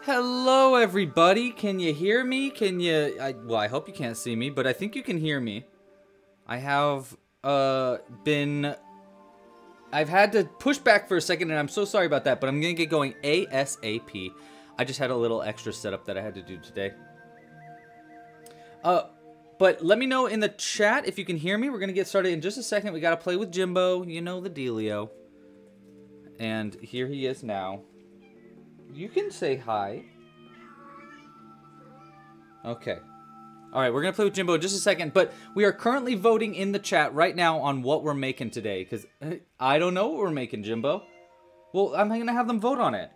Hello, everybody. Can you hear me? Can you... well, I hope you can't see me, but I think you can hear me. I have I've had to push back for a second, and I'm so sorry about that, but I'm going to get going ASAP. I just had a little extra setup that I had to do today. But let me know in the chat if you can hear me. We're going to get started in just a second. We got to play with Jimbo. You know the dealio. And here he is now. You can say hi. Okay. Alright, we're going to play with Jimbo in just a second, but we are currently voting in the chat right now on what we're making today, because I don't know what we're making, Jimbo. Well, I'm going to have them vote on it.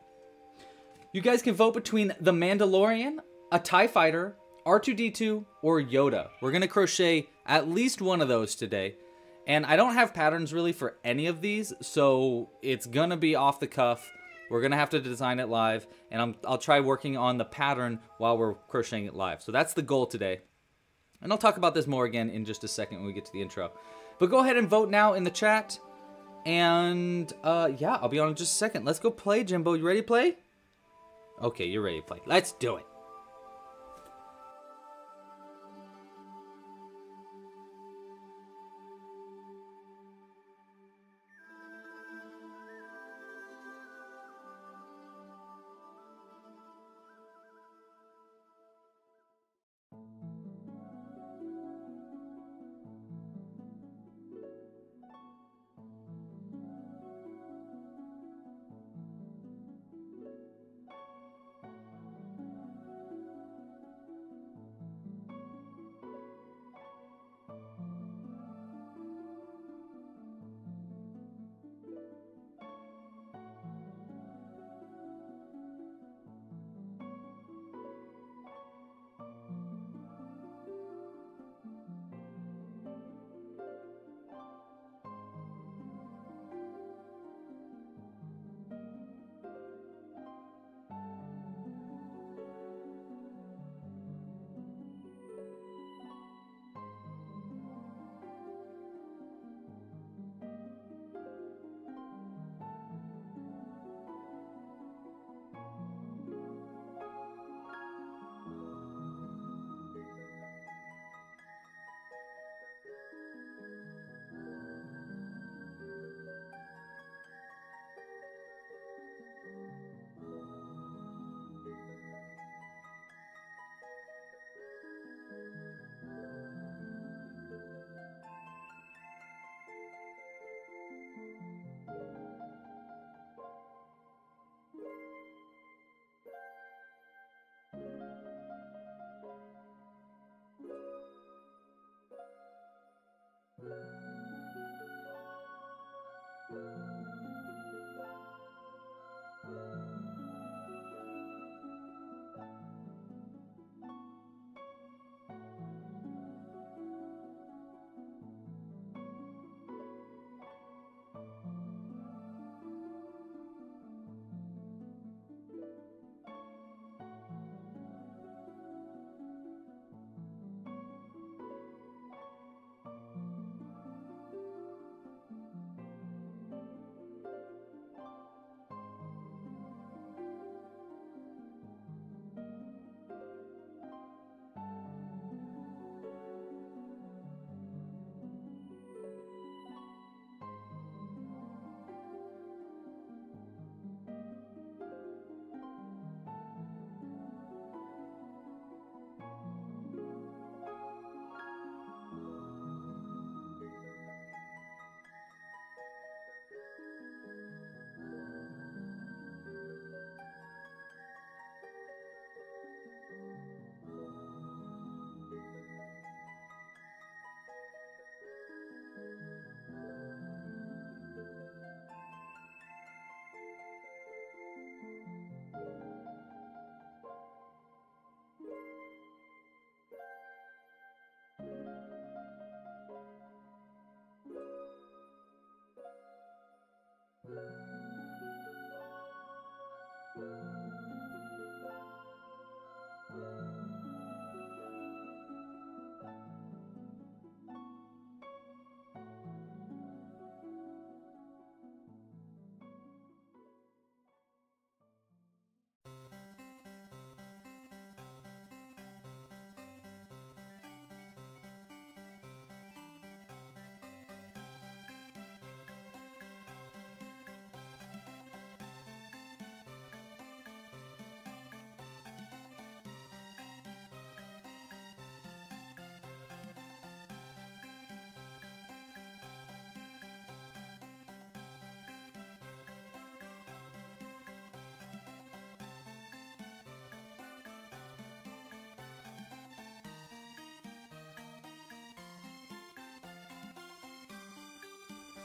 You guys can vote between the Mandalorian, a TIE Fighter, R2-D2, or Yoda. We're going to crochet at least one of those today. And I don't have patterns really for any of these, so it's going to be off the cuff. We're going to have to design it live, and I'll try working on the pattern while we're crocheting it live. So that's the goal today. And I'll talk about this more again in just a second when we get to the intro. But go ahead and vote now in the chat. And, yeah, I'll be on in just a second. Let's go play, Jimbo. You ready to play? Okay, you're ready to play. Let's do it.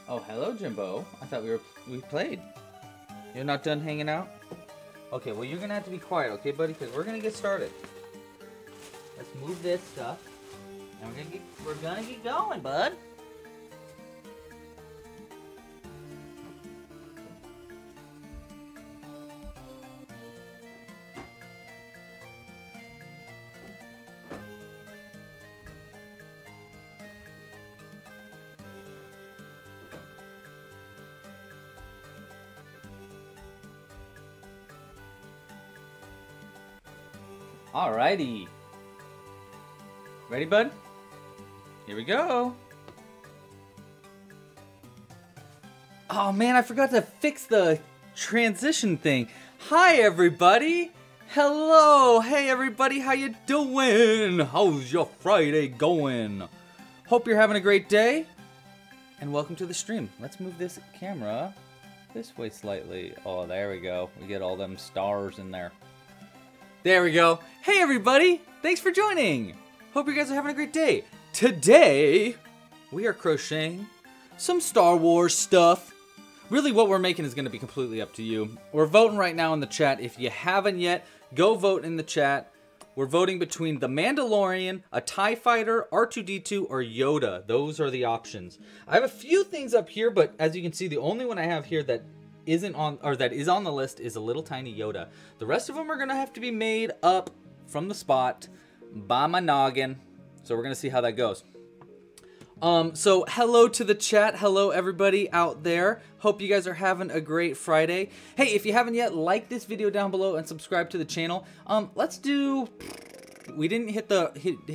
Oh, hello, Jimbo. I thought we played. You're not done hanging out? Okay, well, you're gonna have to be quiet, okay, buddy? Because we're gonna get started. Let's move this stuff. And we're gonna get going, bud. Alrighty. Ready, bud? Here we go. Oh man, I forgot to fix the transition thing. Hi everybody. Hello. Hey everybody, how you doing? How's your Friday going? Hope you're having a great day. And welcome to the stream. Let's move this camera this way slightly. Oh, there we go. We get all them stars in there. There we go. Hey everybody, thanks for joining. Hope you guys are having a great day. Today, we are crocheting some Star Wars stuff. Really what we're making is gonna be completely up to you. We're voting right now in the chat. If you haven't yet, go vote in the chat. We're voting between the Mandalorian, a TIE Fighter, R2-D2, or Yoda. Those are the options. I have a few things up here, but as you can see, the only one I have here that isn't on, or that is on the list, is a little tiny Yoda. The rest of them are gonna have to be made up from the spot by my noggin. So we're gonna see how that goes. So hello to the chat. Hello everybody out there. Hope you guys are having a great Friday. Hey, if you haven't yet, like this video down below and subscribe to the channel. Let's do, we didn't hit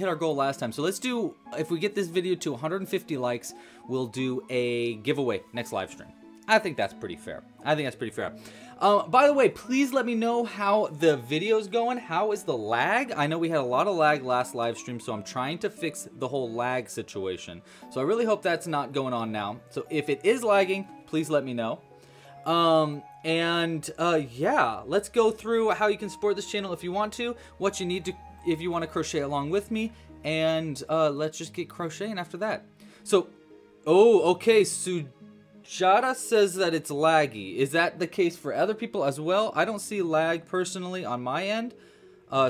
our goal last time. So let's do, if we get this video to 150 likes, we'll do a giveaway next live stream. I think that's pretty fair. I think that's pretty fair. By the way, please let me know how the video's going. How is the lag? I know we had a lot of lag last live stream, so I'm trying to fix the whole lag situation. So I really hope that's not going on now. So if it is lagging, please let me know. Yeah, let's go through how you can support this channel if you want to, what you need to, if you want to crochet along with me, and let's just get crocheting after that. So, oh, okay, Sujata says that it's laggy. Is that the case for other people as well? I don't see lag personally on my end,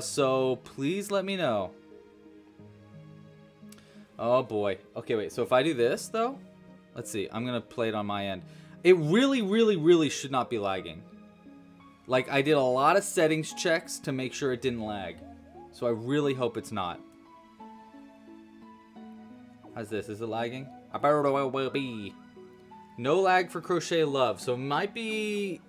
so please let me know. Oh boy. Okay, wait, so if I do this though, let's see, I'm gonna play it on my end. It really should not be lagging. Like, I did a lot of settings checks to make sure it didn't lag, so I really hope it's not. How's this? Is it lagging? I bet it will be. No lag for Crochet Love, so it might be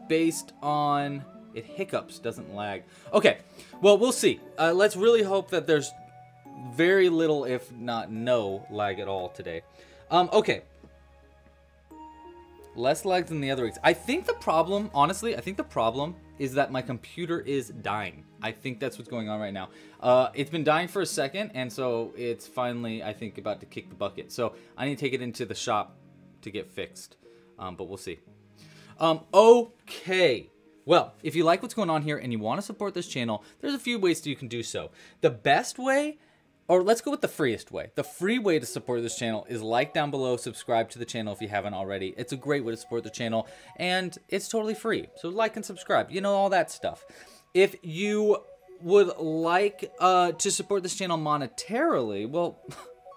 based on it hiccups, doesn't lag. Okay, well, we'll see. Let's really hope that there's very little, if not no, lag at all today. Okay. Less lag than the other weeks. I think the problem, honestly, I think the problem is that my computer is dying. I think that's what's going on right now. It's been dying for a second, and so it's finally, I think, about to kick the bucket. So I need to take it into the shop to get fixed, but we'll see. Okay, well, if you like what's going on here and you want to support this channel, there's a few ways that you can do so. The best way, or let's go with the freest way. The free way to support this channel is like down below, subscribe to the channel if you haven't already. It's a great way to support the channel, and it's totally free. So like and subscribe, you know, all that stuff. If you would like to support this channel monetarily, well,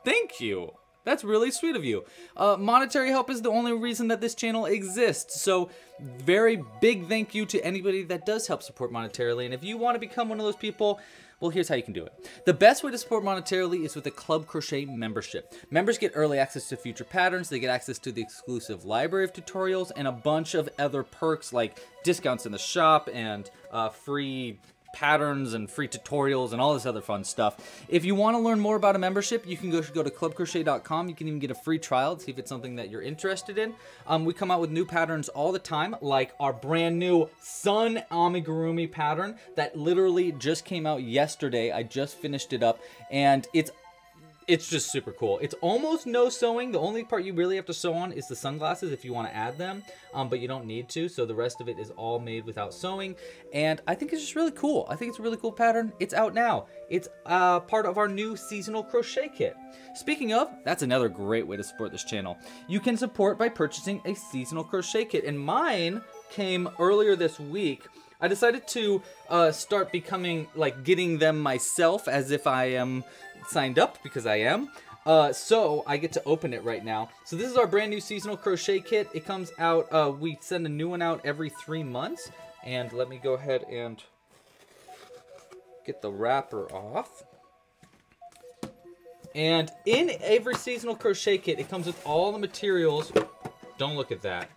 thank you. That's really sweet of you. Monetary help is the only reason that this channel exists. So very big thank you to anybody that does help support monetarily. And if you want to become one of those people, well, here's how you can do it. The best way to support monetarily is with a Club Crochet membership. Members get early access to future patterns, they get access to the exclusive library of tutorials, and a bunch of other perks like discounts in the shop and free patterns and free tutorials and all this other fun stuff. If you want to learn more about a membership, you can go to clubcrochet.com. You can even get a free trial to see if it's something that you're interested in. We come out with new patterns all the time, like our brand new Sun Amigurumi pattern that literally just came out yesterday. I just finished it up, and it's It's just super cool. It's almost no sewing. The only part you really have to sew on is the sunglasses if you want to add them, but you don't need to. So the rest of it is all made without sewing. And I think it's just really cool. I think it's a really cool pattern. It's out now. It's part of our new seasonal crochet kit. Speaking of, that's another great way to support this channel. You can support by purchasing a seasonal crochet kit. And mine came earlier this week. I decided to start becoming, like, getting them myself as if I am signed up, because I am. So I get to open it right now. So this is our brand new seasonal crochet kit. It comes out, we send a new one out every 3 months. And let me go ahead and get the wrapper off. And in every seasonal crochet kit, it comes with all the materials. Don't look at that.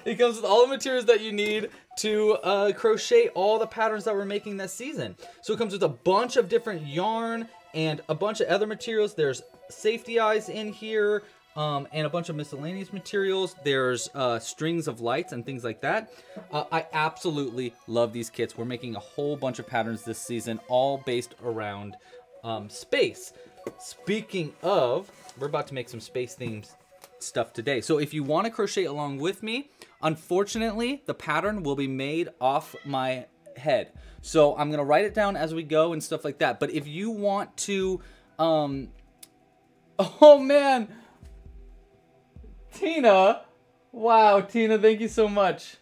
It comes with all the materials that you need to crochet all the patterns that we're making this season. So it comes with a bunch of different yarn and a bunch of other materials. There's safety eyes in here and a bunch of miscellaneous materials. There's strings of lights and things like that. I absolutely love these kits. We're making a whole bunch of patterns this season, all based around space. Speaking of, we're about to make some space themes stuff today. So if you want to crochet along with me, unfortunately, the pattern will be made off my head. So I'm going to write it down as we go and stuff like that. But if you want to, oh man, Tina, wow, Tina, thank you so much.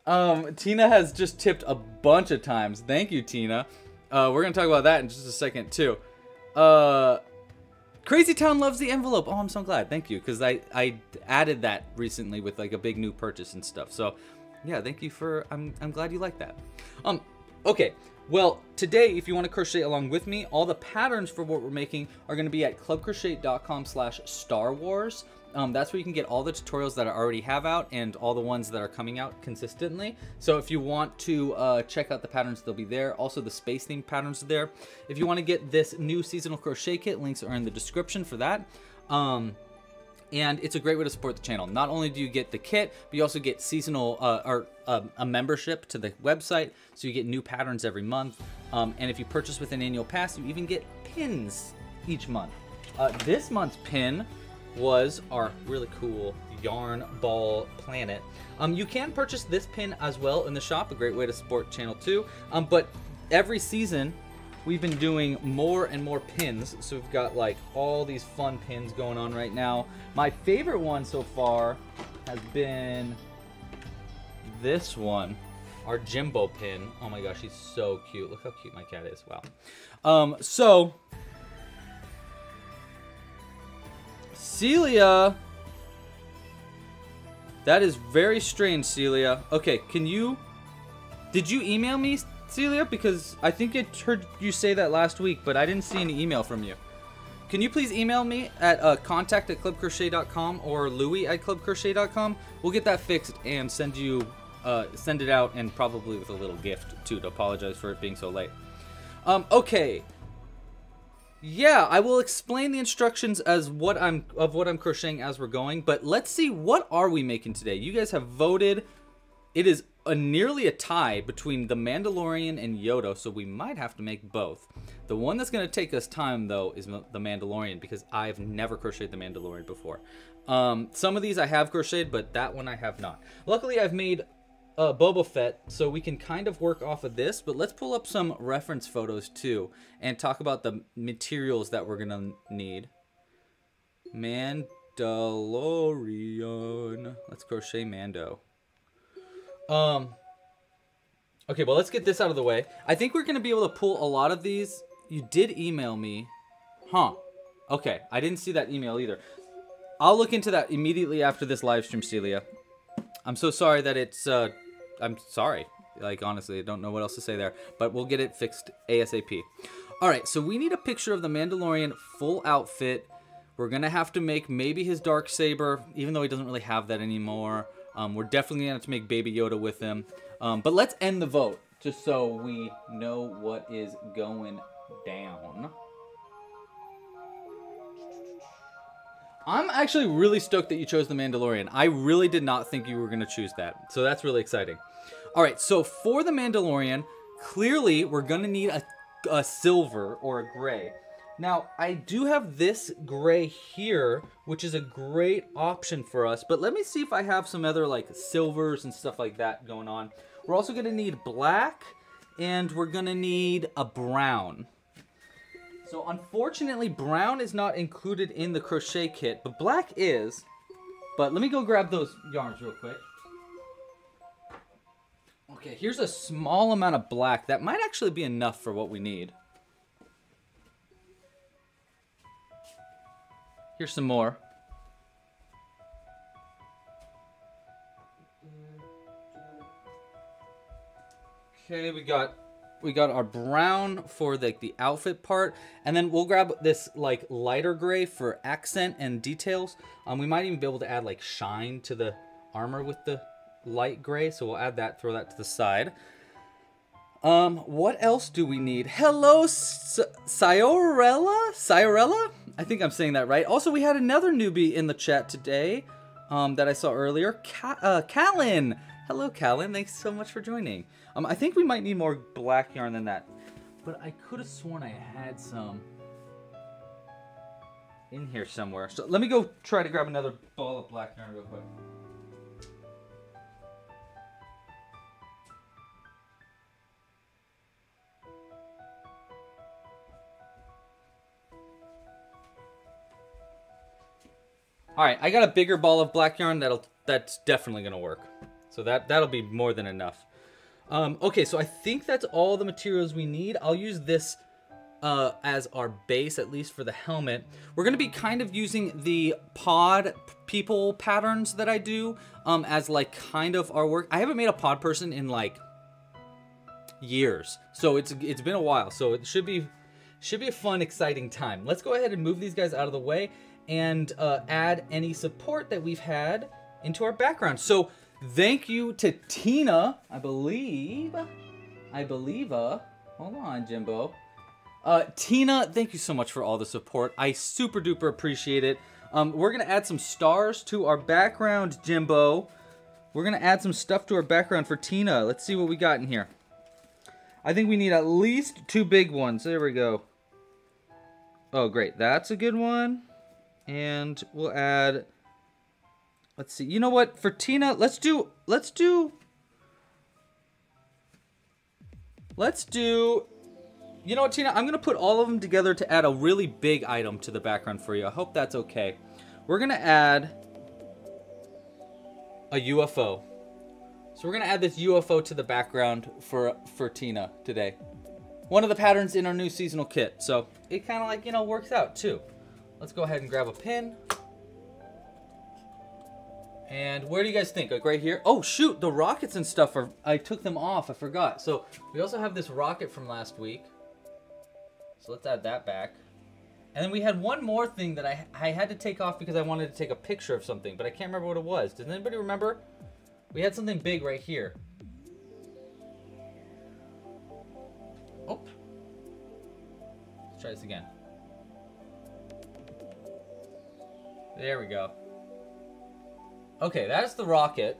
Tina has just tipped a bunch of times. Thank you, Tina. We're going to talk about that in just a second too. Crazy Town loves the envelope. Oh, I'm so glad. Thank you. Because I added that recently with like a big new purchase and stuff. So yeah, thank you for, I'm glad you like that. Okay. Well, today, if you want to crochet along with me, all the patterns for what we're making are going to be at clubcrochet.com/Star Wars. That's where you can get all the tutorials that I already have out and all the ones that are coming out consistently. So if you want to check out the patterns, they'll be there. Also, the space themed patterns are there. If you want to get this new seasonal crochet kit, links are in the description for that. And it's a great way to support the channel. Not only do you get the kit, but you also get seasonal a membership to the website, so you get new patterns every month. And if you purchase with an annual pass, you even get pins each month. This month's pin was our really cool yarn ball planet. You can purchase this pin as well in the shop, a great way to support channel too. But every season we've been doing more and more pins, so we've got like all these fun pins going on right now. My favorite one so far has been this one, our Jimbo pin. Oh my gosh, he's so cute. Look how cute my cat is. Wow. So Celia, that is very strange, Celia. Okay, did you email me, Celia? Because I think I heard you say that last week, but I didn't see any email from you. Can you please email me at contact@clubcrochet.com or louis@clubcrochet.com? We'll get that fixed and send it out, and probably with a little gift too, to apologize for it being so late. Okay. Yeah, I will explain the instructions as what I'm crocheting as we're going, but let's see, what are we making today? You guys have voted. It is nearly a tie between The Mandalorian and Yoda, so we might have to make both. The one that's going to take us time, though, is The Mandalorian, because I've never crocheted The Mandalorian before. Some of these I have crocheted, but that one I have not. Luckily, I've made Boba Fett, so we can kind of work off of this, but let's pull up some reference photos too and talk about the materials that we're gonna need. Mandalorian. Let's crochet Mando. Okay, well, let's get this out of the way. I think we're gonna be able to pull a lot of these. You did email me. Huh. Okay, I didn't see that email either. I'll look into that immediately after this live stream, Celia. I'm so sorry that it's, I'm sorry. Like, honestly, I don't know what else to say there. But we'll get it fixed ASAP. Alright, so we need a picture of the Mandalorian full outfit. We're going to have to make maybe his Darksaber, even though he doesn't really have that anymore. We're definitely going to have to make Baby Yoda with him. But let's end the vote, just so we know what is going down. I'm actually really stoked that you chose The Mandalorian. I really did not think you were going to choose that. So that's really exciting. All right, so for The Mandalorian, clearly we're going to need a a silver or a gray. Now, I do have this gray here, which is a great option for us. But let me see if I have some other like silvers and stuff like that going on. We're also going to need black, and we're going to need a brown. So unfortunately, brown is not included in the crochet kit, but black is. But let me go grab those yarns real quick. Okay, here's a small amount of black. That might actually be enough for what we need. Here's some more. Okay, we got our brown for the outfit part, and then we'll grab this like lighter gray for accent and details. We might even be able to add like shine to the armor with the light gray, so we'll add that, throw that to the side. What else do we need? Hello, Cyorella? I think I'm saying that right. Also, we had another newbie in the chat today that I saw earlier, Callan. Hello, Callan. Thanks so much for joining. I think we might need more black yarn than that, but I could have sworn I had some in here somewhere. So let me go try to grab another ball of black yarn real quick. All right, I got a bigger ball of black yarn that's definitely gonna work. So that'll be more than enough. Okay, so I think that's all the materials we need. I'll use this as our base, at least for the helmet. We're gonna be kind of using the pod people patterns that I do as like kind of our work. I haven't made a pod person in like years, so it's been a while. So it should be a fun, exciting time. Let's go ahead and move these guys out of the way and add any support that we've had into our background. So thank you to Tina, I believe, hold on, Jimbo. Tina, thank you so much for all the support. I super duper appreciate it. We're gonna add some stars to our background, Jimbo. We're gonna add some stuff to our background for Tina. Let's see what we got in here. I think we need at least 2 big ones. There we go. Oh, great, that's a good one. And we'll add, let's see, you know what, for Tina, let's do, you know what, Tina, I'm gonna put all of them together to add a really big item to the background for you. I hope that's okay. We're gonna add a UFO. So we're gonna add this UFO to the background for Tina today. One of the patterns in our new seasonal kit. So it kind of like, you know, works out too. Let's go ahead and grab a pin. And where do you guys think? Like right here? Oh shoot, the rockets and stuff are, I took them off, I forgot. So we also have this rocket from last week. So let's add that back. And then we had one more thing that I had to take off because I wanted to take a picture of something, but I can't remember what it was. Does anybody remember? We had something big right here. Oh. Let's try this again. There we go. Okay, that's the rocket.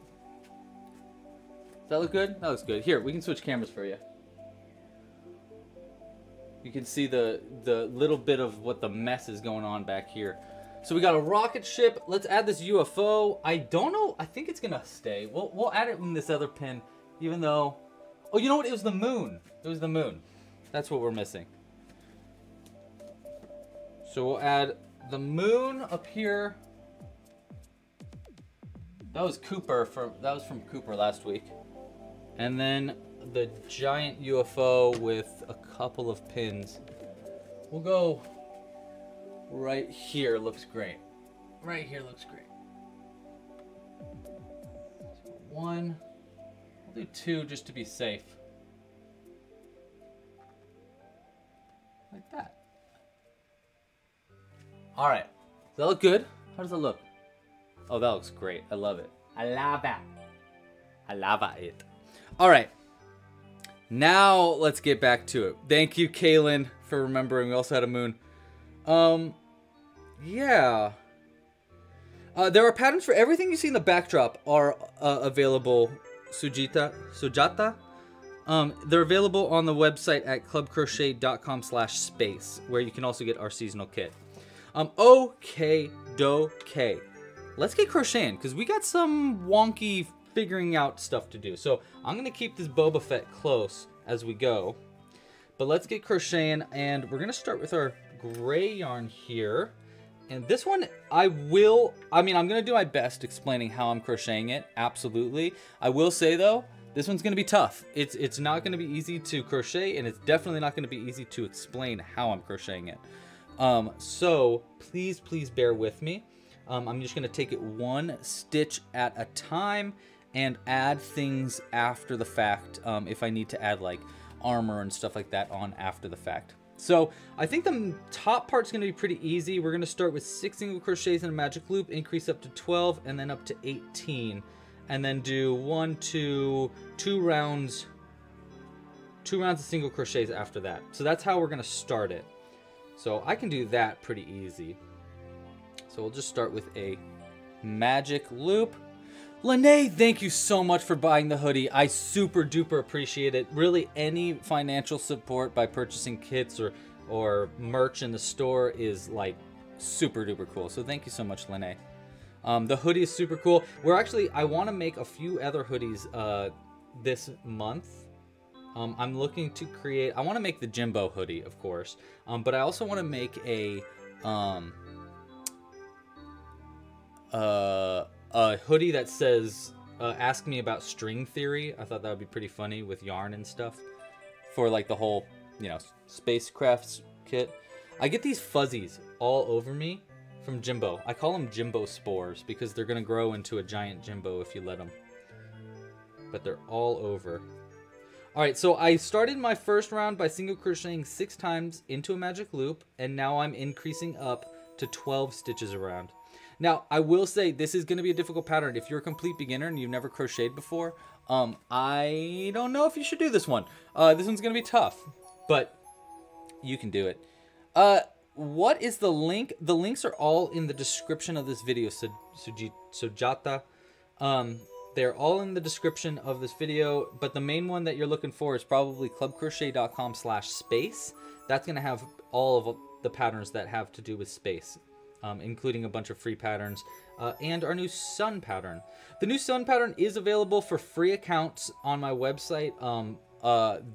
Does that look good? That looks good. Here, we can switch cameras for you. You can see the little bit of what the mess is going on back here. So we got a rocket ship. Let's add this UFO. I don't know. I think it's gonna stay. We'll add it in this other pin, even though. Oh, you know what? It was the moon. It was the moon. That's what we're missing. So we'll add the moon up here. That was from Cooper last week. And then the giant UFO with a couple of pins. We'll go right here. Looks great. Right here looks great. So 1. We'll do 2 just to be safe. Like that. All right. Does that look good? How does it look? Oh, that looks great. I love it. I love it. I love it. All right. Now let's get back to it. Thank you, Kaylin, for remembering. We also had a moon. Yeah. There are patterns for everything you see in the backdrop are available, Sujata. They're available on the website at clubcrochet.com/space, where you can also get our seasonal kit. Okay, doke. Let's get crocheting, because we got some wonky figuring out stuff to do. So I'm going to keep this Boba Fett close as we go. But let's get crocheting, and we're going to start with our gray yarn here. And this one, I'm going to do my best explaining how I'm crocheting it, absolutely. I will say, though, this one's going to be tough. It's not going to be easy to crochet, and it's definitely not going to be easy to explain how I'm crocheting it. So please bear with me. I'm just going to take it one stitch at a time and add things after the fact if I need to add like armor and stuff like that on after the fact. So I think the top part's going to be pretty easy. We're going to start with 6 single crochets in a magic loop, increase up to 12, and then up to 18. And then do 2 rounds of single crochets after that. So that's how we're going to start it. So I can do that pretty easy. So we'll just start with a magic loop. Lene, thank you so much for buying the hoodie. I super duper appreciate it. Really, any financial support by purchasing kits or merch in the store is like super duper cool. So thank you so much, Lene. The hoodie is super cool. I want to make a few other hoodies this month. I'm looking to create, I want to make the Jimbo hoodie, of course. But I also want to make a hoodie that says, ask me about string theory. I thought that would be pretty funny with yarn and stuff for like the whole, spacecraft kit. I get these fuzzies all over me from Jimbo. I call them Jimbo spores because they're going to grow into a giant Jimbo if you let them. But they're all over. All right, so I started my first round by single crocheting 6 times into a magic loop, and now I'm increasing up to 12 stitches around. Now, I will say this is going to be a difficult pattern. If you're a complete beginner and you've never crocheted before, I don't know if you should do this one. This one's going to be tough, but you can do it. What is the link? The links are all in the description of this video, Sujata. They're all in the description of this video, but the main one that you're looking for is probably clubcrochet.com/space. That's going to have all of the patterns that have to do with space, including a bunch of free patterns, and our new sun pattern. The new sun pattern is available for free accounts on my website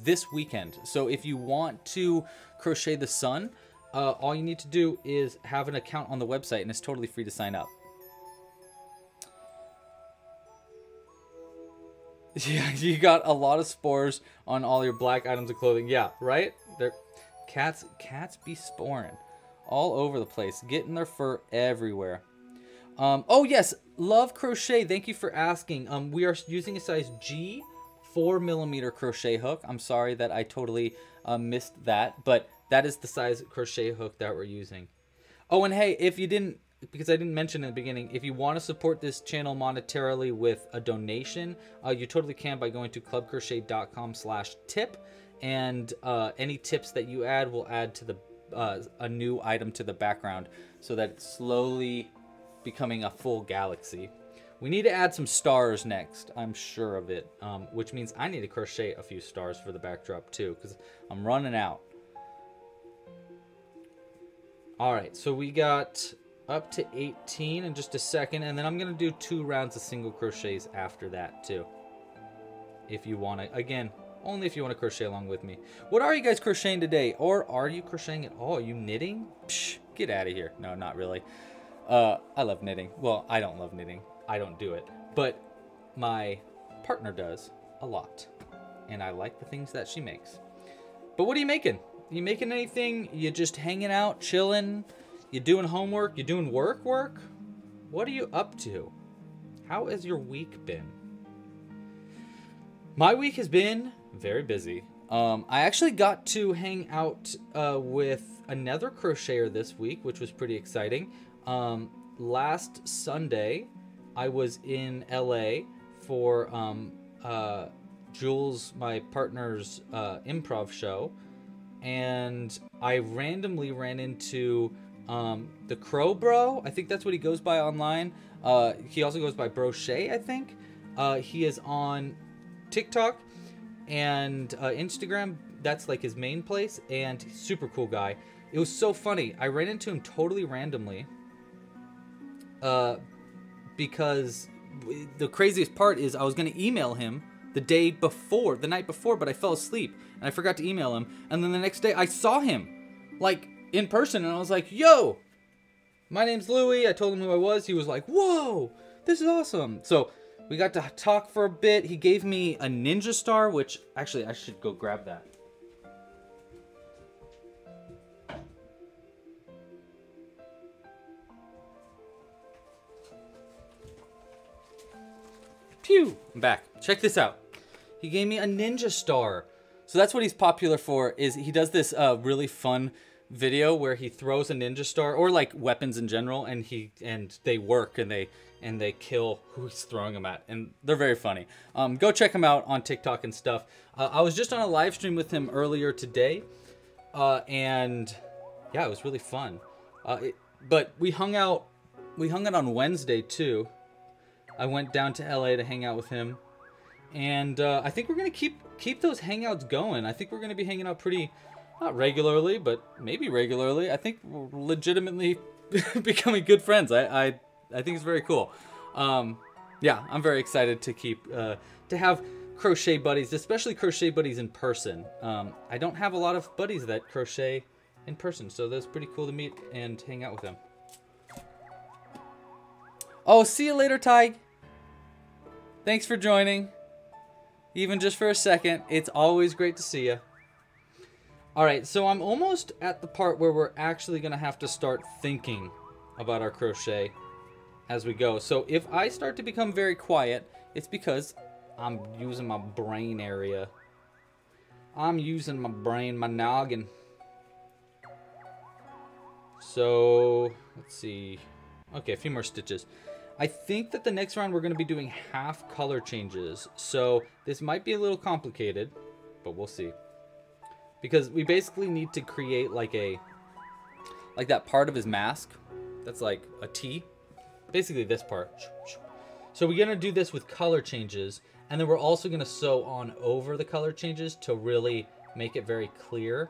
this weekend. So if you want to crochet the sun, all you need to do is have an account on the website, and it's totally free to sign up. Yeah, you got a lot of spores on all your black items of clothing. Yeah, right? Cats be sporing all over the place, getting their fur everywhere. Oh yes, Love Crochet, thank you for asking. We are using a size G 4mm crochet hook. I'm sorry that I totally missed that, but that is the size crochet hook that we're using. Oh, and hey, if you didn't, because I didn't mention in the beginning, if you want to support this channel monetarily with a donation, you totally can by going to clubcrochet.com/tip, and any tips that you add will add to the a new item to the background, so that it's slowly becoming a full galaxy. We need to add some stars next, I'm sure of it, which means I need to crochet a few stars for the backdrop too, because I'm running out. All right, so we got up to 18 in just a second, and then I'm gonna do 2 rounds of single crochets after that too, if you want to. Again, only if you want to crochet along with me. What are you guys crocheting today, or are you crocheting at all? Are you knitting? Psh, get out of here. No, not really. I love knitting. Well, I don't love knitting, I don't do it, but my partner does a lot, and I like the things that she makes. But what are you making? You making anything? You just hanging out, chilling? You doing homework? You doing work? What are you up to? How has your week been? My week has been very busy. I actually got to hang out with another crocheter this week, which was pretty exciting. Last Sunday, I was in LA for Jules, my partner's improv show, and I randomly ran into the Crow Bro. I think that's what he goes by online. He also goes by Brochet, I think. He is on TikTok. and Instagram, that's like his main place, and super cool guy. It was so funny. I ran into him totally randomly because the craziest part is I was going to email him the night before, but I fell asleep and I forgot to email him. And then the next day I saw him like in person, and I was like, yo, my name's Louie. I told him who I was. He was like, whoa, this is awesome. So we got to talk for a bit. He gave me a ninja star, which actually I should go grab that. Pew! I'm back. Check this out. He gave me a ninja star. So that's what he's popular for, is he does this really fun video where he throws a ninja star, or like weapons in general, and they work, and they kill who he's throwing them at, and they're very funny. Go check him out on TikTok and stuff. I was just on a live stream with him earlier today, and yeah, it was really fun. But we hung out on Wednesday too. I went down to LA to hang out with him, and I think we're gonna keep those hangouts going. I think we're gonna be hanging out pretty, not regularly, but maybe regularly. I think we're legitimately becoming good friends. I think it's very cool. Yeah, I'm very excited to keep to have crochet buddies, especially crochet buddies in person. I don't have a lot of buddies that crochet in person, so that's pretty cool to meet and hang out with them. Oh, see you later, Tig. Thanks for joining. Even just for a second. It's always great to see you. Alright, so I'm almost at the part where we're actually going to have to start thinking about our crochet as we go. So if I start to become very quiet, it's because I'm using my brain area. I'm using my brain, my noggin. So, let's see. Okay, a few more stitches. I think that the next round we're going to be doing half color changes. So this might be a little complicated, but we'll see. Because we basically need to create like that part of his mask. That's like a T. Basically this part. So we're going to do this with color changes. And then we're also going to sew on over the color changes to really make it very clear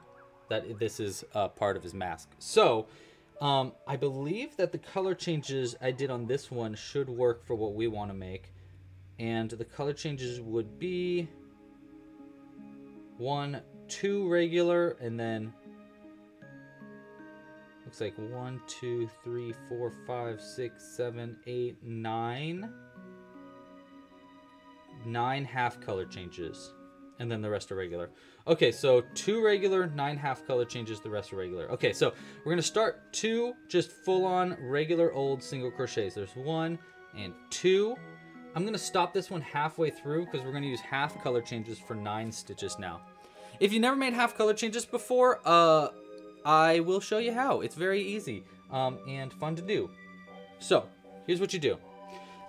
that this is a part of his mask. So I believe that the color changes I did on this one should work for what we want to make. And the color changes would be 1, 2 regular, and then looks like 1, 2, 3, 4, 5, 6, 7, 8, 9. 9 half color changes, and then the rest are regular. Okay, so 2 regular, 9 half color changes, the rest are regular. Okay, so we're gonna start 2 just full-on regular old single crochets. There's 1 and 2. I'm gonna stop this one halfway through because we're gonna use half color changes for 9 stitches now. If you never made half color changes before, I will show you how. It's very easy and fun to do. So here's what you do.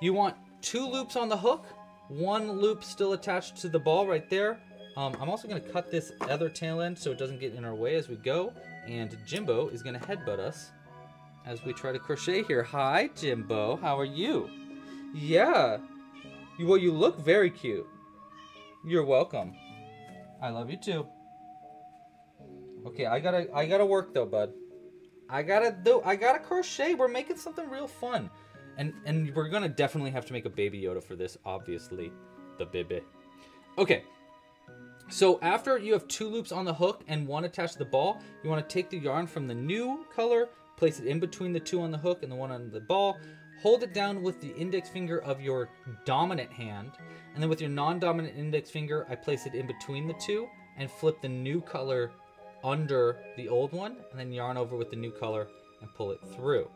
You want 2 loops on the hook, 1 loop still attached to the ball right there. I'm also going to cut this other tail end so it doesn't get in our way as we go. And Jimbo is going to headbutt us as we try to crochet here. Hi, Jimbo. How are you? Yeah. Well, you look very cute. You're welcome. I love you too. Okay, I gotta work though, bud. I gotta crochet. We're making something real fun. And we're gonna definitely have to make a Baby Yoda for this, obviously. The baby. Okay. So after you have 2 loops on the hook and 1 attached to the ball, you want to take the yarn from the new color, place it in between the 2 on the hook and the 1 on the ball, hold it down with the index finger of your dominant hand, and then with your non-dominant index finger, I place it in between the 2 and flip the new color under the old one, and then yarn over with the new color and pull it through.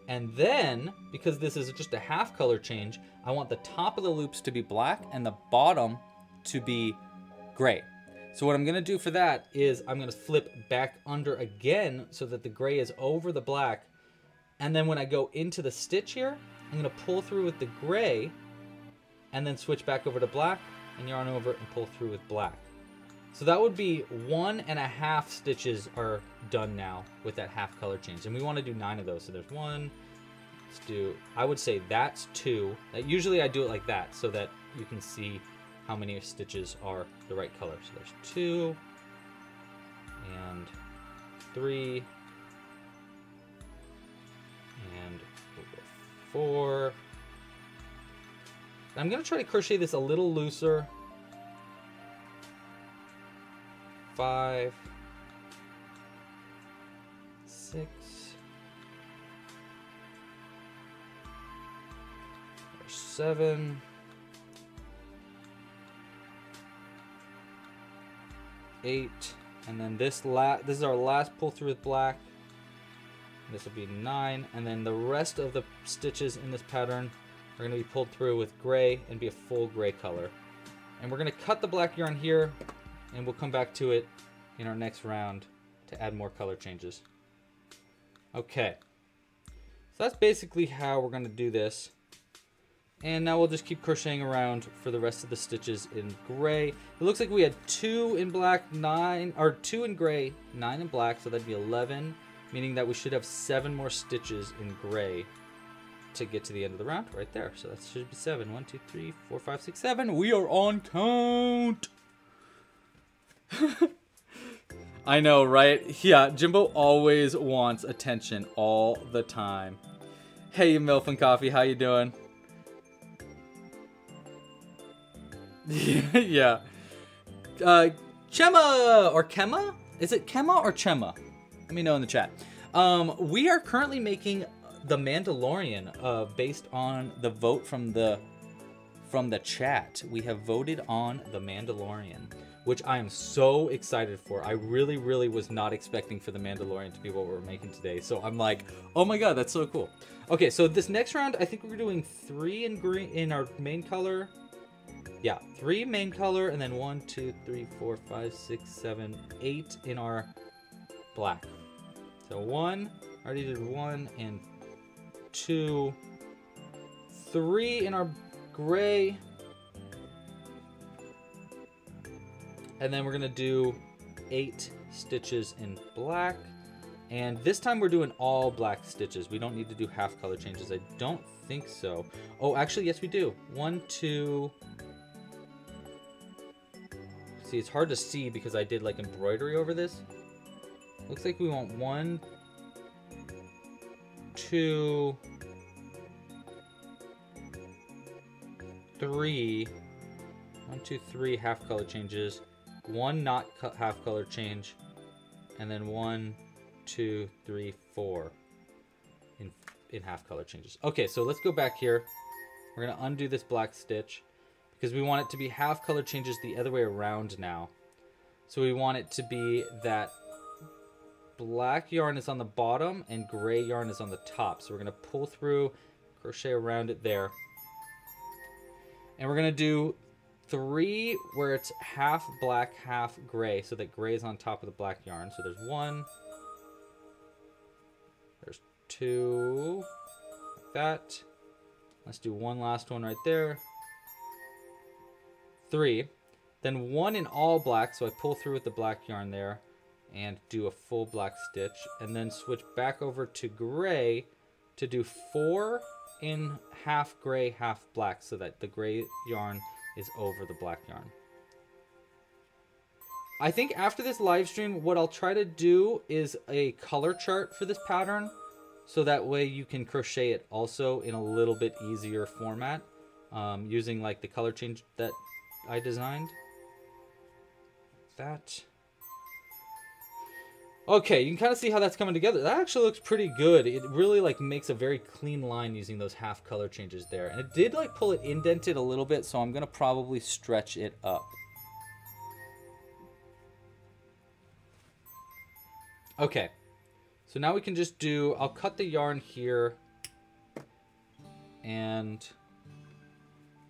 And then, because this is just a half color change, I want the top of the loops to be black and the bottom to be gray. So what I'm gonna do for that is I'm gonna flip back under again so that the gray is over the black. And then when I go into the stitch here, I'm gonna pull through with the gray and then switch back over to black and yarn over and pull through with black. So that would be 1.5 stitches are done now with that half color change. And we want to do 9 of those. So there's 1, let's do, I would say that's 2. Usually I do it like that so that you can see how many stitches are the right color. So there's 2 and 3 and 4. I'm going to try to crochet this a little looser. 5, 6, 7, 8, and then this is our last pull through with black. This will be 9, and then the rest of the stitches in this pattern are going to be pulled through with gray and be a full gray color. And we're going to cut the black yarn here, and we'll come back to it in our next round to add more color changes. Okay, so that's basically how we're going to do this. And now we'll just keep crocheting around for the rest of the stitches in gray. It looks like we had 2 in black, 9, or 2 in gray, 9 in black, so that'd be 11, meaning that we should have 7 more stitches in gray to get to the end of the round right there. So that should be 7. 1, 2, 3, 4, 5, 6, 7. We are on count. I know, right? Yeah, Jimbo always wants attention all the time. Hey, Milf and Coffee, how you doing? Yeah. Chema or Kema? Is it Kema or Chema? Let me know in the chat. We are currently making The Mandalorian based on the vote from the chat. We have voted on The Mandalorian, which I am so excited for. I really, really was not expecting for The Mandalorian to be what we're making today. So I'm like, oh my god, that's so cool. Okay, so this next round, I think we're doing 3 in green in our main color. Yeah, 3 main color, and then 1, 2, 3, 4, 5, 6, 7, 8 in our black. So 1, I already did 1, and 2, 3 in our gray. And then we're gonna do 8 stitches in black. And this time we're doing all black stitches. We don't need to do half color changes. I don't think so. Oh, actually, yes, we do. 1, 2. See, it's hard to see because I did like embroidery over this. Looks like we want 1, 2, 3. 1, 2, 3 half color changes. 1 not half color change. And then 1, 2, 3, 4 in half color changes. Okay, so let's go back here. We're gonna undo this black stitch because we want it to be half color changes the other way around now. So we want it to be that black yarn is on the bottom and gray yarn is on the top. So we're gonna pull through, crochet around it there. And we're gonna do 3 where it's half black, half gray, so that gray is on top of the black yarn. So there's 1, there's 2, like that. Let's do 1 last one right there. 3, then 1 in all black, so I pull through with the black yarn there and do a full black stitch, and then switch back over to gray to do 4 in half gray, half black, so that the gray yarn is over the black yarn. I think after this live stream, what I'll try to do is a color chart for this pattern, so that way you can crochet it also in a little bit easier format, using like the color change that I designed. That. Okay, you can kind of see how that's coming together. That actually looks pretty good. It really like makes a very clean line using those half color changes there. And it did like pull it indented a little bit, so I'm gonna probably stretch it up. Okay, so now we can just do, I'll cut the yarn here, and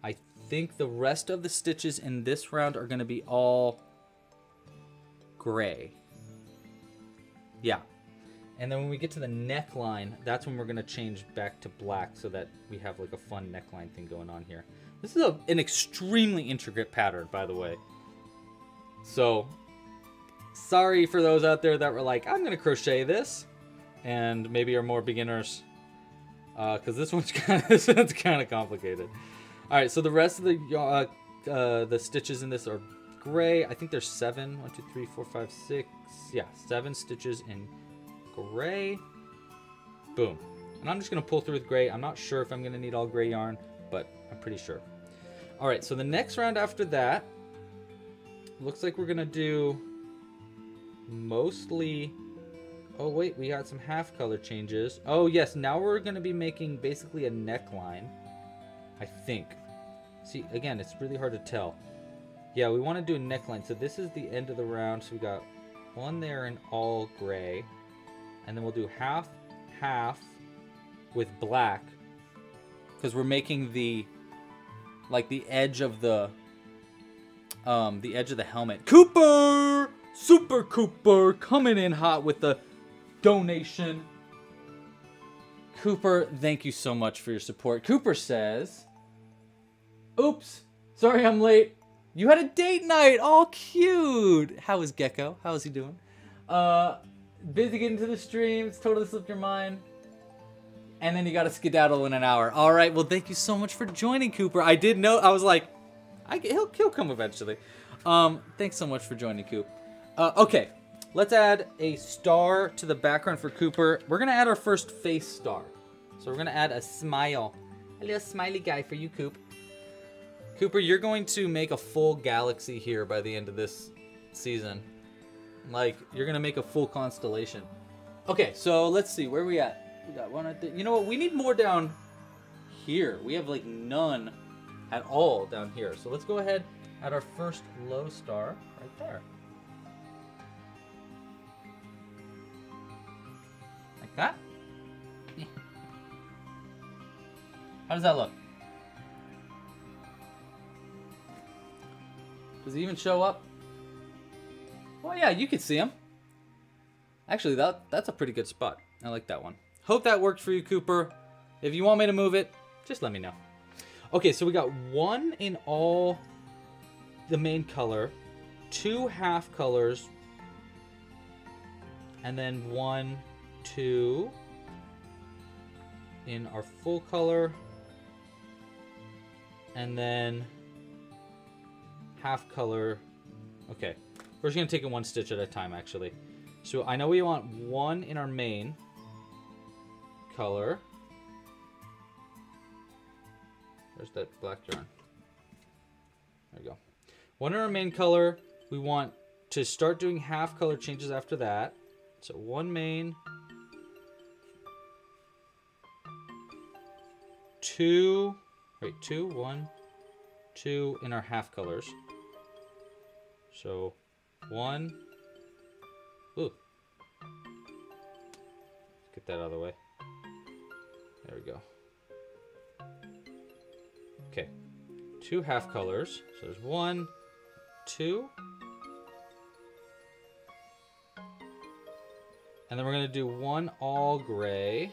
I think the rest of the stitches in this round are gonna be all gray. Yeah. And then when we get to the neckline, that's when we're going to change back to black so that we have like a fun neckline thing going on here. This is an extremely intricate pattern, by the way. So, sorry for those out there that were like, I'm going to crochet this, and maybe are more beginners, because this one's kind of complicated. All right, so the rest of the the stitches in this are gray. I think there's 7. 1, 2, 3, 4, 5, 6. Yeah, 7 stitches in gray. Boom. And I'm just going to pull through with gray. I'm not sure if I'm going to need all gray yarn, but I'm pretty sure. All right, so the next round after that, looks like we're going to do mostly... Oh, wait, we got some half color changes. Oh, yes, now we're going to be making basically a neckline, I think. See, again, it's really hard to tell. Yeah, we want to do a neckline. So this is the end of the round. So we got one there in all gray. And then we'll do half, half with black. Because we're making the, like, the edge of the helmet. Cooper! Super Cooper coming in hot with the donation. Cooper, thank you so much for your support. Cooper says, oops, sorry I'm late. You had a date night. Oh, cute. How is Gecko? How is he doing? Busy getting to the stream. It's totally slipped your mind. And then you got to skedaddle in an hour. All right. Well, thank you so much for joining, Cooper. I did know. I was like, he'll come eventually. Thanks so much for joining, Coop. Okay. Let's add a star to the background for Cooper. We're going to add our first face star. So we're going to add a smile. A little smiley guy for you, Coop. Cooper, you're going to make a full galaxy here by the end of this season. Like, you're going to make a full constellation. Okay, so let's see. Where are we at? We got one. You know what? We need more down here. We have, like, none at all down here. So let's go ahead, add our first low star right there. Like that? Yeah. How does that look? Does he even show up? Well, yeah, you can see him. Actually, that's a pretty good spot. I like that one. Hope that worked for you, Cooper. If you want me to move it, just let me know. Okay, so we got one in all the main color, 2 half colors, and then 1, 2 in our full color, and then half color. Okay, we're just gonna take it 1 stitch at a time, actually. So I know we want 1 in our main color. Where's that black yarn? There we go. 1 in our main color. We want to start doing half color changes after that. So 1 main, 2, wait, 2, 1, 2 in our half colors. So 1, ooh, let's get that out of the way. There we go. Okay, 2 half colors. So there's 1, 2. And then we're going to do 1 all gray.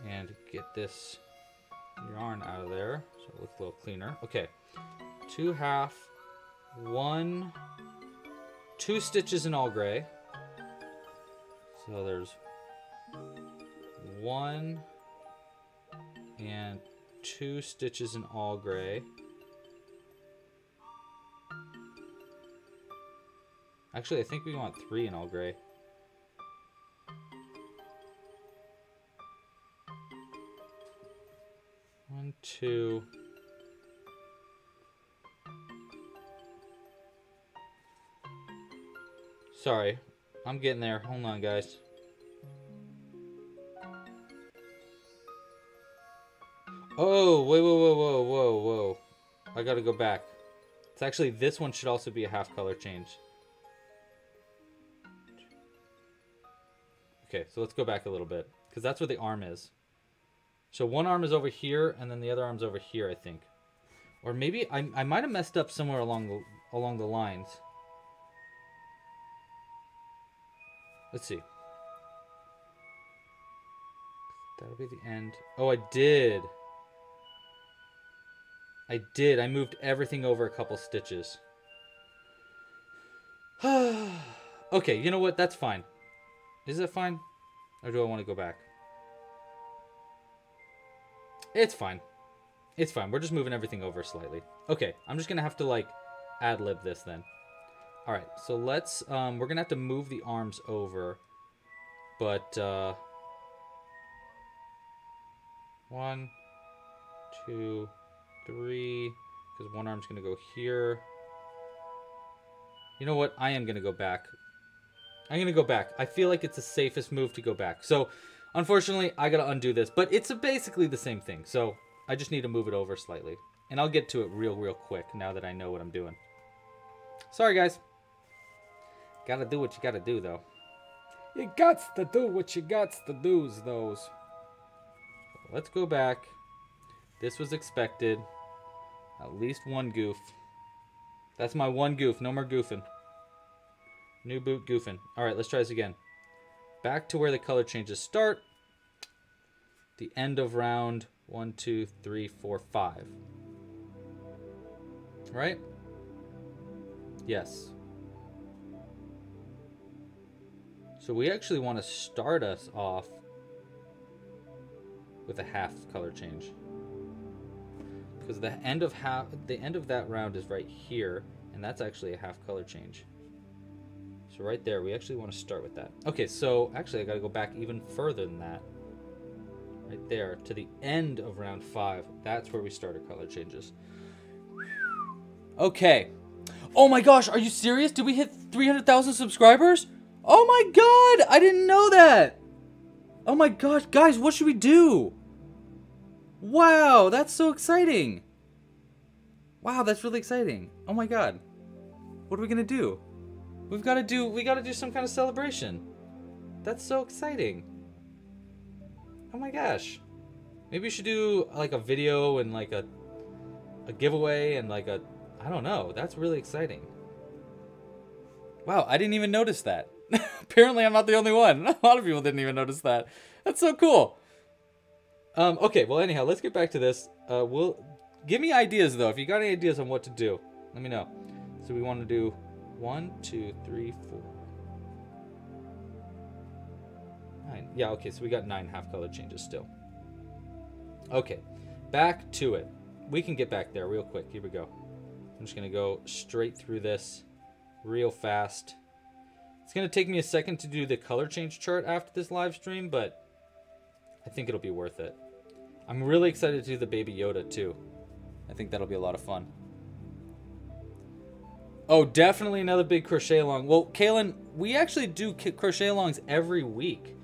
And get this yarn out of there so it looks a little cleaner. Okay, 2 half, 1, 2 stitches in all gray. So there's 1 and 2 stitches in all gray. Actually, I think we want 3 in all gray. One, 2. Sorry, I'm getting there. Hold on, guys. Oh, wait, whoa, whoa, whoa, whoa, whoa. I gotta go back. It's actually, this one should also be a half color change. Okay, so let's go back a little bit, because that's where the arm is. So one arm is over here, and then the other arm's over here, I think. Or maybe I might have messed up somewhere along the lines. Let's see. That'll be the end. Oh, I did. I moved everything over a couple stitches. Okay, you know what? That's fine. Is that fine? Or do I want to go back? It's fine. It's fine. We're just moving everything over slightly. Okay, I'm just gonna have to like ad-lib this then. All right, so let's we're gonna have to move the arms over, but 1, 2, 3, because one arm's gonna go here. You know what? I am gonna go back. I'm gonna go back. I feel like it's the safest move to go back. So unfortunately, I gotta undo this, but it's basically the same thing. So I just need to move it over slightly. And I'll get to it real quick now that I know what I'm doing. Sorry, guys. Gotta do what you gotta do, though. You gots to do what you gots to do's those. Let's go back. This was expected. At least one goof. That's my one goof. No more goofing. New boot goofing. All right, let's try this again. Back to where the color changes start. The end of round 1, 2, 3, 4, 5. Right? Yes. So we actually want to start us off with a half color change. Because the end of that round is right here, and that's actually a half color change. So right there, we actually want to start with that. Okay, so actually I got to go back even further than that. Right there, to the end of round 5. That's where we start our color changes. Okay. Oh my gosh, are you serious? Did we hit 300,000 subscribers? Oh my god, I didn't know that. Oh my gosh, guys, what should we do? Wow, that's so exciting. Wow, that's really exciting. Oh my god. What are we gonna do? We gotta do some kind of celebration. That's so exciting. Oh my gosh. Maybe we should do like a video and like a giveaway and like a, I don't know. That's really exciting. Wow, I didn't even notice that. Apparently I'm not the only one. A lot of people didn't even notice that. That's so cool. Okay, well anyhow, let's get back to this. Give me ideas though. If you got any ideas on what to do, let me know. So we want to do 1, 2, 3, 4. 9. Yeah, okay, so we got 9 half color changes still. Okay, back to it. We can get back there real quick. Here we go. I'm just gonna go straight through this real fast. It's gonna take me a second to do the color change chart after this live stream, but I think it'll be worth it. I'm really excited to do the Baby Yoda too. I think that'll be a lot of fun. Oh, definitely another big crochet along. Well, Kaylin, we actually do crochet alongs every week.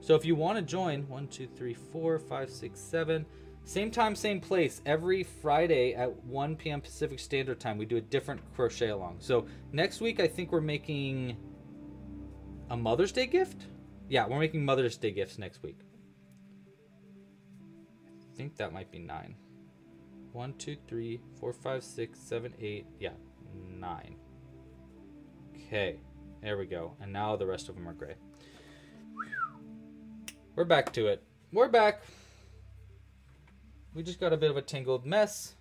So if you want to join, 1, 2, 3, 4, 5, 6, 7. Same time, same place. Every Friday at 1 p.m. Pacific Standard Time, we do a different crochet along. So next week, I think we're making a Mother's Day gift. Yeah, we're making Mother's Day gifts next week. I think that might be 9. 1, 2, 3, 4, 5, 6, 7, 8. Yeah, 9. Okay, there we go. And now the rest of them are gray. We're back to it. We're back. We just got a bit of a tangled mess,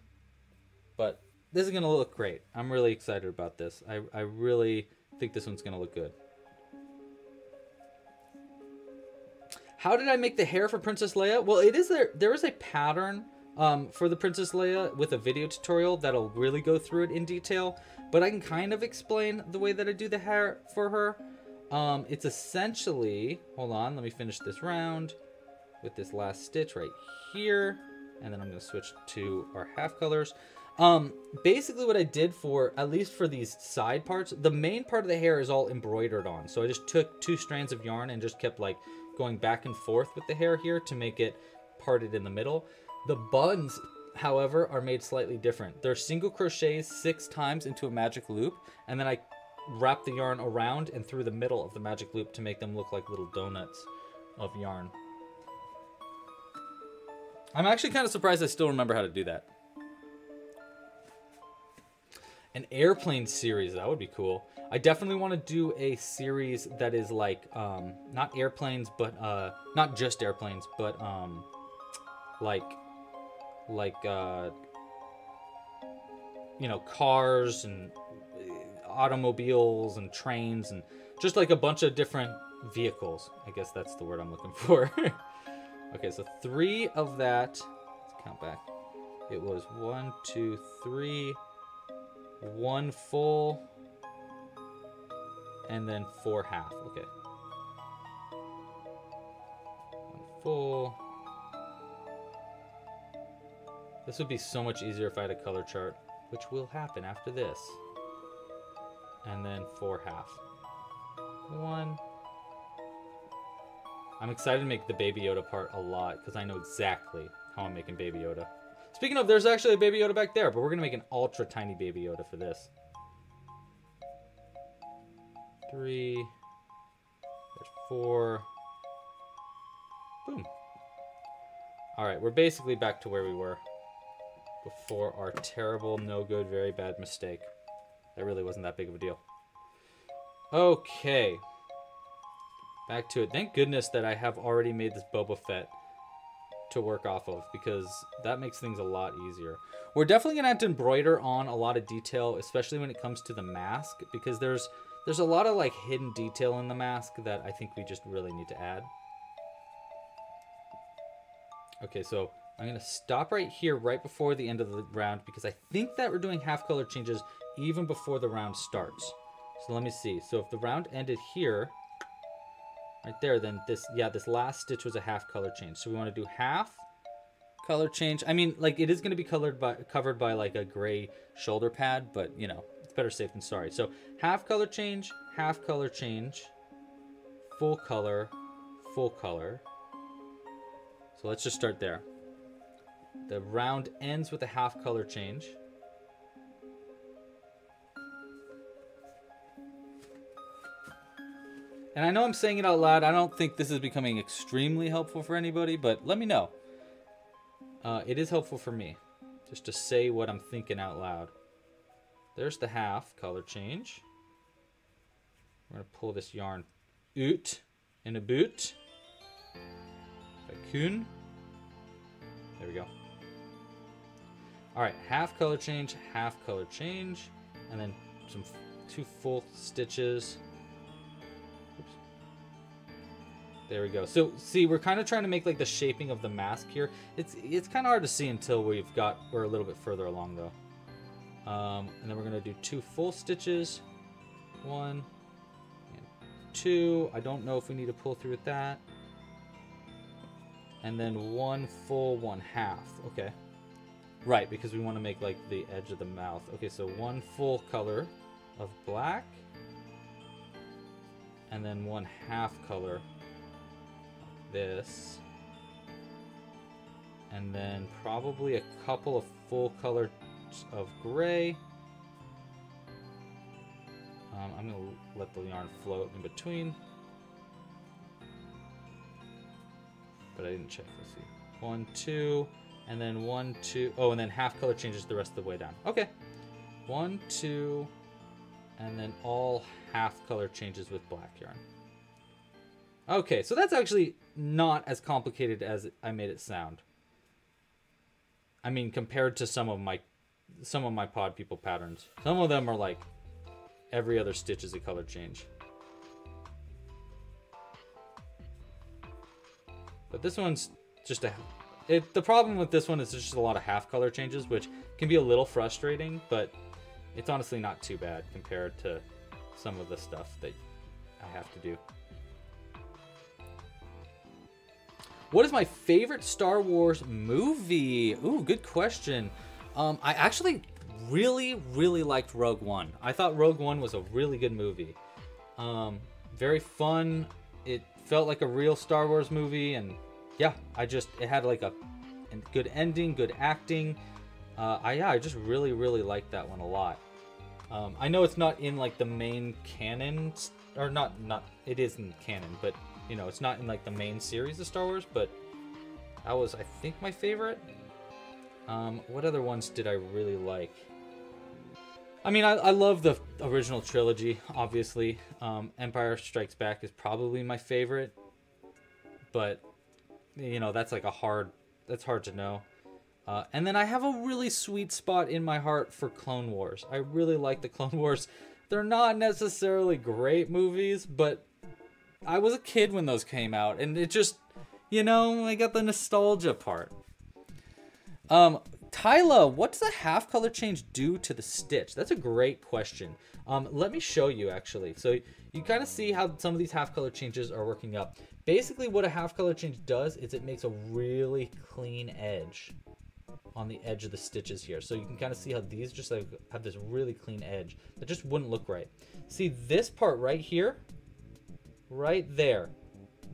but this is going to look great. I'm really excited about this. I really think this one's going to look good. How did I make the hair for Princess Leia? Well, there is a pattern for the Princess Leia with a video tutorial that'll really go through it in detail, but I can kind of explain the way that I do the hair for her. It's essentially, hold on, let me finish this round with this last stitch right here, and then I'm going to switch to our half colors. Basically what I did for, at least for these side parts, the main part of the hair is all embroidered on. So I just took 2 strands of yarn and just kept like going back and forth with the hair here to make it parted in the middle. The buns, however, are made slightly different. They're single crochets 6 times into a magic loop, and then I wrap the yarn around and through the middle of the magic loop to make them look like little donuts of yarn. I'm actually kind of surprised I still remember how to do that. An airplane series, that would be cool. I definitely want to do a series that is like, not airplanes, but, not just airplanes, but, you know, cars and automobiles and trains and just like a bunch of different vehicles. I guess that's the word I'm looking for. Okay, so 3 of that. Let's count back. It was 1, 2, 3, 1 full, and then 4 half. Okay. 1 full. This would be so much easier if I had a color chart, which will happen after this. And then 4 half. 1. I'm excited to make the Baby Yoda part a lot because I know exactly how I'm making Baby Yoda. Speaking of, there's actually a Baby Yoda back there, but we're going to make an ultra tiny Baby Yoda for this. 3. There's 4. Boom. Alright, we're basically back to where we were before our terrible, no good, very bad mistake. That really wasn't that big of a deal. Okay. Back to it. Thank goodness that I have already made this Boba Fett to work off of, because that makes things a lot easier. We're definitely going to have to embroider on a lot of detail, especially when it comes to the mask, because there's a lot of like hidden detail in the mask that I think we just really need to add. Okay, so I'm going to stop right here right before the end of the round, because I think that we're doing half color changes even before the round starts. So let me see. So if the round ended here, right there, then this last stitch was a half color change. So we want to do half color change. I mean, like, it is going to be covered by like a gray shoulder pad, but you know, it's better safe than sorry. So half color change, full color, full color. So let's just start there. The round ends with a half color change. And I know I'm saying it out loud. I don't think this is becoming extremely helpful for anybody, but let me know. It is helpful for me, just to say what I'm thinking out loud. There's the half color change. We're going to pull this yarn out in a boot. Cocoon. There we go. Alright, half color change, and then two full stitches. Oops. There we go. So see, we're kind of trying to make like the shaping of the mask here. It's kind of hard to see until we're a little bit further along though. And then we're gonna do 2 full stitches, 1 and 2. I don't know if we need to pull through with that. And then 1 full, 1 half. Okay. Right, because we want to make like the edge of the mouth. Okay, so 1 full color of black. And then 1 half color like this. And then probably a couple of full colors of gray. I'm going to let the yarn float in between. But I didn't check. Let's see. 1, 2, and then 1, 2. Oh, and then half color changes the rest of the way down. Okay. 1, 2, and then all half color changes with black yarn. Okay, so that's actually not as complicated as I made it sound. I mean, compared to some of my Pod People patterns, some of them are like every other stitch is a color change. But this one's just the problem with this one is there's just a lot of half color changes, which can be a little frustrating, but it's honestly not too bad compared to some of the stuff that I have to do. What is my favorite Star Wars movie? Ooh, good question. I actually really, really liked Rogue One. I thought Rogue One was a really good movie. Very fun. It felt like a real Star Wars movie, and yeah, it had like a good ending, good acting. I just really, really liked that one a lot. I know it's not in like the main canon, or not, it is in canon, but you know, it's not in like the main series of Star Wars, but that was, I think, my favorite. What other ones did I really like? I mean, I love the original trilogy, obviously. Empire Strikes Back is probably my favorite, but you know, that's hard to know. And then I have a really sweet spot in my heart for Clone Wars. I really like the Clone Wars. They're not necessarily great movies, but I was a kid when those came out, and it just, you know, I got the nostalgia part. Tyla, what does a half color change do to the stitch? That's a great question. Let me show you actually. So you kind of see how some of these half color changes are working up. Basically what a half color change does is it makes a really clean edge on the edge of the stitches here. So you can kind of see how these just like have this really clean edge that just wouldn't look right. See this part right here, right there,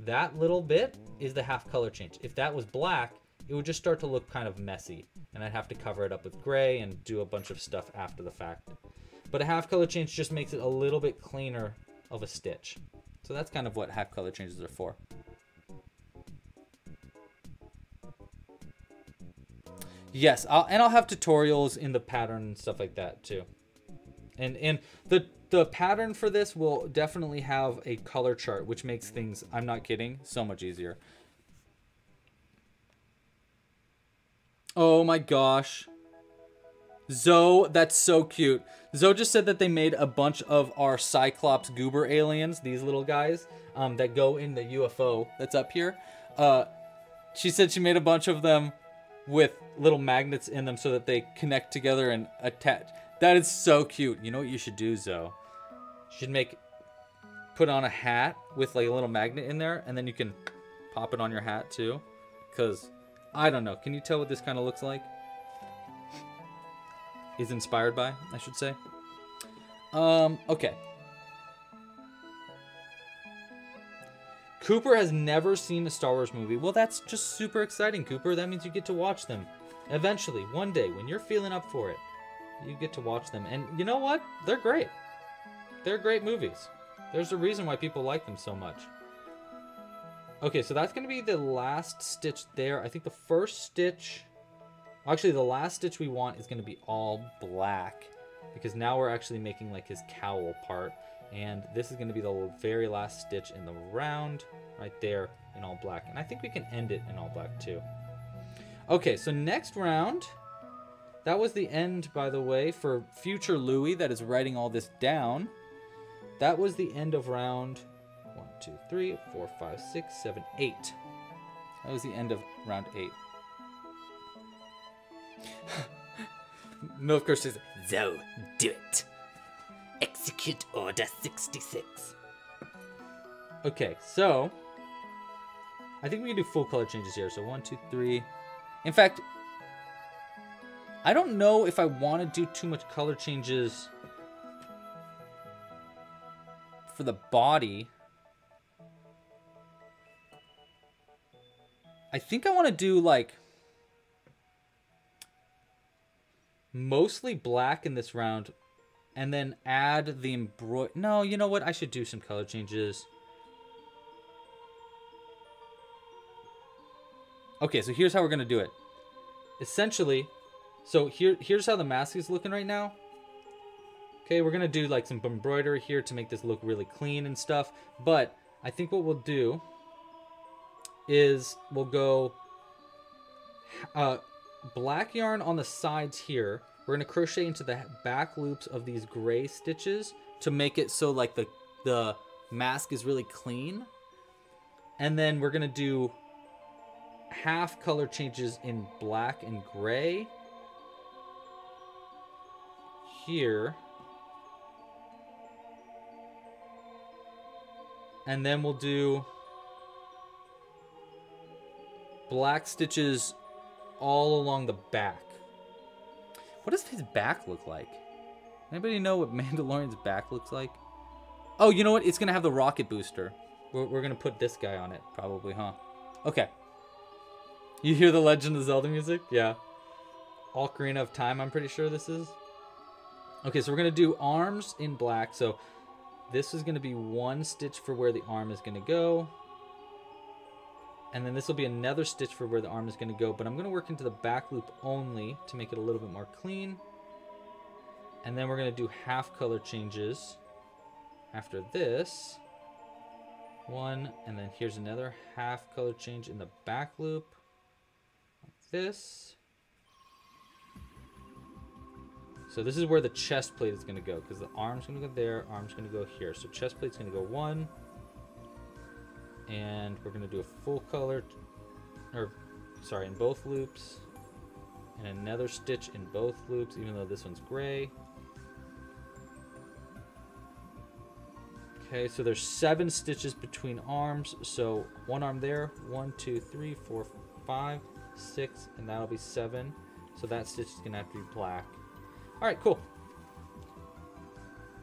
that little bit is the half color change. If that was black, it would just start to look kind of messy, and I'd have to cover it up with gray and do a bunch of stuff after the fact. But a half color change just makes it a little bit cleaner of a stitch. So that's kind of what half color changes are for. Yes, I'll have tutorials in the pattern and stuff like that too. And the pattern for this will definitely have a color chart, which makes things, I'm not kidding, so much easier. Oh my gosh. Zoe, that's so cute. Zoe just said that they made a bunch of our Cyclops goober aliens, these little guys, that go in the UFO that's up here. She said she made a bunch of them with little magnets in them so that they connect together and attach. That is so cute. You know what you should do, Zoe? You should put on a hat with like a little magnet in there, and then you can pop it on your hat too. Because, I don't know. Can you tell what this kind of looks like? Is inspired by, I should say. Okay. Cooper has never seen a Star Wars movie. Well, that's just super exciting, Cooper. That means you get to watch them. Eventually, one day, when you're feeling up for it, you get to watch them. And you know what? They're great. They're great movies. There's a reason why people like them so much. Okay, so that's going to be the last stitch there. I think the first stitch... Actually, the last stitch we want is going to be all black. Because now we're actually making like his cowl part. And this is going to be the very last stitch in the round. Right there in all black. And I think we can end it in all black too. Okay, so next round... That was the end, by the way, for future Louie that is writing all this down. That was the end of round 1, 2, 3, 4, 5, 6, 7, 8. That was the end of round 8. Milk Girl says, So, do it. Execute Order 66. Okay, so I think we can do full color changes here. So 1, 2, 3. In fact, I don't know if I want to do too much color changes for the body. I think I want to do like mostly black in this round and then add the embroidery. No, you know what? I should do some color changes. Okay, so here's how we're going to do it. Essentially... So here's how the mask is looking right now. Okay, we're going to do like some embroidery here to make this look really clean and stuff. But I think what we'll do is we'll go black yarn on the sides here. We're going to crochet into the back loops of these gray stitches to make it so like the mask is really clean. And then we're going to do half color changes in black and gray. Here, and then we'll do black stitches all along the back. What does his back look like? Anybody know what Mandalorian's back looks like? Oh, you know what? It's gonna have the rocket booster. We're gonna put this guy on it, probably, huh? Okay. You hear the Legend of Zelda music? Yeah. Ocarina of Time, I'm pretty sure this is. Okay, so we're going to do arms in black. So this is going to be one stitch for where the arm is going to go. And then this will be another stitch for where the arm is going to go. But I'm going to work into the back loop only to make it a little bit more clean. And then we're going to do half color changes after this. One, and then here's another half color change in the back loop. Like this. So this is where the chest plate is going to go, because the arm's going to go there, arm's going to go here. So chest plate's going to go one, and we're going to do a full color, or sorry, in both loops, And another stitch in both loops, even though this one's gray. Okay, so there's 7 stitches between arms. So one arm there, 1, 2, 3, 4, 5, 6, and that'll be 7. So that stitch is gonna have to be black. All right, cool.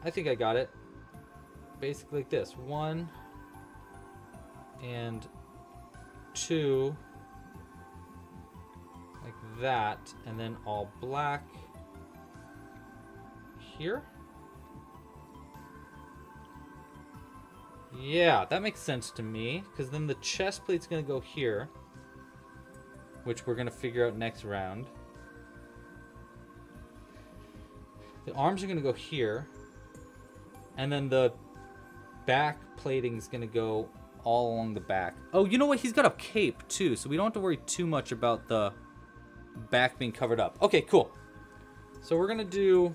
I think I got it. Basically like this, 1 and 2, like that, and then all black here. Yeah, that makes sense to me, because then the chest plate's gonna go here, which we're gonna figure out next round. The arms are gonna go here, and then the back plating is gonna go all along the back. Oh, you know what? He's got a cape too, so we don't have to worry too much about the back being covered up. Okay, cool. So we're gonna do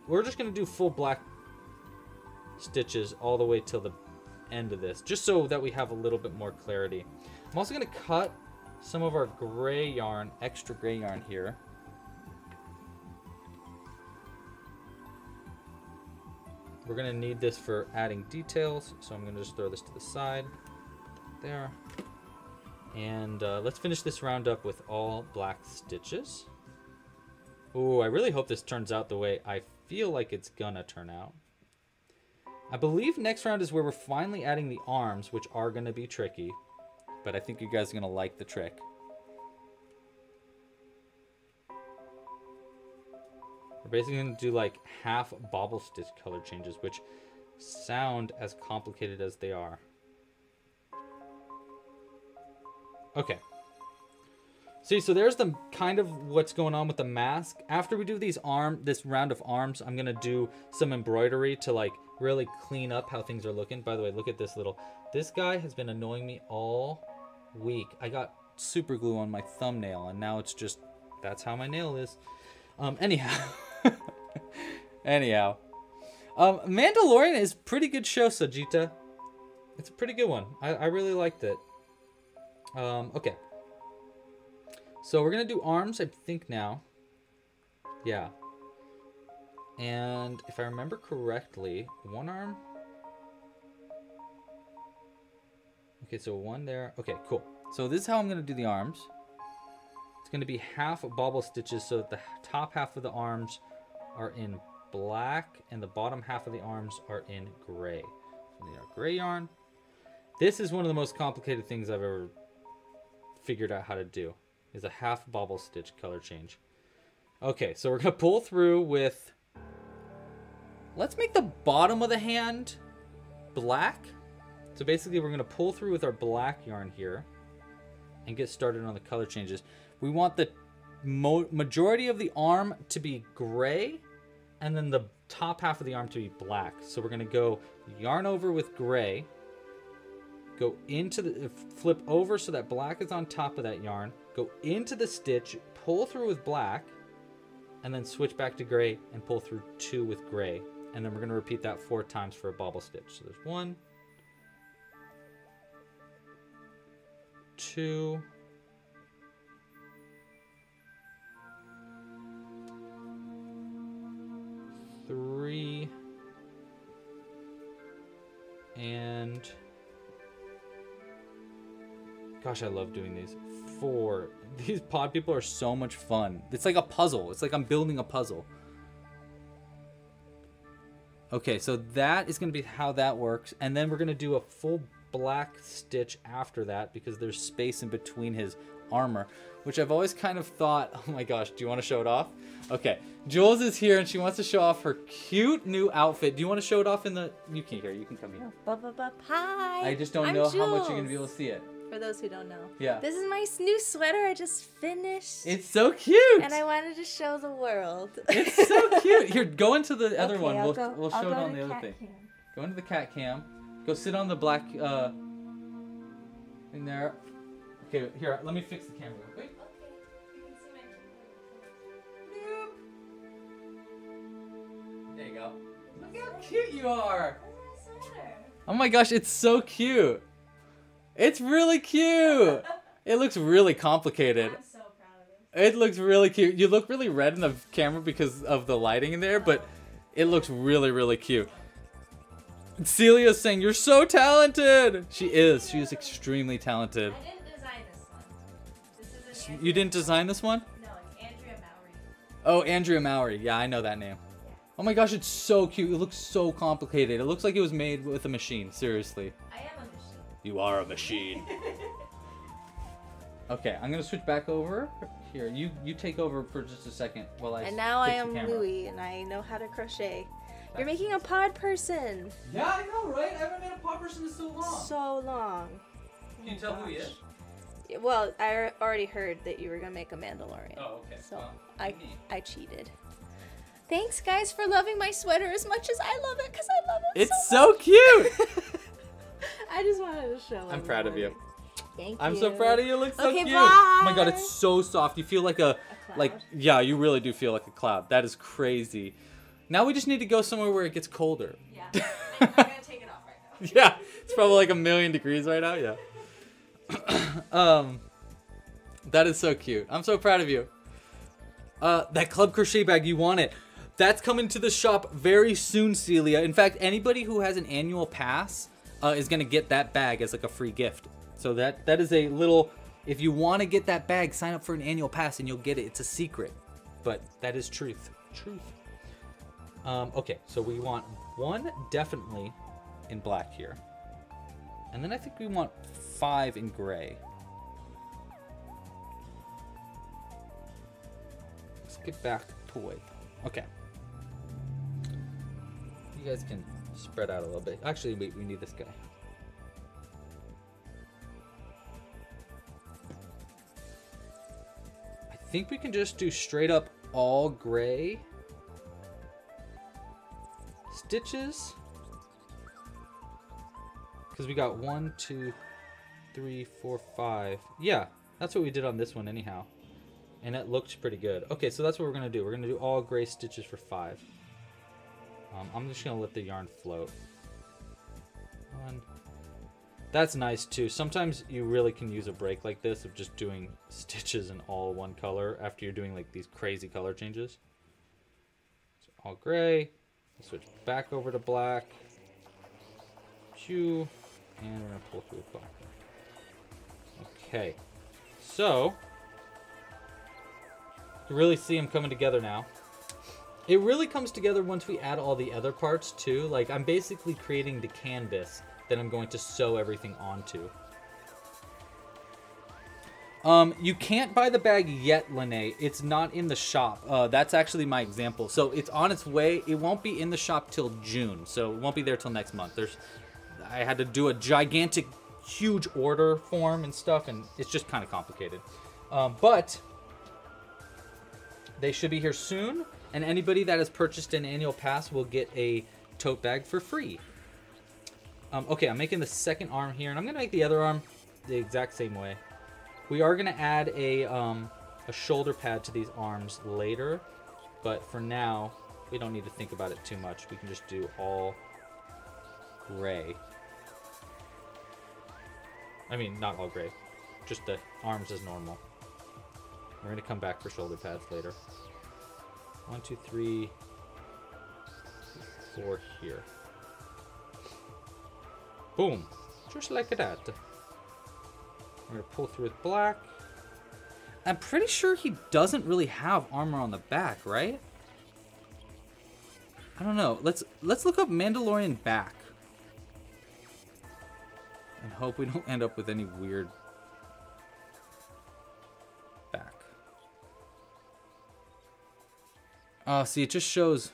we're just gonna do full black stitches all the way till the end of this, just so that we have a little bit more clarity. I'm also gonna cut some of our gray yarn, extra gray yarn here. We're gonna need this for adding details, so I'm gonna just throw this to the side, there. And let's finish this round up with all black stitches. Ooh, I really hope this turns out the way I feel like it's gonna turn out. I believe next round is where we're finally adding the arms, which are gonna be tricky, but I think you guys are gonna like the trick. We're basically gonna do like half bobble stitch color changes, which sound as complicated as they are. Okay. See, so there's the kind of what's going on with the mask. After we do this round of arms, I'm gonna do some embroidery to like really clean up how things are looking. By the way, look at this guy has been annoying me all week. I got super glue on my thumbnail, and now it's just, that's how my nail is. Anyhow. Mandalorian is a pretty good show, Sajita. It's a pretty good one. I really liked it. Okay. So we're gonna do arms, I think now. Yeah. And if I remember correctly, one arm. Okay, so one there. Okay, cool. So this is how I'm gonna do the arms. It's gonna be half bobble stitches so that the top half of the arms are in black and the bottom half of the arms are in gray. So we need our gray yarn. This is one of the most complicated things I've ever figured out how to do, is a half bobble stitch color change. Okay, so we're gonna pull through with, let's make the bottom of the hand black. So basically we're gonna pull through with our black yarn here and get started on the color changes. We want the majority of the arm to be gray and then the top half of the arm to be black. So we're gonna go yarn over with gray, go into the, flip over so that black is on top of that yarn, go into the stitch, pull through with black, and then switch back to gray and pull through 2 with gray. And then we're gonna repeat that 4 times for a bobble stitch. So there's 1, 2, 3, and gosh, I love doing these. 4. These pod people are so much fun. It's like a puzzle. It's like I'm building a puzzle. Okay, so that is going to be how that works. And then we're going to do a full black stitch after that because there's space in between his armor, which I've always kind of thought, oh my gosh, do you want to show it off? Okay, Jules is here and she wants to show off her cute new outfit. Do you want to show it off in the, you can here, you can come here. Hi. I just don't know how much you're going to be able to see it. For those who don't know. Yeah. This is my new sweater I just finished. It's so cute. And I wanted to show the world. It's so cute. Here, go into the other one. We'll show it I'll on the go to other thing. cat cam. Go into the cat cam. Go sit on the black in there. Okay, here, let me fix the camera real quick. Okay, you can see my There you go. Look how cute you are. Where's my sweater? Oh my gosh, it's so cute. It's really cute. It looks really complicated. I'm so proud of it. It looks really cute. You look really red in the camera because of the lighting in there, but it looks really, really cute. Celia's saying, "You're so talented." She is. She is extremely talented. I didn't design this one. This is an You didn't design this one? No, it's Andrea Mowry. Oh, Andrea Mowry. Yeah, I know that name. Oh my gosh, it's so cute. It looks so complicated. It looks like it was made with a machine. Seriously. I am a machine. You are a machine. Okay, I'm gonna switch back over. Here, you take over for just a second while I. And now I fix the am camera. Louie, and I know how to crochet. You're making a pod person. Yeah, I know, right? I haven't made a pod person in so long. So long. Can you tell who he is? Well, I already heard that you were gonna make a Mandalorian. Oh, okay. So Well, neat. I cheated. Thanks, guys, for loving my sweater as much as I love it, because I love it It's so so cute. I just wanted to show I'm proud of you. Thank you. I'm so proud of you. It looks so Okay, cute. Oh my god, bye. it's so soft. You feel like a like cloud. yeah, you really do feel like a cloud. That is crazy. Now we just need to go somewhere where it gets colder. Yeah. I'm gonna take it off right now. Yeah, it's probably like 1,000,000 degrees right now. Yeah. That is so cute. I'm so proud of you. That club crochet bag, you want it. That's coming to the shop very soon, Celia. In fact, anybody who has an annual pass is gonna get that bag as like a free gift. So that is a little. If you want to get that bag, sign up for an annual pass and you'll get it. It's a secret, but that is truth. Truth. Okay, so we want one definitely in black here. And then I think we want 5 in gray. Let's get back to white. Okay. You guys can spread out a little bit. Actually, wait, we need this guy. I think we can just do straight up all gray stitches. Because we got 1, 2, 3, 4, 5. Yeah, that's what we did on this one anyhow. And it looked pretty good. Okay, so that's what we're going to do. We're going to do all gray stitches for 5. I'm just going to let the yarn float. 1. That's nice too. Sometimes you really can use a break like this of just doing stitches in all one color after you're doing like these crazy color changes. So all gray. Switch back over to black. Chew. And we're going to pull through black. Okay. So, you really see them coming together now. It really comes together once we add all the other parts too. Like, I'm basically creating the canvas that I'm going to sew everything onto. You can't buy the bag yet, Lene. It's not in the shop. That's actually my example. So it's on its way. It won't be in the shop till June. So it won't be there till next month. I had to do a gigantic, huge order form and stuff, and it's just kind of complicated. But they should be here soon, and anybody that has purchased an annual pass will get a tote bag for free. Okay, I'm making the second arm here, and I'm gonna make the other arm the exact same way. We are gonna add a shoulder pad to these arms later, but for now, we don't need to think about it too much. We can just do all gray. I mean, not all gray, just the arms as normal. We're gonna come back for shoulder pads later. 1, 2, 3, 4 here. Boom, just like that. We're gonna pull through with black. I'm pretty sure he doesn't really have armor on the back, right? I don't know. Let's look up Mandalorian back. And hope we don't end up with any weird back. Oh, see, it just shows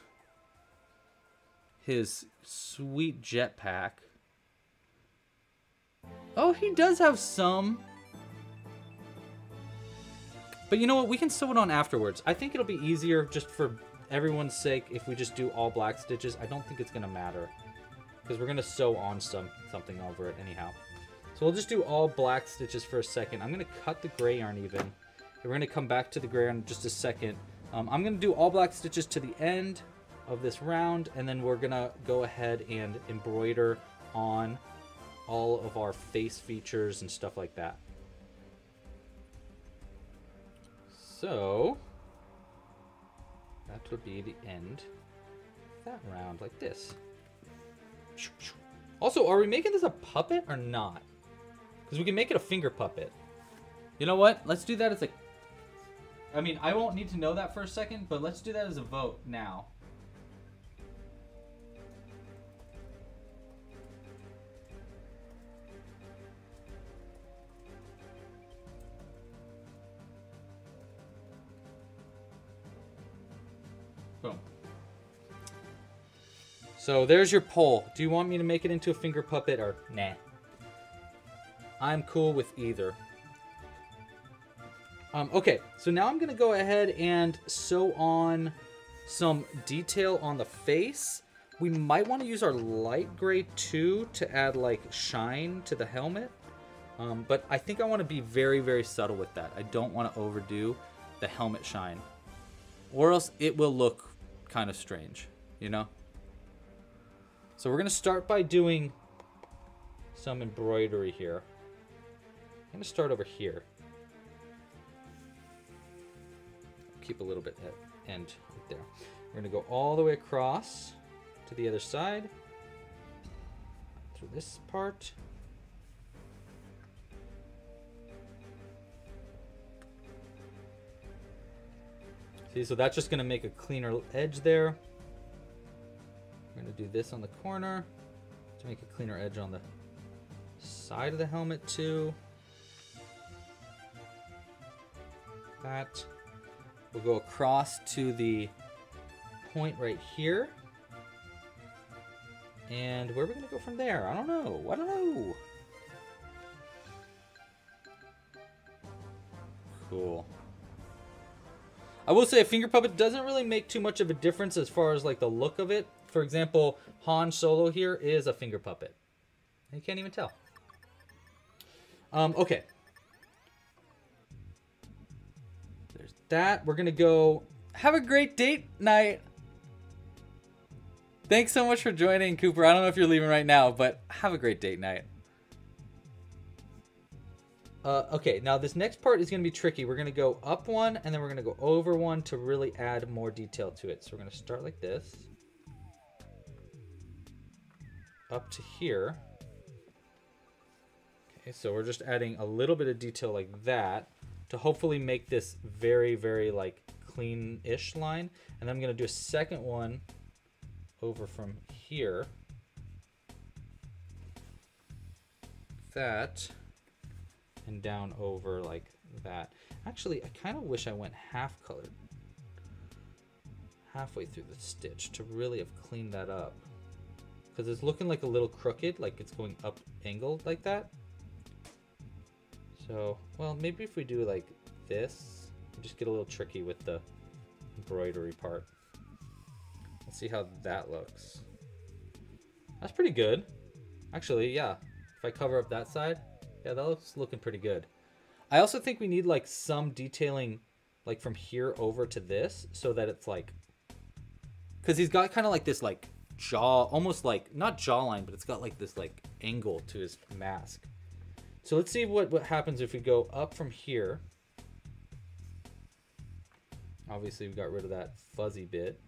his sweet jetpack. Oh, he does have some. But you know what? We can sew it on afterwards. I think it'll be easier just for everyone's sake if we just do all black stitches. I don't think it's going to matter, because we're going to sew on something over it anyhow. So we'll just do all black stitches for a second. I'm going to cut the gray yarn even. And we're going to come back to the gray yarn in just a second. I'm going to do all black stitches to the end of this round, and then we're going to go ahead and embroider on all of our face features and stuff like that. So that would be the end of that round, like this. Also, are we making this a puppet or not? Because we can make it a finger puppet. You know what? Let's do that as a... I mean, I won't need to know that for a second, but let's do that as a vote now. Boom. So there's your poll. Do you want me to make it into a finger puppet or nah? I'm cool with either. Okay, so now I'm gonna go ahead and sew on some detail on the face. We might want to use our light gray too to add like shine to the helmet. But I think I want to be very, very subtle with that. I don't want to overdo the helmet shine, or else it will look kind of strange, you know? So we're gonna start by doing some embroidery here. I'm gonna start over here. Keep a little bit at end right there. We're gonna go all the way across to the other side through this part. See, so that's just gonna make a cleaner edge there. We're gonna do this on the corner to make a cleaner edge on the side of the helmet too. That. We'll go across to the point right here. And where are we gonna go from there? I don't know. I don't know. Cool. I will say a finger puppet doesn't really make too much of a difference as far as like the look of it. For example, Han Solo here is a finger puppet. You can't even tell. Okay. There's that. We're gonna go have a great date night. Thanks so much for joining, Cooper. I don't know if you're leaving right now, but have a great date night. Okay, now this next part is going to be tricky. We're going to go up one, and then we're going to go over one to really add more detail to it. So we're going to start like this. Up to here. Okay, so we're just adding a little bit of detail like that to hopefully make this very, very like clean-ish line. And then I'm going to do a second one over from here. That. And down over like that. Actually, I kind of wish I went half colored. Halfway through the stitch to really have cleaned that up. Because it's looking like a little crooked, like it's going up angled like that. So, well, maybe if we do like this, just get a little tricky with the embroidery part. Let's see how that looks. That's pretty good. Actually, yeah. If I cover up that side, yeah, that looks looking pretty good. I also think we need like some detailing like from here over to this so that it's like, because he's got kind of like this like jaw, almost like, not jawline, but it's got like this like angle to his mask. So let's see what happens if we go up from here. Obviously we got rid of that fuzzy bit.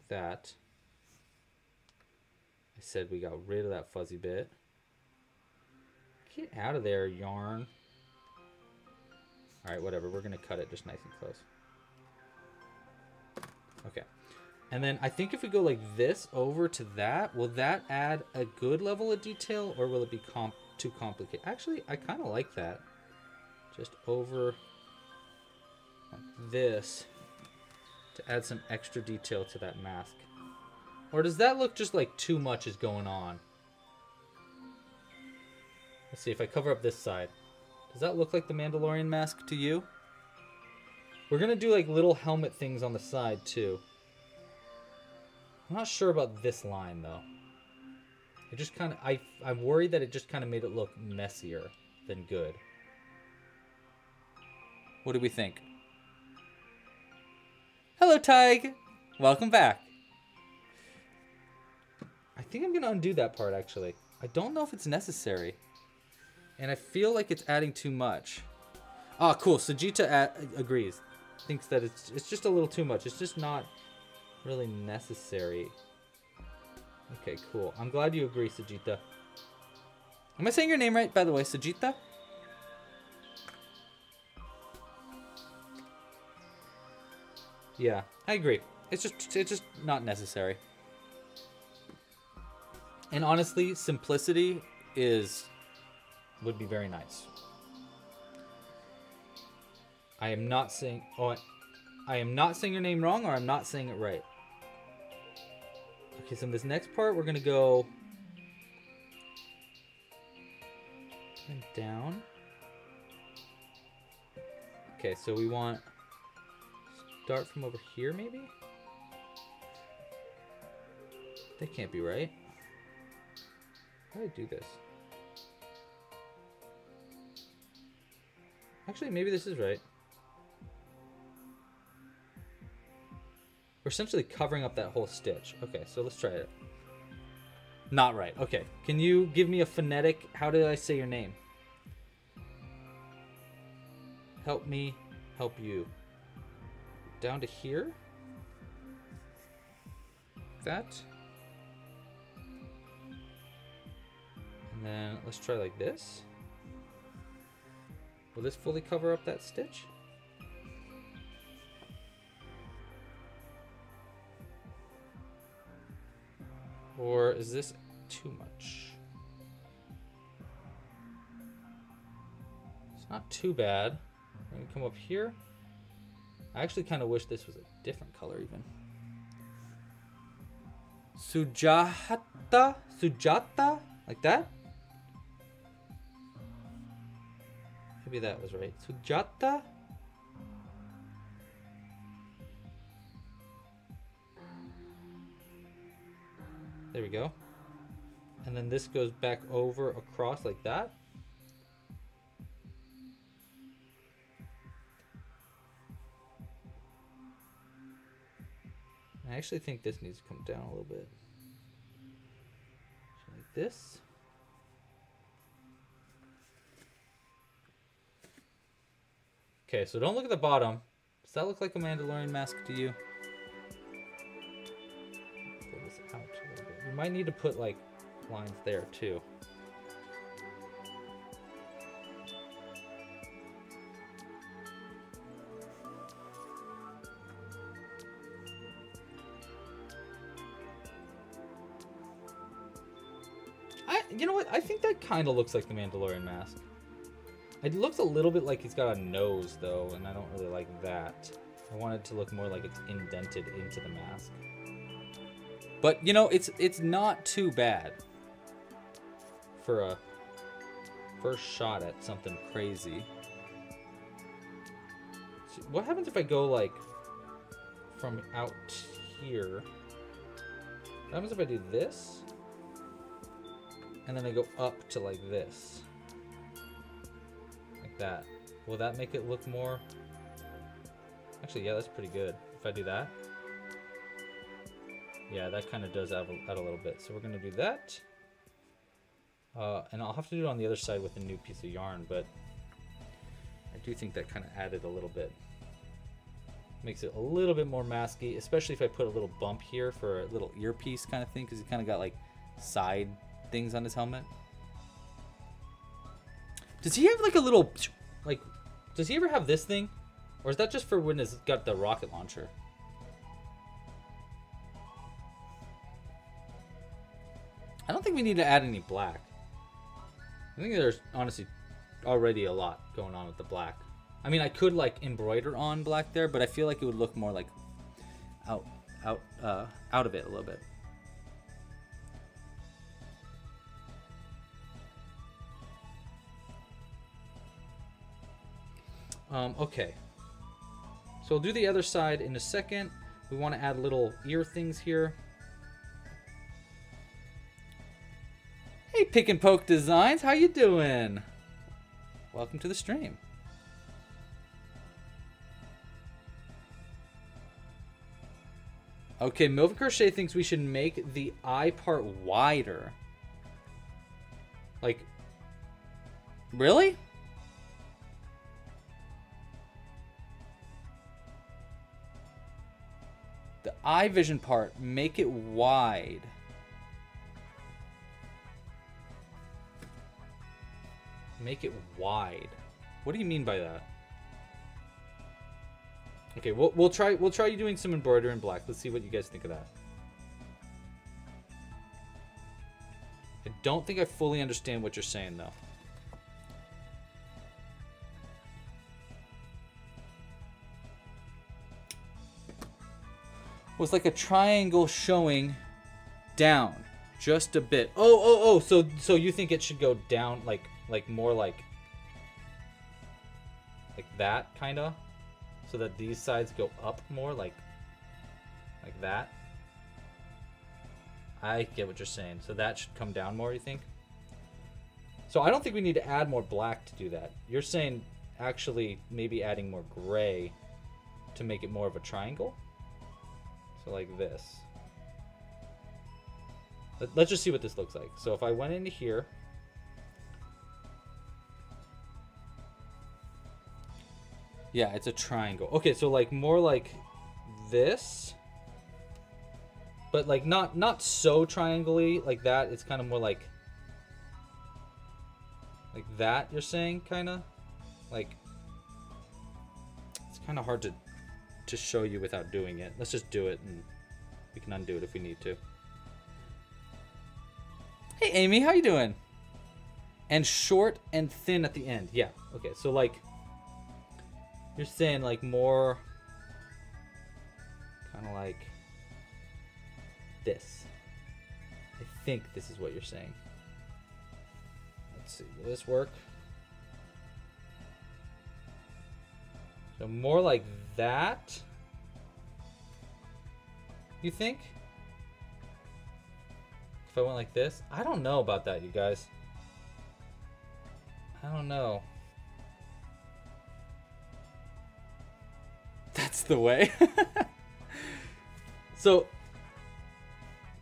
That. I said we got rid of that fuzzy bit. Get out of there, yarn. Alright, whatever. We're going to cut it just nice and close. Okay. And then I think if we go like this over to that, will that add a good level of detail or will it be too complicated? Actually, I kind of like that. Just over like this to add some extra detail to that mask. Or does that look just like too much is going on? Let's see if I cover up this side. Does that look like the Mandalorian mask to you? We're going to do like little helmet things on the side too. I'm not sure about this line though. It just kind of, I'm worried that it just kind of made it look messier than good. What do we think? Hello, Tig! Welcome back. I think I'm going to undo that part actually. I don't know if it's necessary. And I feel like it's adding too much. Ah, cool. Sajita agrees. Thinks that it's just a little too much. It's just not really necessary. Okay, cool. I'm glad you agree, Sajita. Am I saying your name right, by the way, Sajita? Yeah, I agree. It's just not necessary. And honestly, simplicity would be very nice. I am not saying I am not saying your name wrong, or I'm not saying it right. Okay, so in this next part, we're gonna go and down. Okay, so we want start from over here, maybe? That can't be right. How do I do this? Actually, maybe this is right. We're essentially covering up that whole stitch. Okay, so let's try it. Not right. Okay, can you give me a phonetic? How did I say your name? Help me help you. Down to here. That. And then let's try like this. Will this fully cover up that stitch? Or is this too much? It's not too bad. I'm gonna come up here. I actually kind of wish this was a different color even. Sujata? Like that? Maybe that was right. Sujata? There we go. And then this goes back over across like that. I actually think this needs to come down a little bit. So like this. Okay, so don't look at the bottom. Does that look like a Mandalorian mask to you? Pull this out a little bit. We might need to put like lines there too. You know what? I think that kind of looks like the Mandalorian mask. It looks a little bit like he's got a nose, though, and I don't really like that. I want it to look more like it's indented into the mask. But, you know, it's not too bad for a first shot at something crazy. So what happens if I go, like, from out here? What happens if I do this? And then I go up to like this. Like that. Will that make it look more? Actually, yeah, that's pretty good. If I do that. Yeah, that kind of does add a little bit. So we're going to do that. And I'll have to do it on the other side with a new piece of yarn, but I do think that kind of added a little bit. Makes it a little bit more masky, especially if I put a little bump here for a little earpiece kind of thing, because he kind of got like side things on his helmet. Does he have like a little, like, does he ever have this thing? Or is that just for when he's got the rocket launcher? I don't think we need to add any black. I think there's honestly already a lot going on with the black. I mean, I could like embroider on black there, but I feel like it would look more like out of it a little bit. Okay, so we'll do the other side in a second. We want to add little ear things here. Hey, Pick and Poke Designs, how you doing? Welcome to the stream. Okay, Milvin Crochet thinks we should make the eye part wider. Like, really? The eye vision part, make it wide. Make it wide. What do you mean by that? Okay, we'll try you doing some embroidery in black. Let's see what you guys think of that. I don't think I fully understand what you're saying though. Was like a triangle showing down just a bit. Oh, so you think it should go down like more like that kind of, so that these sides go up more like that. I get what you're saying. So that should come down more, you think? So I don't think we need to add more black to do that. You're saying actually maybe adding more gray to make it more of a triangle? So like this. Let's just see what this looks like. So if I went into here, yeah, it's a triangle. Okay, so like more like this, but like not so triangle-y like that. It's kind of more like that. You're saying kind of like it's kind of hard to show you without doing it. Let's just do it, and we can undo it if we need to. Hey Amy, how you doing? And short and thin at the end. Yeah. Okay, so like you're saying like more kind of like this. I think this is what you're saying. Let's see, will this work? So more like that, you think? If I went like this? I don't know about that, you guys. I don't know. That's the way. So,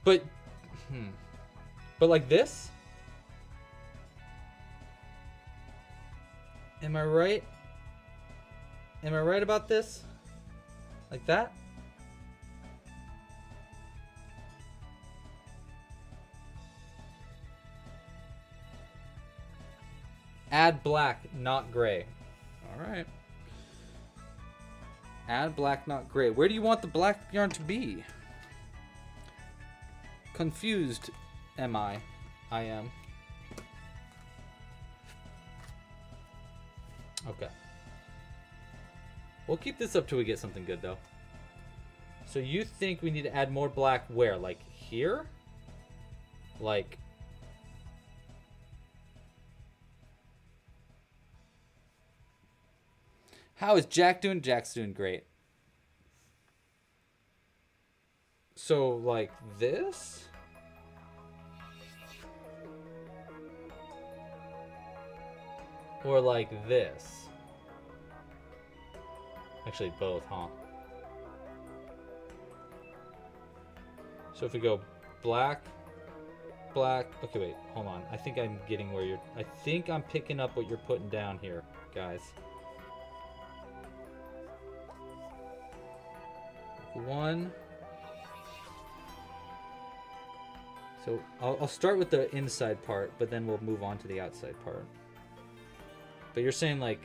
but like this? Am I right? Am I right about this? Like that? Add black, not gray. All right. Add black, not gray. Where do you want the black yarn to be? Confused am I? I am. Okay. We'll keep this up till we get something good, though. So you think we need to add more black where? Like here? Like... How is Jack doing? Jack's doing great. So, like this? Or like this? Actually, both, huh? So if we go black, black... Okay, wait, hold on. I think I'm getting where you're... I think I'm picking up what you're putting down here, guys. One. So I'll start with the inside part, but then we'll move on to the outside part. But you're saying like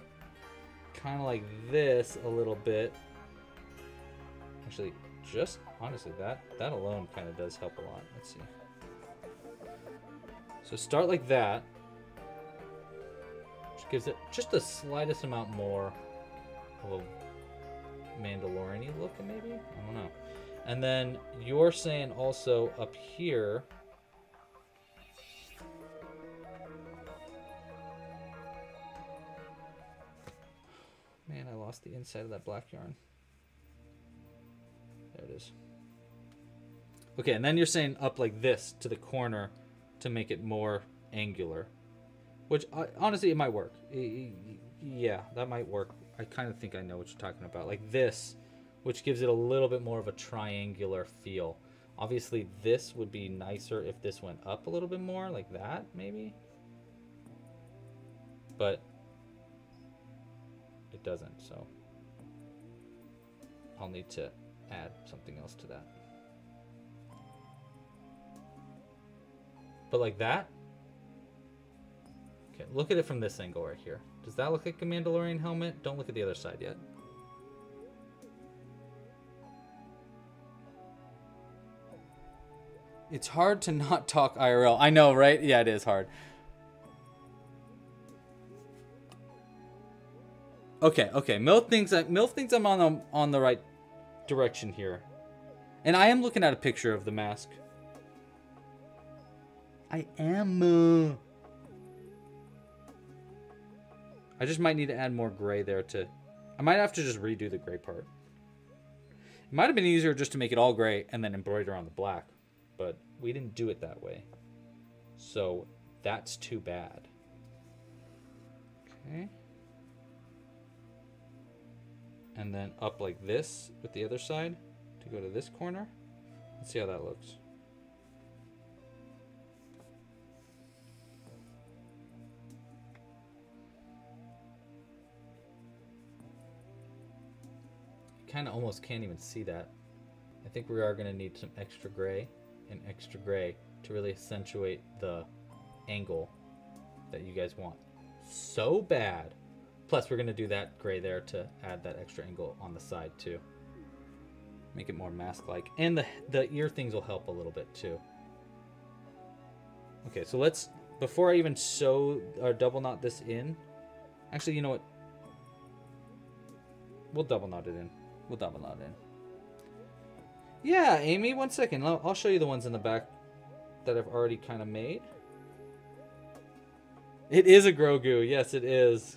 kind of like this a little bit. Actually, just honestly, that alone kind of does help a lot. Let's see. So start like that, which gives it just the slightest amount more of a Mandalorian-y look, maybe? I don't know. And then you're saying also up here, man, I lost the inside of that black yarn. There it is. Okay, and then you're saying up like this to the corner to make it more angular, which honestly it might work. Yeah, that might work. I kind of think I know what you're talking about. Like this, which gives it a little bit more of a triangular feel. Obviously, this would be nicer if this went up a little bit more, like that, maybe. But it doesn't, so I'll need to add something else to that. But like that? Okay, look at it from this angle right here. Does that look like a Mandalorian helmet? Don't look at the other side yet. It's hard to not talk IRL. I know, right? Yeah, it is hard. Okay. Milf thinks I'm on the right direction here. And I am looking at a picture of the mask. I am. I just might need to add more gray there to... I might have to just redo the gray part. It might have been easier just to make it all gray and then embroider on the black. But we didn't do it that way. So that's too bad. Okay. And then up like this with the other side to go to this corner. Let's see how that looks. You kind of almost can't even see that. I think we are going to need some extra gray and extra gray to really accentuate the angle that you guys want so bad. Plus, we're going to do that gray there to add that extra angle on the side, too. Make it more mask-like. And the ear things will help a little bit, too. Okay, so let's... Before I even sew or double knot this in... Actually, you know what? We'll double knot it in. We'll double knot it in. Yeah, Amy, 1 second. I'll show you the ones in the back that I've already kind of made. It is a Grogu. Yes, it is.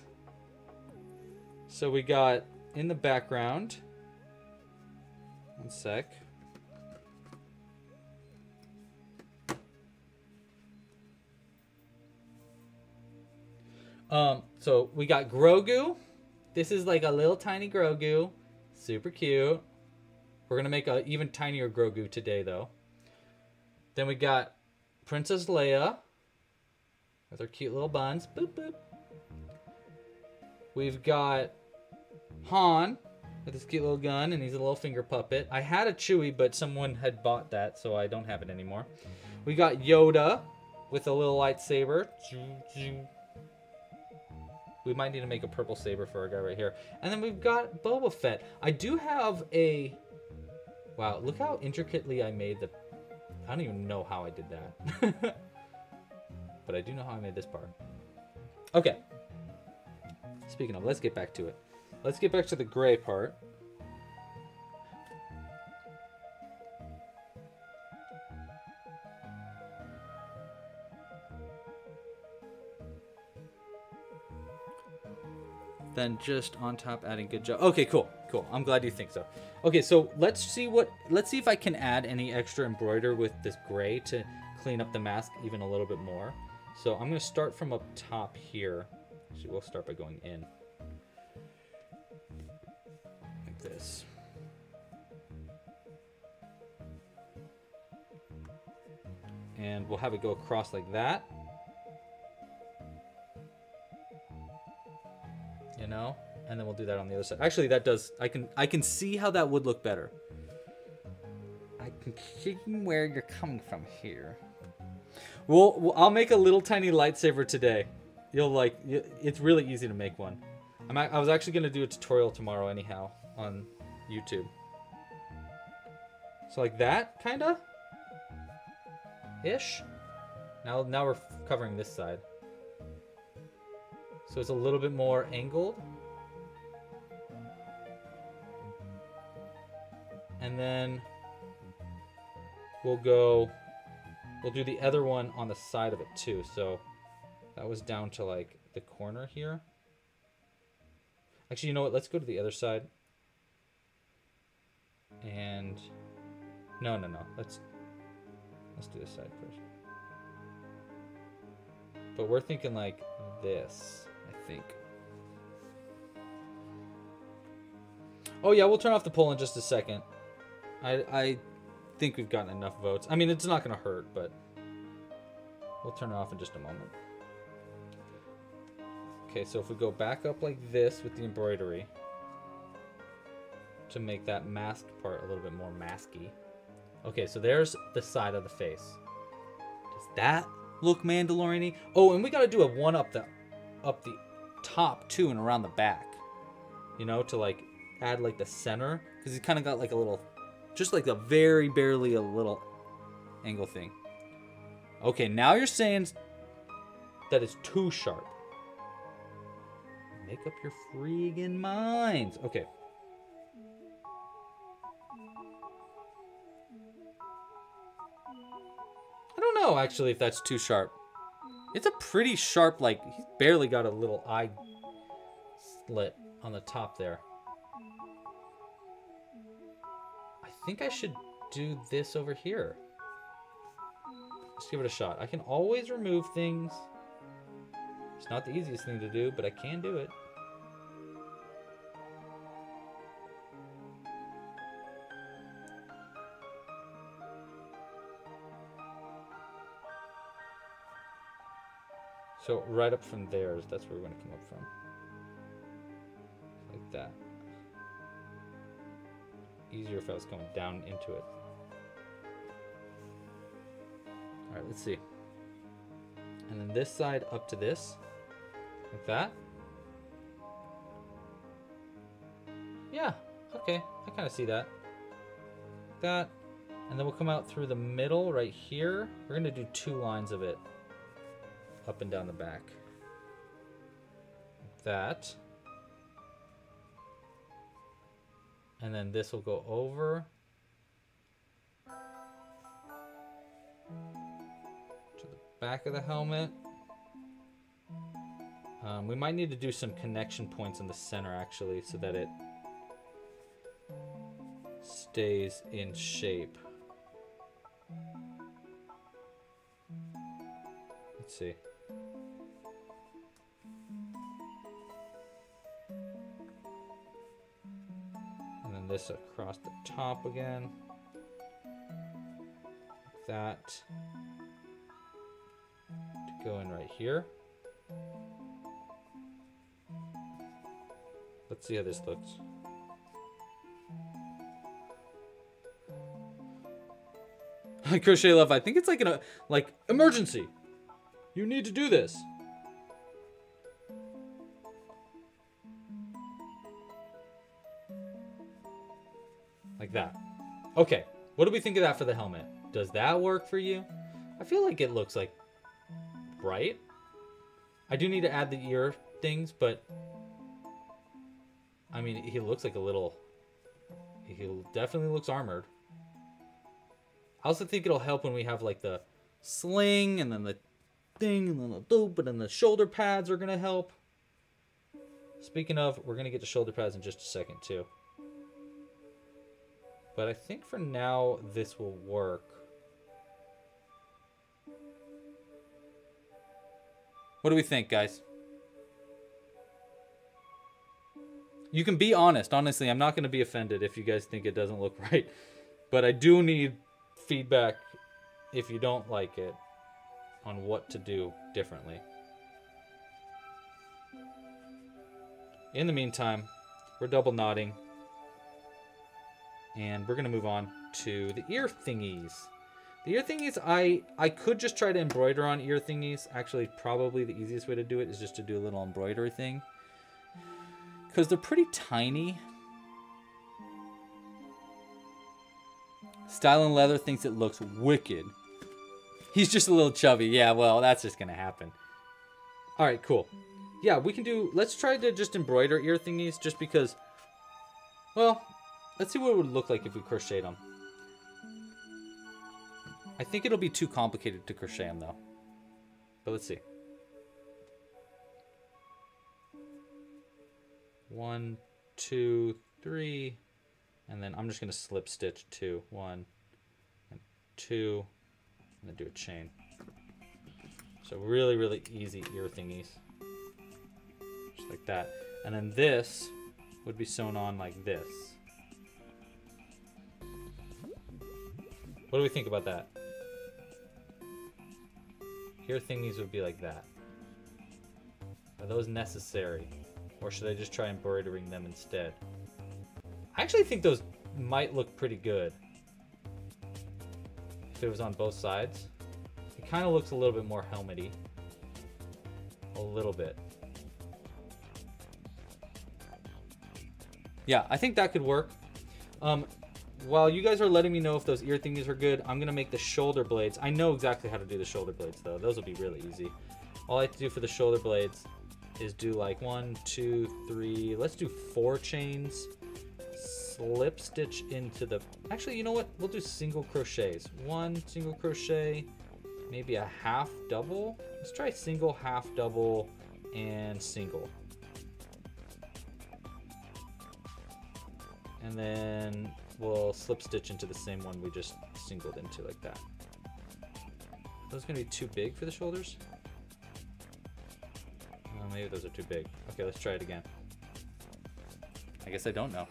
So we got in the background. 1 sec. So we got Grogu. This is like a little tiny Grogu. Super cute. We're going to make an even tinier Grogu today, though. Then we got Princess Leia with her cute little buns. Boop, boop. We've got Han with his cute little gun, and he's a little finger puppet. I had a Chewie, but someone had bought that, so I don't have it anymore. We got Yoda with a little lightsaber. We might need to make a purple saber for our guy right here. And then we've got Boba Fett. I do have a... Wow, look how intricately I made the... I don't even know how I did that. But I do know how I made this part. Okay. Speaking of, let's get back to it. Let's get back to the gray part. Then just on top adding good job. Okay, cool. I'm glad you think so. Okay, so let's see if I can add any extra embroider with this gray to clean up the mask even a little bit more. So I'm going to start from up top here. So we'll start by going in. Like this. And we'll have it go across like that. You know? And then we'll do that on the other side. Actually, that does... I can see how that would look better. I can see where you're coming from here. Well, I'll make a little tiny lightsaber today. You'll like... It's really easy to make one. I was actually going to do a tutorial tomorrow anyhow on YouTube. So like that, kind of? Ish? Now we're covering this side. So it's a little bit more angled. And then we'll do the other one on the side of it too. So that was down to like the corner here. Actually, you know what? Let's go to the other side. And no. Let's do this side first. But we're thinking like this, I think. Oh yeah, we'll turn off the poll in just a second. I think we've gotten enough votes. I mean, it's not going to hurt, but we'll turn it off in just a moment. Okay, so if we go back up like this with the embroidery to make that masked part a little bit more masky. Okay, so there's the side of the face. Does that look Mandalorian-y? Oh, and we gotta do a one up the top too and around the back. You know, to like add like the center, because he's kind of got like a little, just like a very barely a little angle thing. Okay, now you're saying that it's too sharp. Make up your freaking minds. Okay. I don't know actually if that's too sharp. It's a pretty sharp, like he's barely got a little eye slit on the top there. I think I should do this over here. Let's give it a shot. I can always remove things. It's not the easiest thing to do, but I can do it. So right up from there, that's where we're going to come up from. Like that. Easier if I was going down into it. Alright, let's see. And then this side up to this. Like that. Yeah, okay. I kind of see that. Like that. And then we'll come out through the middle right here. We're going to do 2 lines of it. Up and down the back. Like that. And then this will go over to the back of the helmet. We might need to do some connection points in the center actually so that it stays in shape. Let's see. And then this across the top again. Like that. To go in right here. Let's see how this looks. Crochet Love, I think it's like an emergency. You need to do this. Like that. Okay, what do we think of that for the helmet? Does that work for you? I feel like it looks like bright. I do need to add the ear things, but I mean, he looks like a little, he definitely looks armored. I also think it'll help when we have like the sling and then the thing and then the loop and then the shoulder pads are gonna help. Speaking of, we're gonna get to shoulder pads in just a second too. But I think for now this will work. What do we think, guys? You can be honest. Honestly, I'm not going to be offended if you guys think it doesn't look right. But I do need feedback if you don't like it on what to do differently. In the meantime, we're double knotting. And we're going to move on to the ear thingies. The ear thingies, I could just try to embroider on ear thingies. Actually, probably the easiest way to do it is just to do a little embroidery thing. Because they're pretty tiny. Style and Leather thinks it looks wicked. He's just a little chubby. Yeah, well, that's just going to happen. Alright, cool. Yeah, we can do... Let's try to just embroider ear thingies just because... Well, let's see what it would look like if we crocheted them. I think it'll be too complicated to crochet them, though. But let's see. 1, 2, 3, and then I'm just going to slip stitch 2. 1, and 2, and then do a chain. So really, really easy ear thingies. Just like that. And then this would be sewn on like this. What do we think about that? Ear thingies would be like that. Are those necessary? Or should I just try embroidering them instead? I actually think those might look pretty good if it was on both sides. It kind of looks a little bit more helmety. A little bit. Yeah, I think that could work. While you guys are letting me know if those ear thingies are good, I'm gonna make the shoulder blades. I know exactly how to do the shoulder blades though. Those will be really easy. All I have to do for the shoulder blades is do like 1, 2, 3, let's do 4 chains, slip stitch into the, actually, you know what? We'll do single crochets. 1 single crochet, maybe a half double. Let's try single, half double, and single. And then we'll slip stitch into the same one we just singled into like that. Are those gonna be too big for the shoulders? Oh, maybe those are too big. Okay, let's try it again. I guess I don't know.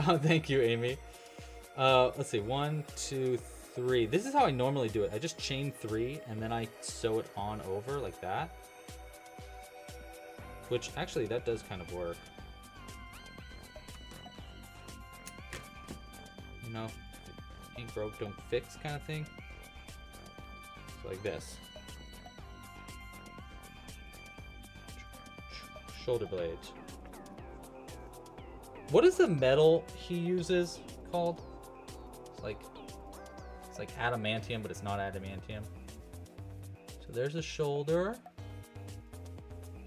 Oh, thank you, Amy. Let's see, 1, 2, 3. This is how I normally do it. I just chain 3 and then I sew it on over like that. Which, actually, that does kind of work. You know, ain't broke, don't fix kind of thing. So like this. Shoulder blades. What is the metal he uses called? It's like adamantium, but it's not adamantium. So there's a shoulder.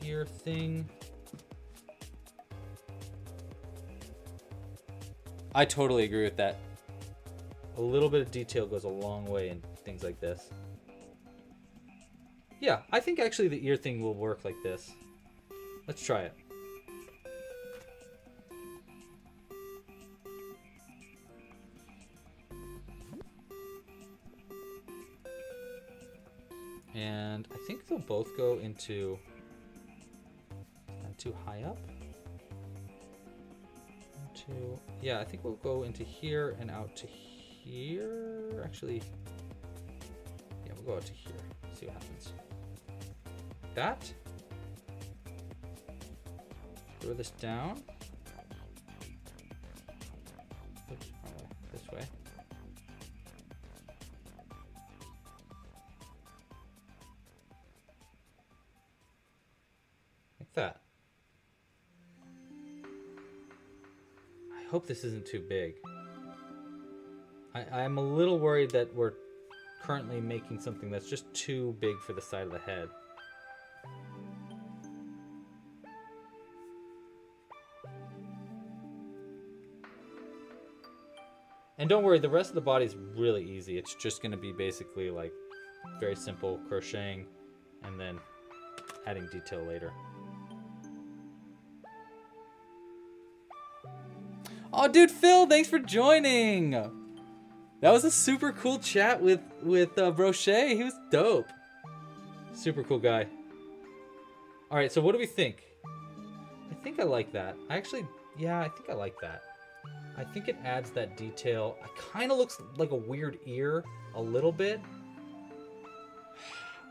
Ear thing. I totally agree with that. A little bit of detail goes a long way in things like this. Yeah, I think actually the ear thing will work like this. Let's try it. And I think they'll both go into... too high up. Yeah, I think we'll go into here and out to here. Actually, yeah, we'll go out to here. See what happens. That. Throw this down. Oops, this way. Like that. I hope this isn't too big. I'm a little worried that we're currently making something that's just too big for the side of the head. And don't worry, the rest of the body is really easy. It's just going to be basically like very simple crocheting and then adding detail later. Oh, dude, Phil, thanks for joining. That was a super cool chat with Brochet. He was dope. Super cool guy. All right, so what do we think? I think I like that. Yeah, I think I like that. I think it adds that detail. It kind of looks like a weird ear a little bit.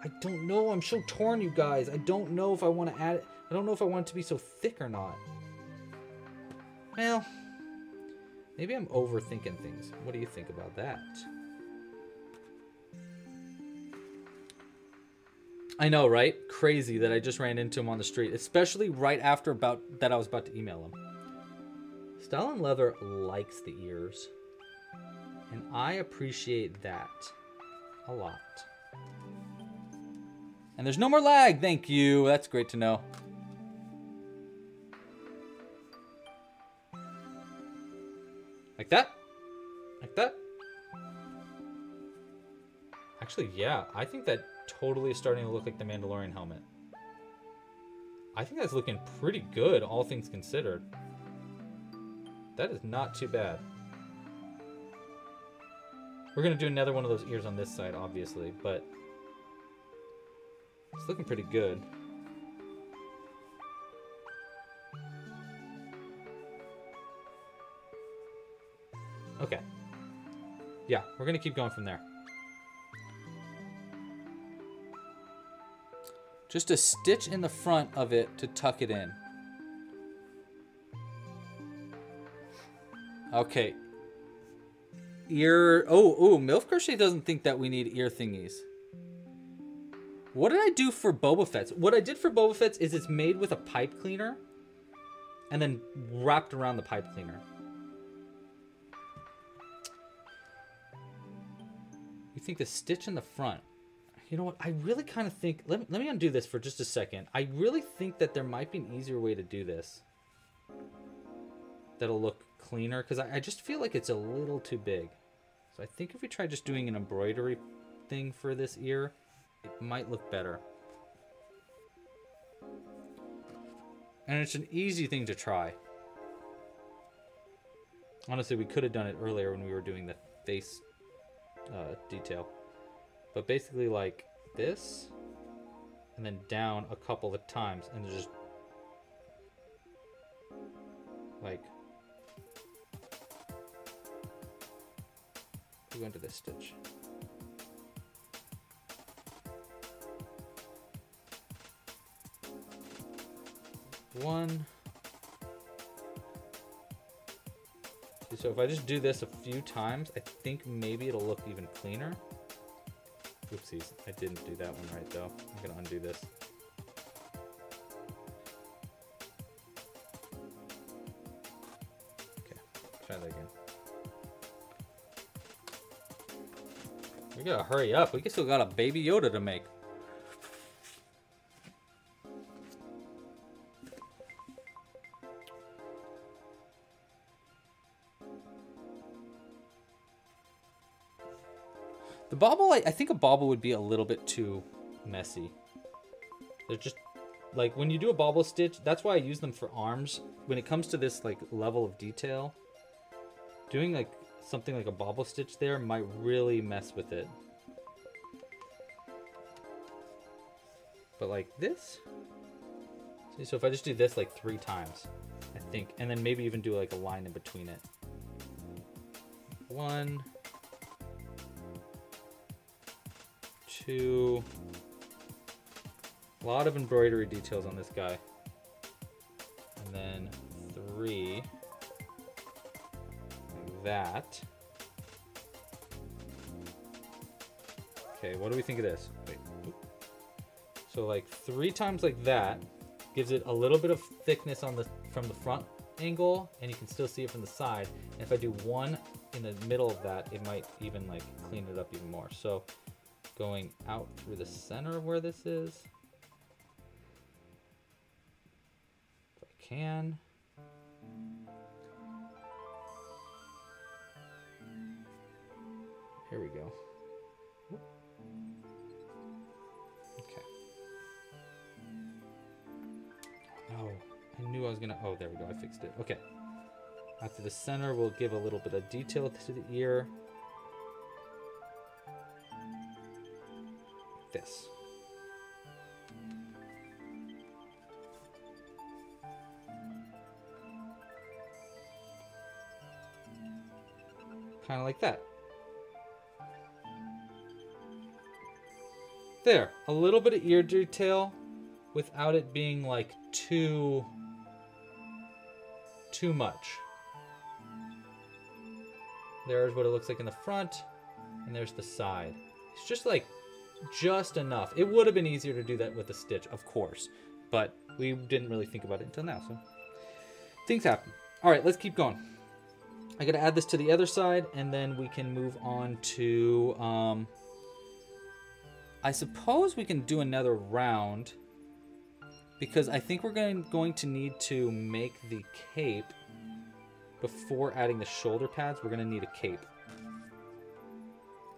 I don't know. I'm so torn, you guys. I don't know if I want to add it. I don't know if I want it to be so thick or not. Well... maybe I'm overthinking things. What do you think about that? I know, right? Crazy that I just ran into him on the street, especially right after I was about to email him. Style and Leather likes the ears, and I appreciate that a lot. And there's no more lag, thank you. That's great to know. Like that? Like that? Actually, yeah. I think that totally is starting to look like the Mandalorian helmet. I think that's looking pretty good, all things considered. That is not too bad. We're going to do another one of those ears on this side, obviously, but it's looking pretty good. Okay. Yeah, we're going to keep going from there. Just a stitch in the front of it to tuck it in. Okay. Ear. Oh, MILF Crochet doesn't think that we need ear thingies. What did I do for Boba Fett's? What I did for Boba Fett's is it's made with a pipe cleaner and then wrapped around the pipe cleaner. You think the stitch in the front. You know what? I really kind of think... Let me undo this for just a second. I really think that there might be an easier way to do this. That'll look cleaner. Because I just feel like it's a little too big. So I think if we try just doing an embroidery thing for this ear, it might look better. And it's an easy thing to try. Honestly, we could have done it earlier when we were doing the face detail. But basically like this, and then down a couple of times, and just like go into this stitch. One. So if I just do this a few times, I think maybe it'll look even cleaner. Oopsies, I didn't do that one right though. I'm gonna undo this. Okay, try that again. We gotta hurry up. We still got a Baby Yoda to make. The bauble, I think a bauble would be a little bit too messy. They're just, like, when you do a bauble stitch, that's why I use them for arms. When it comes to this, like, level of detail, doing, like, something like a bauble stitch there might really mess with it. But, like, this? See, so if I just do this, like, 3 times, I think, and then maybe even do, like, a line in between it. 1... 2. A lot of embroidery details on this guy. And then 3. Like that. Okay, what do we think of this? Wait. So like 3 times like that gives it a little bit of thickness on the from the front angle, and you can still see it from the side. And if I do 1 in the middle of that, it might even like clean it up even more. So going out through the center of where this is. If I can. Here we go. Okay. No, I knew I was gonna, oh, there we go, I fixed it. Okay. Out to the center, we'll give a little bit of detail to the ear. This. Kind of like that. There, a little bit of ear detail without it being like too much. There's what it looks like in the front, and there's the side. It's just like just enough. It would have been easier to do that with a stitch, of course, but we didn't really think about it until now, so things happen. All right, let's keep going. I gotta add this to the other side, and then we can move on to, I suppose we can do another round, because I think we're going to need to make the cape before adding the shoulder pads. We're gonna need a cape,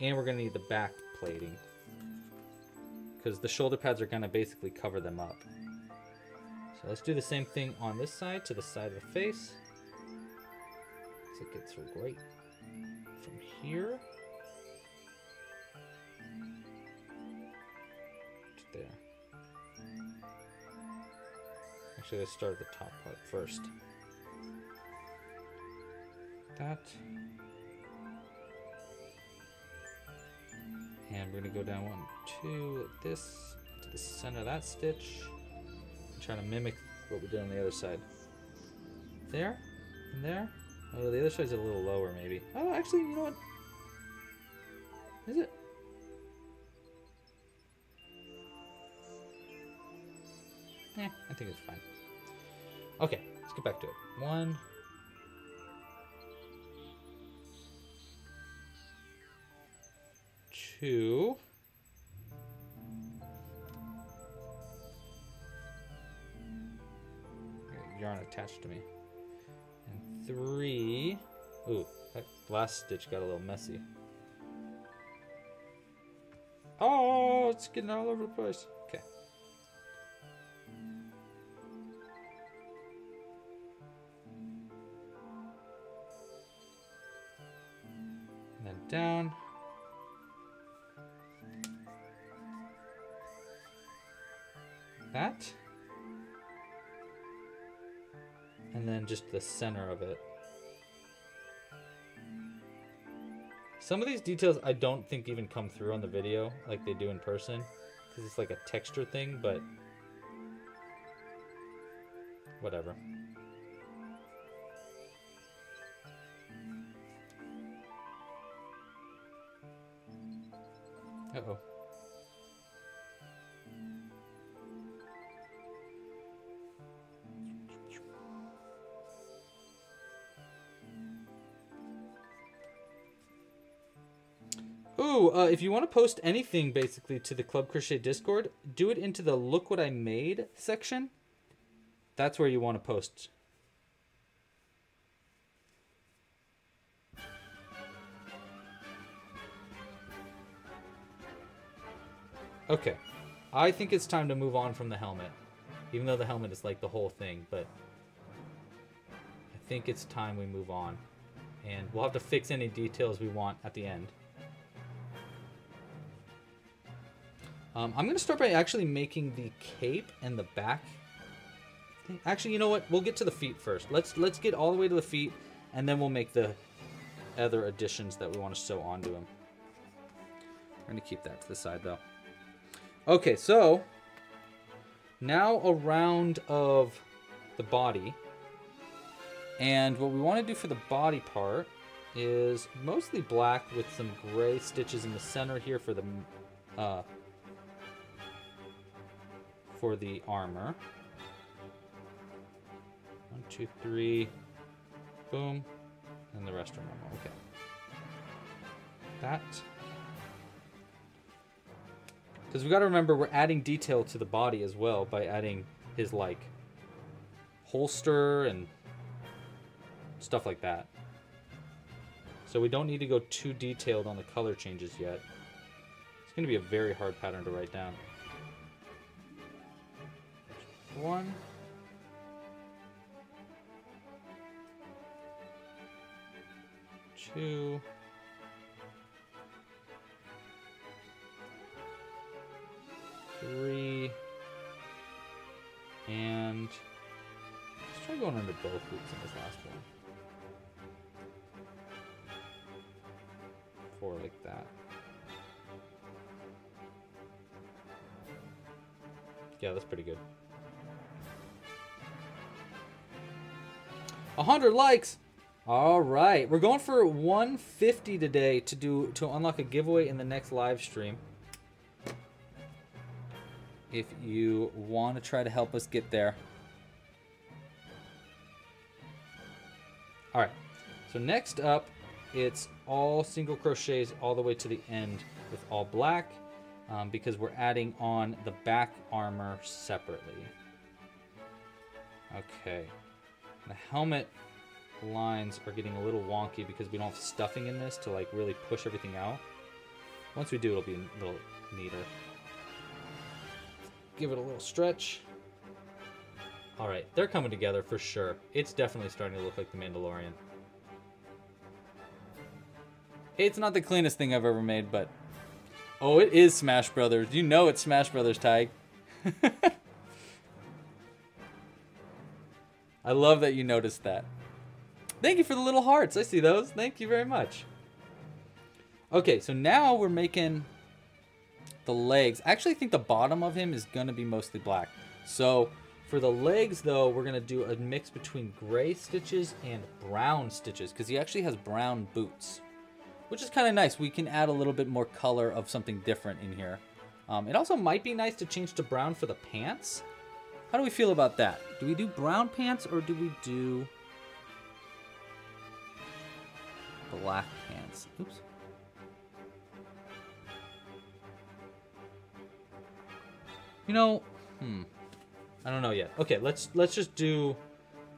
and we're gonna need the back plating, because the shoulder pads are going to basically cover them up. So let's do the same thing on this side, to the side of the face. So it gets right from here to there. Actually, let's start at the top part first. That. And we're going to go down 1, 2, like this, to to the center of that stitch. I'm trying to mimic what we did on the other side. There, and there. Oh, the other side's a little lower, maybe. Oh, actually, you know what? Is it? I think it's fine. Okay, let's get back to it. 1, 2. Yarn attached to me. And 3. Ooh, that last stitch got a little messy. Oh, it's getting all over the place. Okay. And then down. That. And then just the center of it. Some of these details I don't think even come through on the video like they do in person, because it's like a texture thing, but whatever. Uh-oh. Ooh, if you want to post anything basically to the Club Crochet Discord, do it into the Look What I Made section. That's where you want to post. Okay, I think it's time to move on from the helmet. Even though the helmet is like the whole thing, but I think it's time we move on. And we'll have to fix any details we want at the end. I'm going to start by actually making the cape and the back. Actually, you know what? We'll get to the feet first. Let's get all the way to the feet, and then we'll make the other additions that we want to sew onto them. We're going to keep that to the side, though. Okay, so now a round of the body. And what we want to do for the body part is mostly black with some gray stitches in the center here for the armor. 1, 2, 3, boom, and the rest are normal. Okay, that, because we got to remember we're adding detail to the body as well by adding his like holster and stuff like that. So we don't need to go too detailed on the color changes yet. It's going to be a very hard pattern to write down. 1, 2, 3, and let's try going under both loops in this last one. 4 like that. Yeah, that's pretty good. 100 likes. All right, we're going for 150 today to unlock a giveaway in the next live stream. If you want to try to help us get there. All right. So next up, it's all single crochets all the way to the end with all black, because we're adding on the back armor separately. Okay. The helmet lines are getting a little wonky because we don't have stuffing in this to like really push everything out. Once we do, it'll be a little neater. Give it a little stretch. All right, they're coming together for sure. It's definitely starting to look like The Mandalorian. It's not the cleanest thing I've ever made, but oh, it is Smash Brothers. You know it's Smash Brothers, Tig. I love that you noticed that. Thank you for the little hearts. I see those. Thank you very much. Okay, so now we're making the legs. I actually think the bottom of him is going to be mostly black. So for the legs, though, we're going to do a mix between gray stitches and brown stitches because he actually has brown boots, which is kind of nice. We can add a little bit more color of something different in here. It also might be nice to change to brown for the pants. How do we feel about that? Do we do brown pants or do we do black pants? Oops. You know, I don't know yet. Okay, let's just do.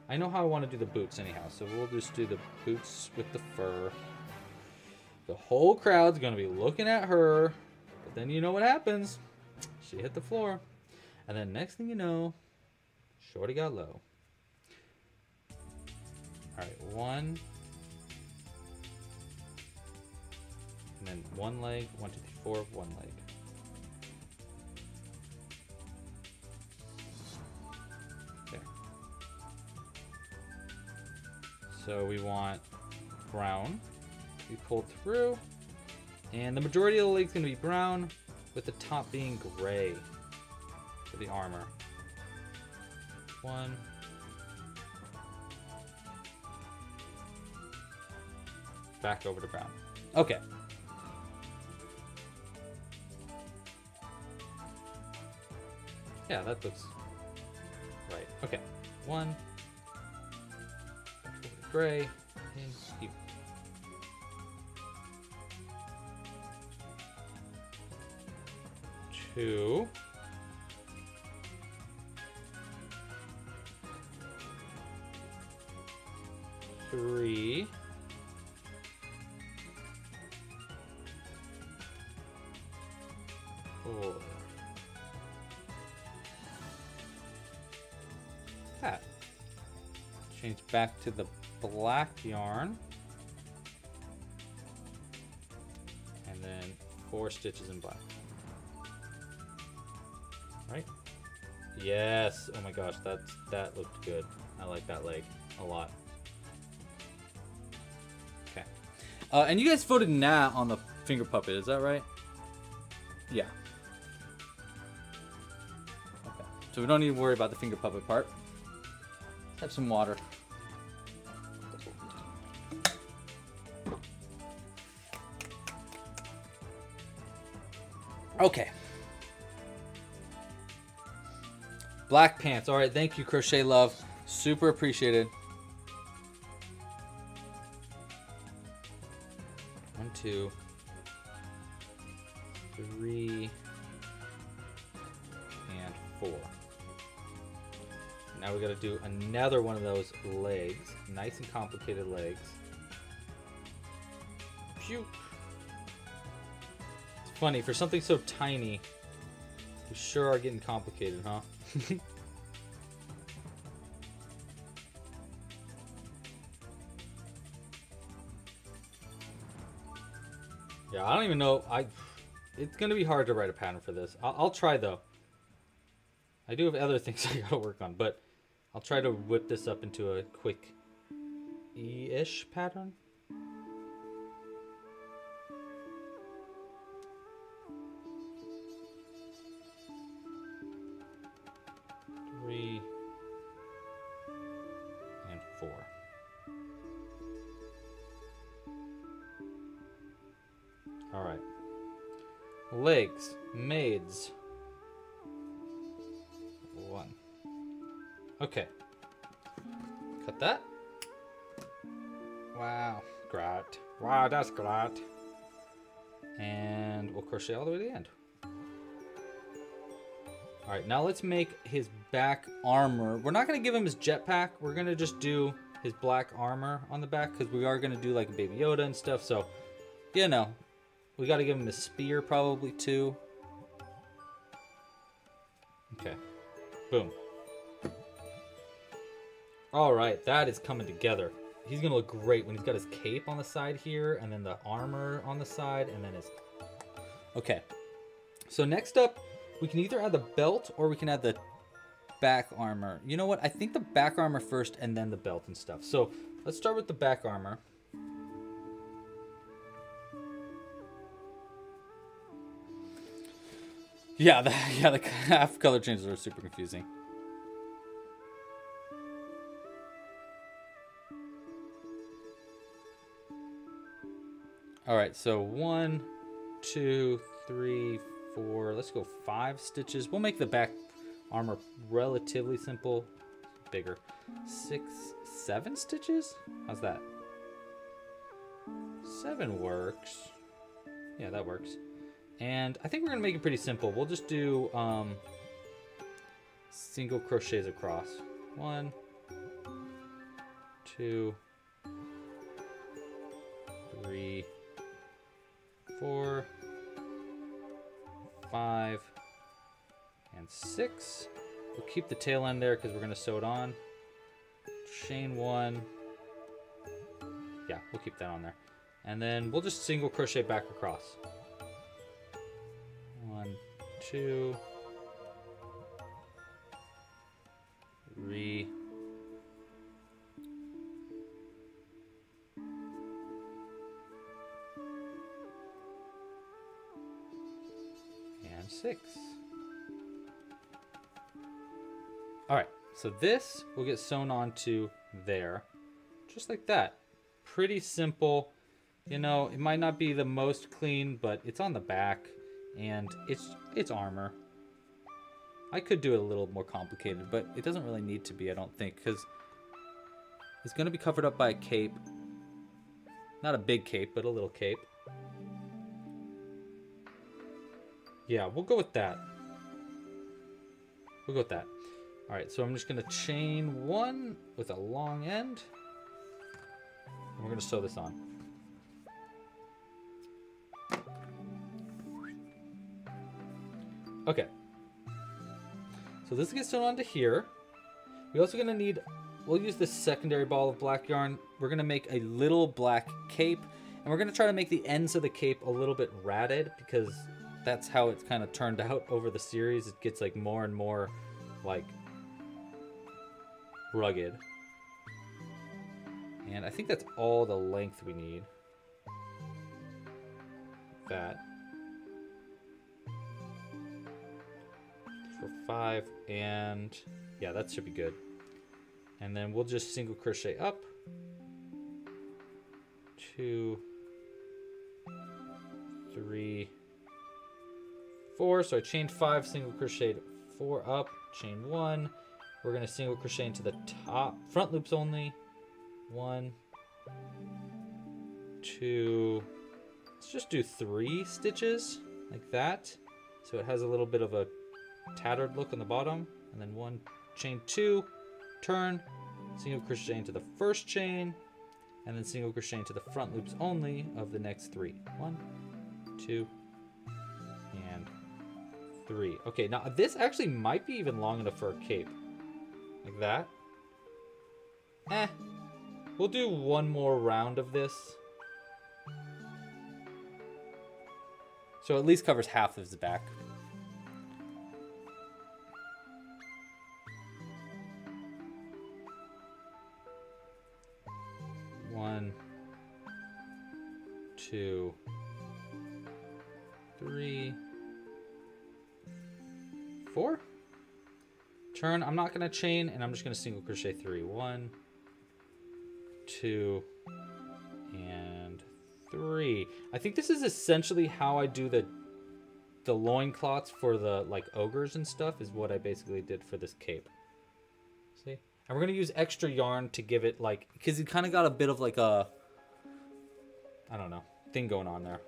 I know how I want to do the boots anyhow, so we'll just do the boots with the fur. The whole crowd's gonna be looking at her, but then you know what happens? She hit the floor, and then next thing you know, Shorty got low. All right, one, and then one leg. 1, 2, 3, 4. One leg. So we want brown to be pulled through. And the majority of the leg's going to be brown, with the top being gray for the armor. 1. Back over to brown. Okay. Yeah, that looks right. Okay. 1. Gray and you. 2. 3. 4. That. Change back to the black yarn. And then 4 stitches in black. Right? Yes. Oh my gosh, that looked good. I like that leg a lot. Okay. And you guys voted nah on the finger puppet, is that right? Yeah. Okay. So we don't need to worry about the finger puppet part. Let's have some water. Okay. Black pants. All right, thank you, Crochet Love. Super appreciated. 1, 2, 3, and 4. Now we got to do another one of those legs. Nice and complicated legs. Phew. It's funny, for something so tiny, we sure are getting complicated, huh? Yeah, I don't even know. It's gonna be hard to write a pattern for this. I'll try though. I do have other things I gotta work on, but I'll try to whip this up into a quick E-ish pattern. Three and 4. All right. Legs, maids. 1. Okay. Cut that. Wow. Great. Wow, that's great. And we'll crochet all the way to the end. All right, now let's make his back armor. We're not going to give him his jetpack. We're going to just do his black armor on the back because we are going to do like a Baby Yoda and stuff. So, you know, we got to give him a spear probably too. Okay. Boom. All right, that is coming together. He's going to look great when he's got his cape on the side here and then the armor on the side and then his... Okay. So next up, we can either add the belt or we can add the back armor. You know what? I think the back armor first and then the belt and stuff. So let's start with the back armor. Yeah, the half color changes are super confusing. All right, so 1, 2, 3, 4. Let's go 5 stitches. We'll make the back armor relatively simple, bigger. 6, 7 stitches. How's that? 7 works. Yeah, that works. And I think we're gonna make it pretty simple. We'll just do single crochets across. 1, 2, 3, 4, 5, and 6. We'll keep the tail end there because we're gonna sew it on. Chain 1. Yeah, we'll keep that on there. And then we'll just single crochet back across. 1, 2, 3, and 6. All right, so this will get sewn onto there, just like that. Pretty simple. You know, it might not be the most clean, but it's on the back, and it's armor. I could do it a little more complicated, but it doesn't really need to be, I don't think, because it's going to be covered up by a cape. Not a big cape, but a little cape. Yeah, we'll go with that. We'll go with that. All right, so I'm just going to chain 1 with a long end. And we're going to sew this on. Okay. So this gets sewn onto here. We're also going to need, we'll use this secondary ball of black yarn. We're going to make a little black cape. And we're going to try to make the ends of the cape a little bit ratted because that's how it's kind of turned out over the series. It gets like more and more like rugged. And I think that's all the length we need. That. For 5, and yeah, that should be good. And then we'll just single crochet up. 2, 3, 4. So I chained 5, single crocheted 4 up, chain 1. We're going to single crochet into the top, front loops only. 1, 2, let's just do 3 stitches like that. So it has a little bit of a tattered look on the bottom. And then 1, chain 2, turn, single crochet into the first chain, and then single crochet into the front loops only of the next 3. 1, 2, and 3. Okay, now this actually might be even long enough for a cape. Like that. We'll do one more round of this. So at least covers half of his back. One, 2, 3, 4. Turn. I'm not going to chain, and I'm just going to single crochet 3. 1, 2, and 3. I think this is essentially how I do the loincloths for the like ogres and stuff, is what I basically did for this cape. See? And we're going to use extra yarn to give it like, because it kind of got a bit of like a, I don't know, thing going on there.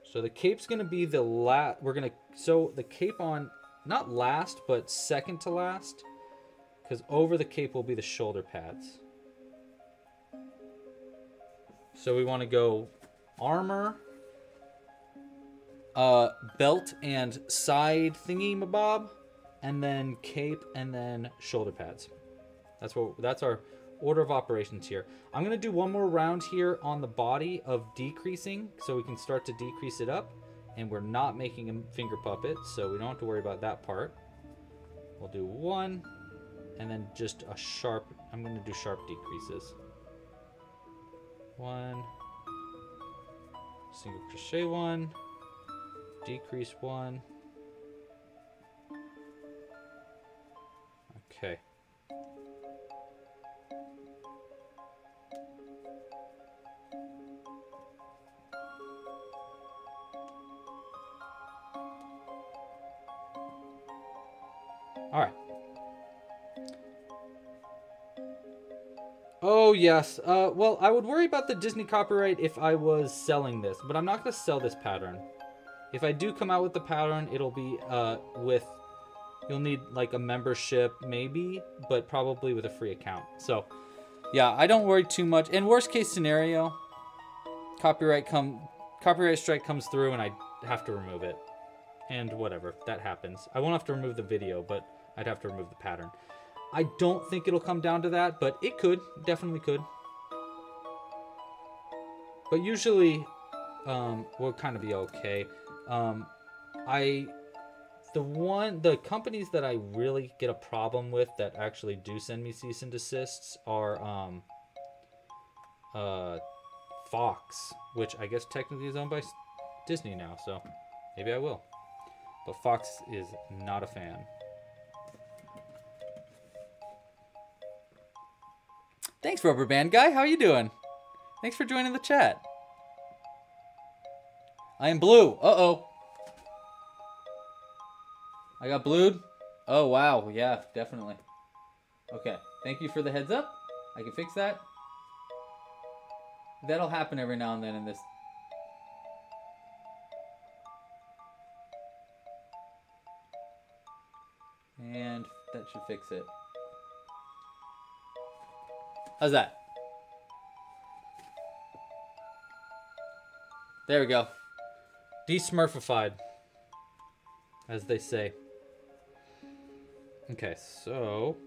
So the cape's going to be the we're going to sew the cape on, not last, but second to last, because over the cape will be the shoulder pads. So we want to go armor, belt and side thingy mabob, and then cape, and then shoulder pads. That's our order of operations here. I'm going to do one more round here on the body of decreasing, so we can start to decrease it up. And we're not making a finger puppet, so we don't have to worry about that part. We'll do 1, and then just a sharp, I'm going to do sharp decreases. 1, single crochet 1, decrease 1. Okay. All right. Oh, yes. Well, I would worry about the Disney copyright if I was selling this, but I'm not going to sell this pattern. If I do come out with the pattern, it'll be you'll need like a membership maybe, but probably with a free account. So, yeah, I don't worry too much. In worst case scenario, copyright strike comes through and I have to remove it. And whatever, that happens. I won't have to remove the video, but I'd have to remove the pattern. I don't think it'll come down to that, but it could. Definitely could. But usually, we'll kind of be okay. The companies that I really get a problem with that actually do send me cease and desists are Fox, which I guess technically is owned by Disney now, so maybe I will. But Fox is not a fan. Thanks, Rubber Band Guy. How are you doing? Thanks for joining the chat. I am blue. Uh-oh. I got blued? Oh, wow. Yeah, definitely. Okay. Thank you for the heads up. I can fix that. That'll happen every now and then in this. And that should fix it. How's that? There we go. De-smurfified, as they say. Okay, so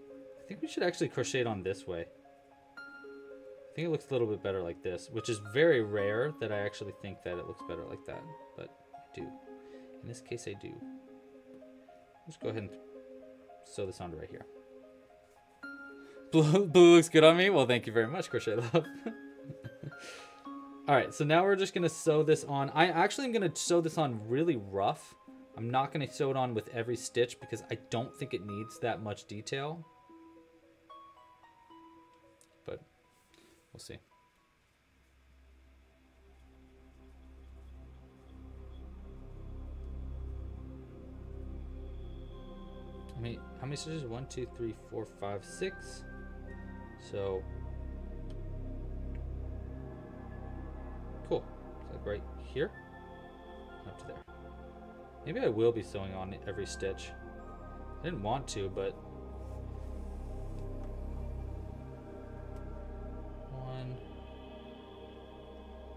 I think we should actually crochet it on this way. I think it looks a little bit better like this, which is very rare that I actually think that it looks better like that, but I do. In this case, I do. Let's go ahead and sew this onto right here. Blue looks good on me. Well, thank you very much, Crochet Love. All right, so now we're just gonna sew this on. I actually am gonna sew this on really rough. I'm not gonna sew it on with every stitch because I don't think it needs that much detail. But we'll see. How many stitches? 1, 2, 3, 4, 5, 6. So cool. It's like right here, up to there. Maybe I will be sewing on every stitch. I didn't want to, but 1,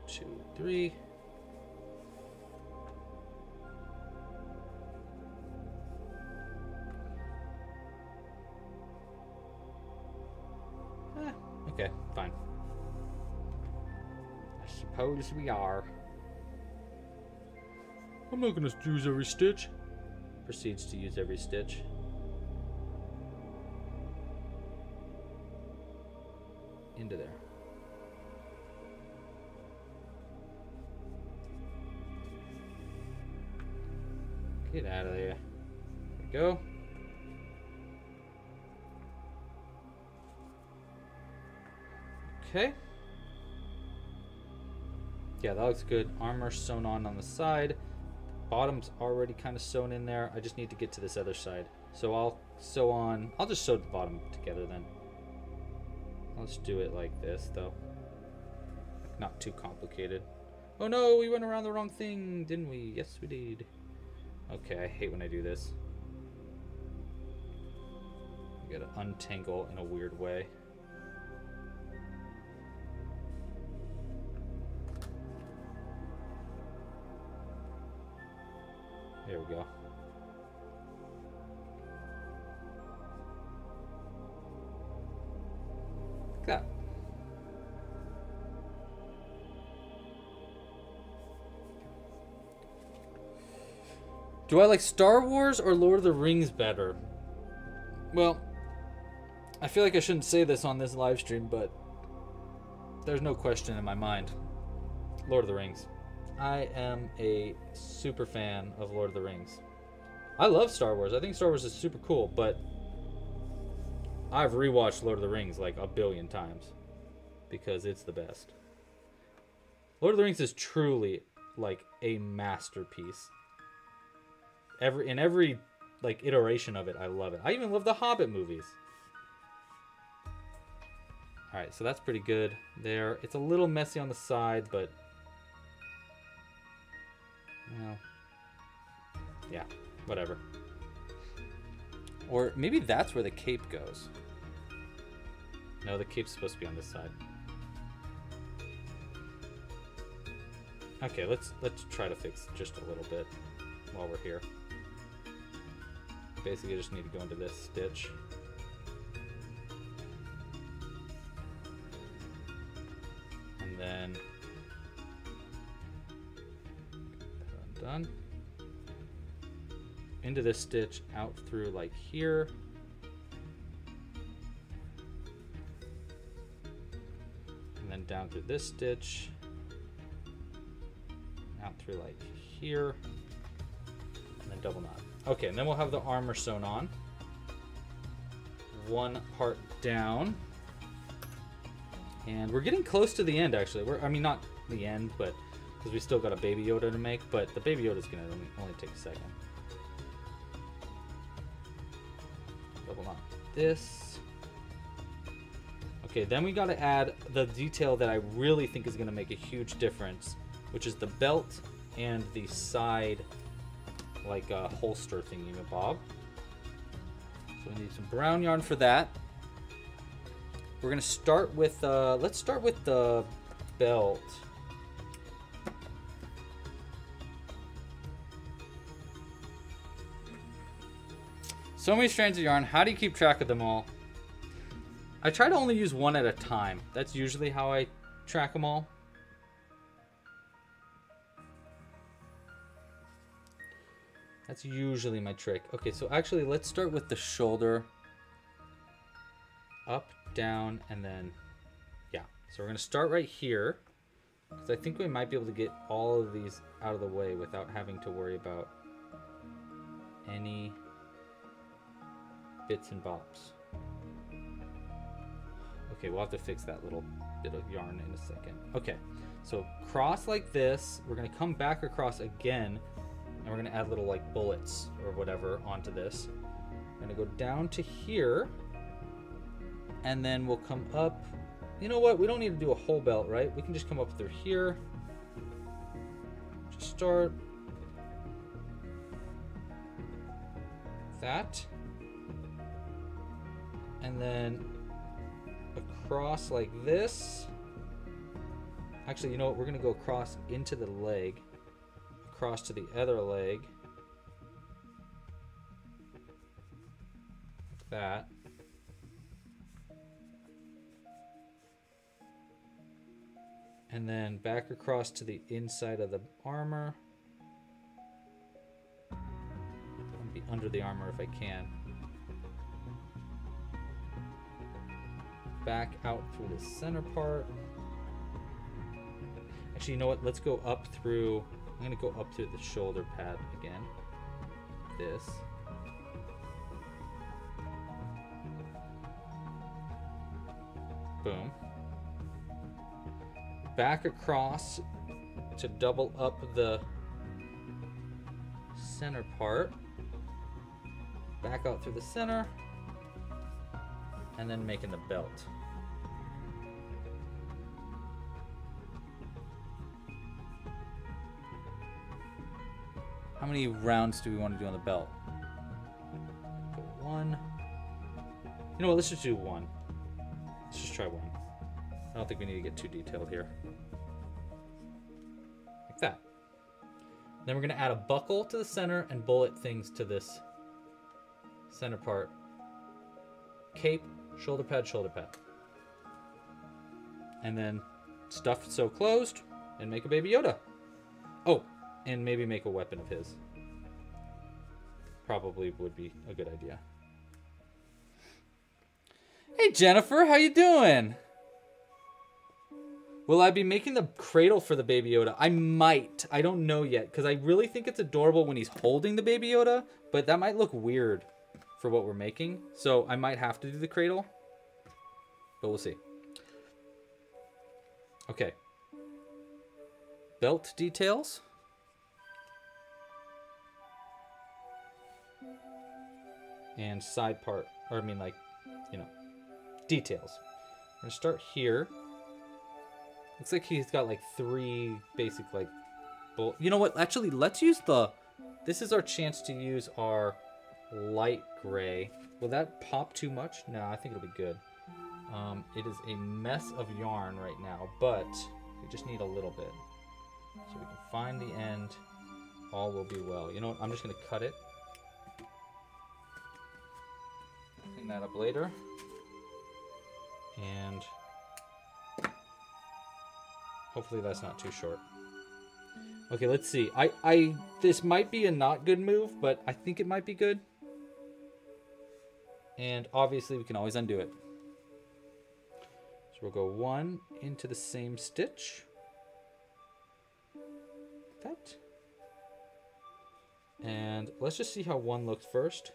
2, 3. Okay, fine. I suppose we are. I'm not gonna use every stitch. Proceeds to use every stitch. Into there. Get out of there. There we go. Okay. Yeah, that looks good. Armor sewn on the side. Bottom's already kind of sewn in there. I just need to get to this other side. So I'll just sew the bottom together then. I'll just do it like this though. Not too complicated. Oh no, we went around the wrong thing, didn't we? Yes, we did. Okay, I hate when I do this. You gotta untangle in a weird way. There we go. Like that. Do I like Star Wars or Lord of the Rings better? Well, I feel like I shouldn't say this on this live stream, but there's no question in my mind. Lord of the Rings. I am a super fan of Lord of the Rings. I love Star Wars. I think Star Wars is super cool, but I've rewatched Lord of the Rings like a billion times because it's the best. Lord of the Rings is truly like a masterpiece. In every like iteration of it, I love it. I even love the Hobbit movies. All right, so that's pretty good there. It's a little messy on the side, but well, yeah, whatever. Or maybe that's where the cape goes. No, the cape's supposed to be on this side. Okay, let's try to fix just a little bit while we're here. Basically, I just need to go into this stitch. And then done. Into this stitch, out through like here. And then down through this stitch. Out through like here. And then double knot. Okay, and then we'll have the armor sewn on. One part down. And we're getting close to the end, actually. I mean, not the end, but because we still got a Baby Yoda to make, but the Baby Yoda is going to only take a second. Double knot this. Okay, then we got to add the detail that I really think is going to make a huge difference, which is the belt and the side, like a holster thingy, Bob. So we need some brown yarn for that. We're gonna start with, let's start with the belt. So many strands of yarn. How do you keep track of them all? I try to only use one at a time. That's usually how I track them all. That's usually my trick. Okay, so actually let's start with the shoulder. Up, down, and then, yeah. So we're gonna start right here, because I think we might be able to get all of these out of the way without having to worry about any bits and bobs. Okay, we'll have to fix that little bit of yarn in a second. Okay, so cross like this. We're gonna come back across again, and we're gonna add little like bullets or whatever onto this. We're gonna go down to here, and then we'll come up. You know what? We don't need to do a whole belt, right? We can just come up through here. Just start that, and then across like this. Actually, you know what? We're gonna go across into the leg, across to the other leg, like that. And then back across to the inside of the armor. I'll be under the armor if I can. Back out through the center part. Actually, you know what? Let's go up through. I'm going to go up through the shoulder pad again. This. Boom. Back across to double up the center part. Back out through the center. And then making the belt. How many rounds do we want to do on the belt? Go one. You know what? Let's just do one. Let's just try one. I don't think we need to get too detailed here. Like that. Then we're going to add a buckle to the center and bullet things to this center part. Cape, shoulder pad, shoulder pad. And then stuff sew closed and make a Baby Yoda. Oh, and maybe make a weapon of his. Probably would be a good idea. Hey Jennifer, how you doing? Will I be making the cradle for the Baby Yoda? I might. I don't know yet, because I really think it's adorable when he's holding the Baby Yoda, but that might look weird for what we're making. So I might have to do the cradle, but we'll see. Okay. Belt details. And side part, or I mean like, you know, details. I'm gonna start here. Looks like he's got like 3 basic like, you know what? Actually, let's use this is our chance to use our light gray. Will that pop too much? No, I think it'll be good. It is a mess of yarn right now, but we just need a little bit. So we can find the end. All will be well. You know what? I'm just gonna cut it. Clean that up later. And hopefully that's not too short. Okay, let's see. This might be a not good move, but I think it might be good. And obviously we can always undo it. So we'll go 1 into the same stitch. That. And let's just see how 1 looks first.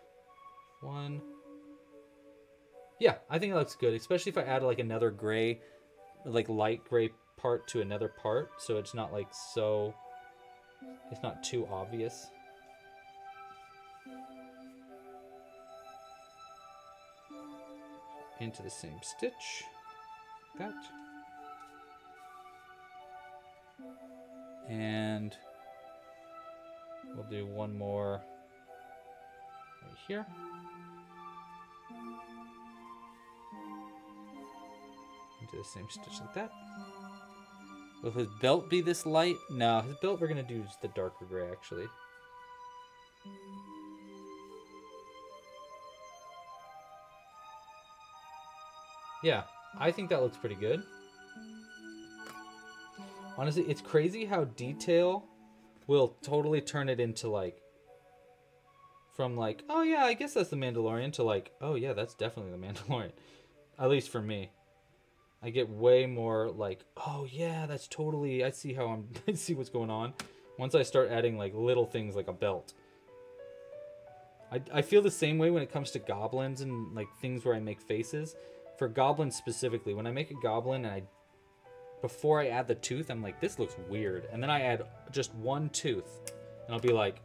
1. Yeah, I think it looks good, especially if I add like another gray, like light gray part to another part, so it's not like so, it's not too obvious. Into the same stitch. That. And we'll do 1 more right here. Into the same stitch like that. Will his belt be this light? No, his belt we're going to do just the darker gray actually. Yeah, I think that looks pretty good. Honestly, it's crazy how detail will totally turn it into like, from like, oh yeah, I guess that's the Mandalorian, to like, oh yeah, that's definitely the Mandalorian. At least for me. I get way more like, oh yeah, that's totally, I see how I see what's going on. Once I start adding like little things like a belt. I feel the same way when it comes to goblins and like things where I make faces. For goblins specifically, when I make a goblin and before I add the tooth, I'm like, this looks weird. And then I add just 1 tooth and I'll be like,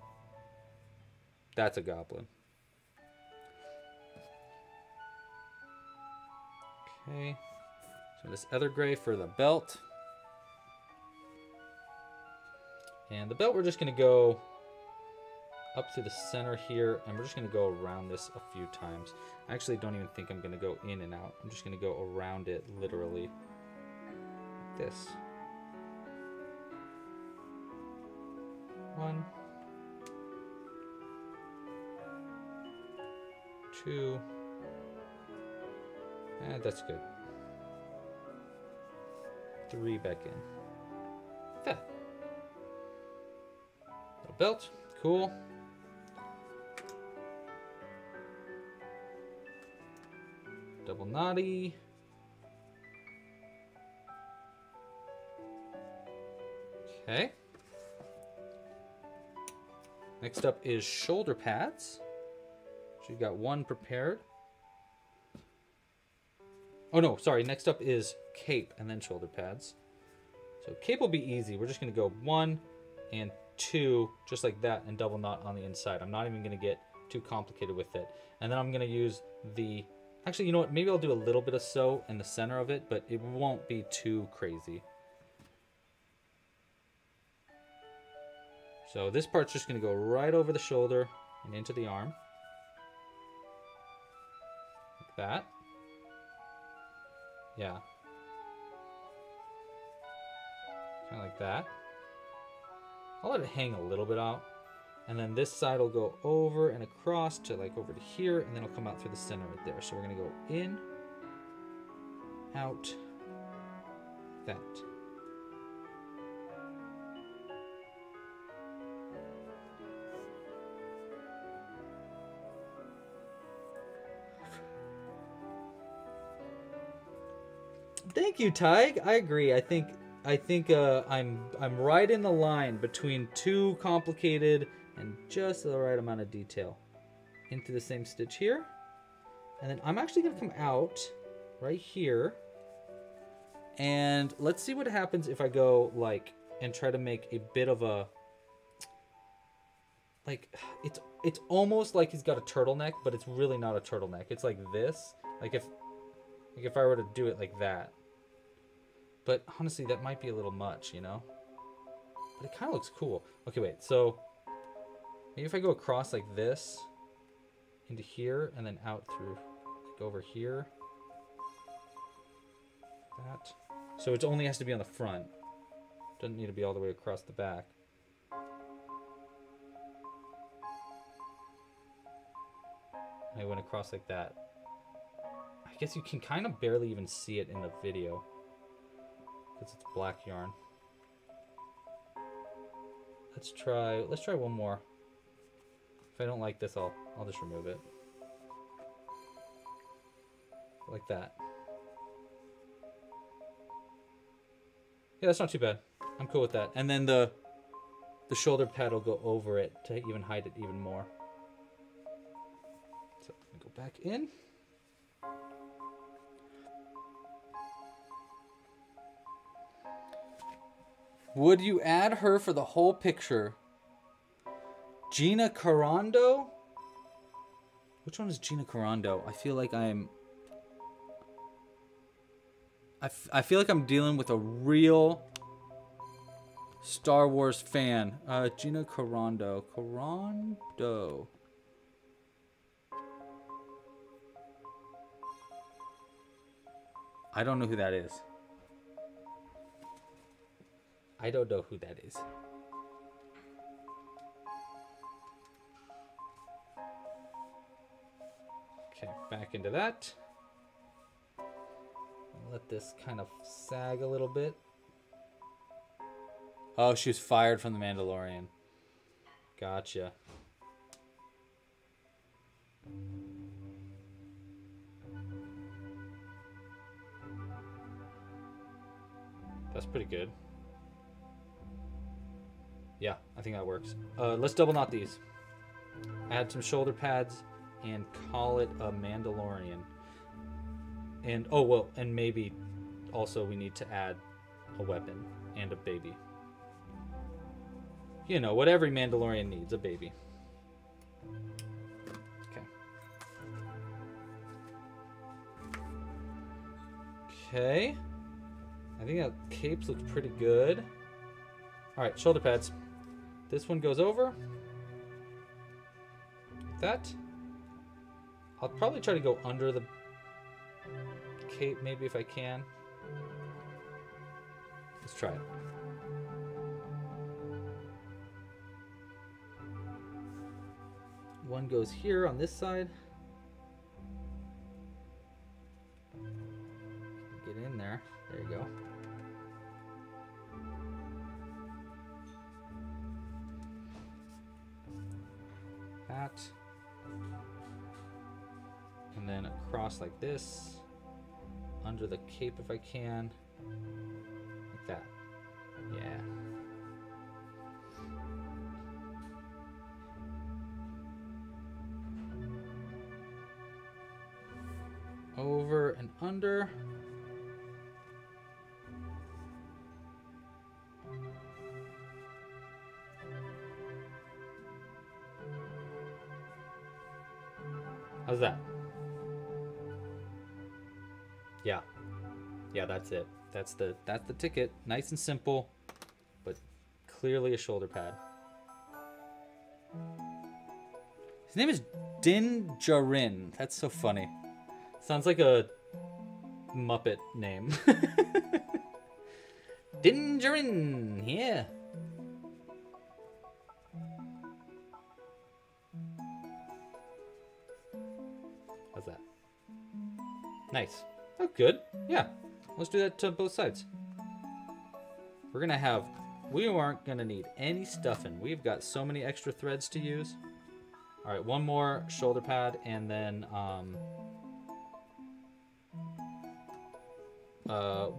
that's a goblin. Okay. So this other gray for the belt. And the belt we're just going to go up to the center here, and we're just going to go around this a few times. I actually don't even think I'm going to go in and out. I'm just going to go around it literally like this. 1, 2, and that's good. 3 back in. Yeah. Little belt, cool. Double knotty. Okay. Next up is shoulder pads. So you've got 1 prepared. Oh no, sorry. Next up is cape and then shoulder pads. So cape will be easy. We're just going to go 1 and 2, just like that, and double knot on the inside. I'm not even going to get too complicated with it. And then I'm going to use the... Actually, you know what? Maybe I'll do a little bit of sew in the center of it, but it won't be too crazy. So this part's just going to go right over the shoulder and into the arm. Like that. Yeah. Kind of like that. I'll let it hang a little bit out. And then this side will go over and across to like over to here, and then it'll come out through the center right there. So we're going to go in, out, that. Thank you, Tig. I agree. I think I think I'm right in the line between too complicated and just the right amount of detail. Into the same stitch here. And then I'm actually going to come out right here. And let's see what happens if I go like and try to make a bit of a like it's almost like he's got a turtleneck, but it's really not a turtleneck. It's like this. Like if I were to do it like that. But honestly, that might be a little much, you know? But it kind of looks cool. Okay, wait. So maybe if I go across like this into here and then out through like over here. That. So it only has to be on the front. Doesn't need to be all the way across the back. I went across like that. I guess you can kind of barely even see it in the video because it's black yarn. Let's try one more. If I don't like this, I'll just remove it. Like that. Yeah, that's not too bad. I'm cool with that. And then the shoulder pad will go over it to even hide it even more. So I'm gonna go back in. Would you add her for the whole picture? Gina Carando? Which one is Gina Carando? I feel like I feel like I'm dealing with a real Star Wars fan. Gina Carando. Carando. I don't know who that is. I don't know who that is. Okay, back into that. Let this kind of sag a little bit. Oh, she was fired from The Mandalorian. Gotcha. That's pretty good. Yeah, I think that works. Let's double knot these. Add some shoulder pads and call it a Mandalorian. And, oh, well, and maybe also we need to add a weapon and a baby. You know, what every Mandalorian needs, a baby. Okay. Okay. I think that capes looks pretty good. All right, shoulder pads. This one goes over. Like that. I'll probably try to go under the cape, maybe if I can. Let's try it. One goes here on this side. Get in there. There you go. That. And then across like this. Under the cape if I can. Like that. Yeah. Over and under. How's that? Yeah. Yeah, that's it. That's the ticket. Nice and simple, but clearly a shoulder pad. His name is Din Djarin. That's so funny. Sounds like a Muppet name. Din Djarin, yeah. How's that? Nice. Oh, good. Yeah. Let's do that to both sides. We aren't gonna need any stuffing. We've got so many extra threads to use. All right, one more shoulder pad and then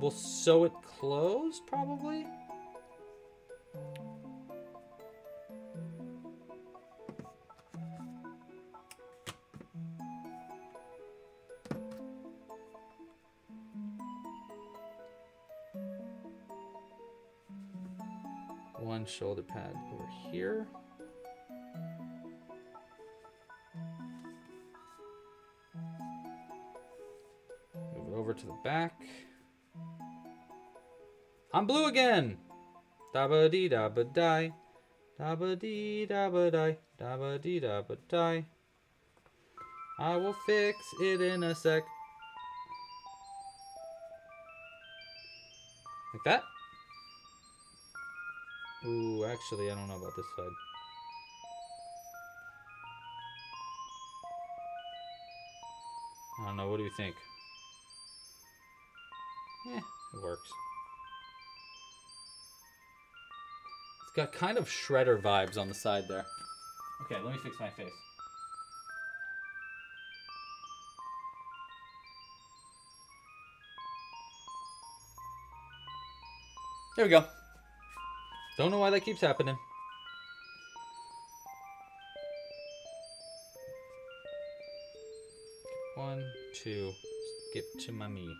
We'll sew it closed, probably. One shoulder pad over here. Move it over to the back. I'm blue again. Dabba dee dabba die. Dabba dee dabba die. Dabba dee dabba die. I will fix it in a sec. Like that? Ooh, actually, I don't know about this side. I don't know. What do you think? It works. It's got kind of Shredder vibes on the side there. Okay, let me fix my face. There we go. Don't know why that keeps happening. One, two, skip to my knee.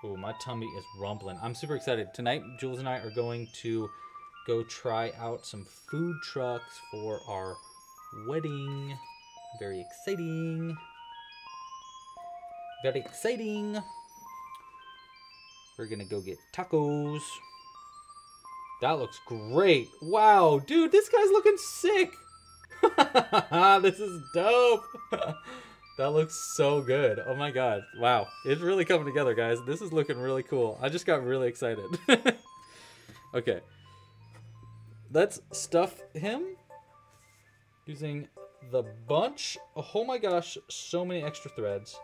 Oh, my tummy is rumbling. I'm super excited. Tonight, Jules and I are going to go try out some food trucks for our wedding. Very exciting. Very exciting. We're gonna go get tacos. That looks great. Wow, dude, this guy's looking sick. This is dope. That looks so good. Oh my god. Wow. It's really coming together, guys. This is looking really cool. I just got really excited. Okay. Let's stuff him using the bunch. Oh my gosh, so many extra threads.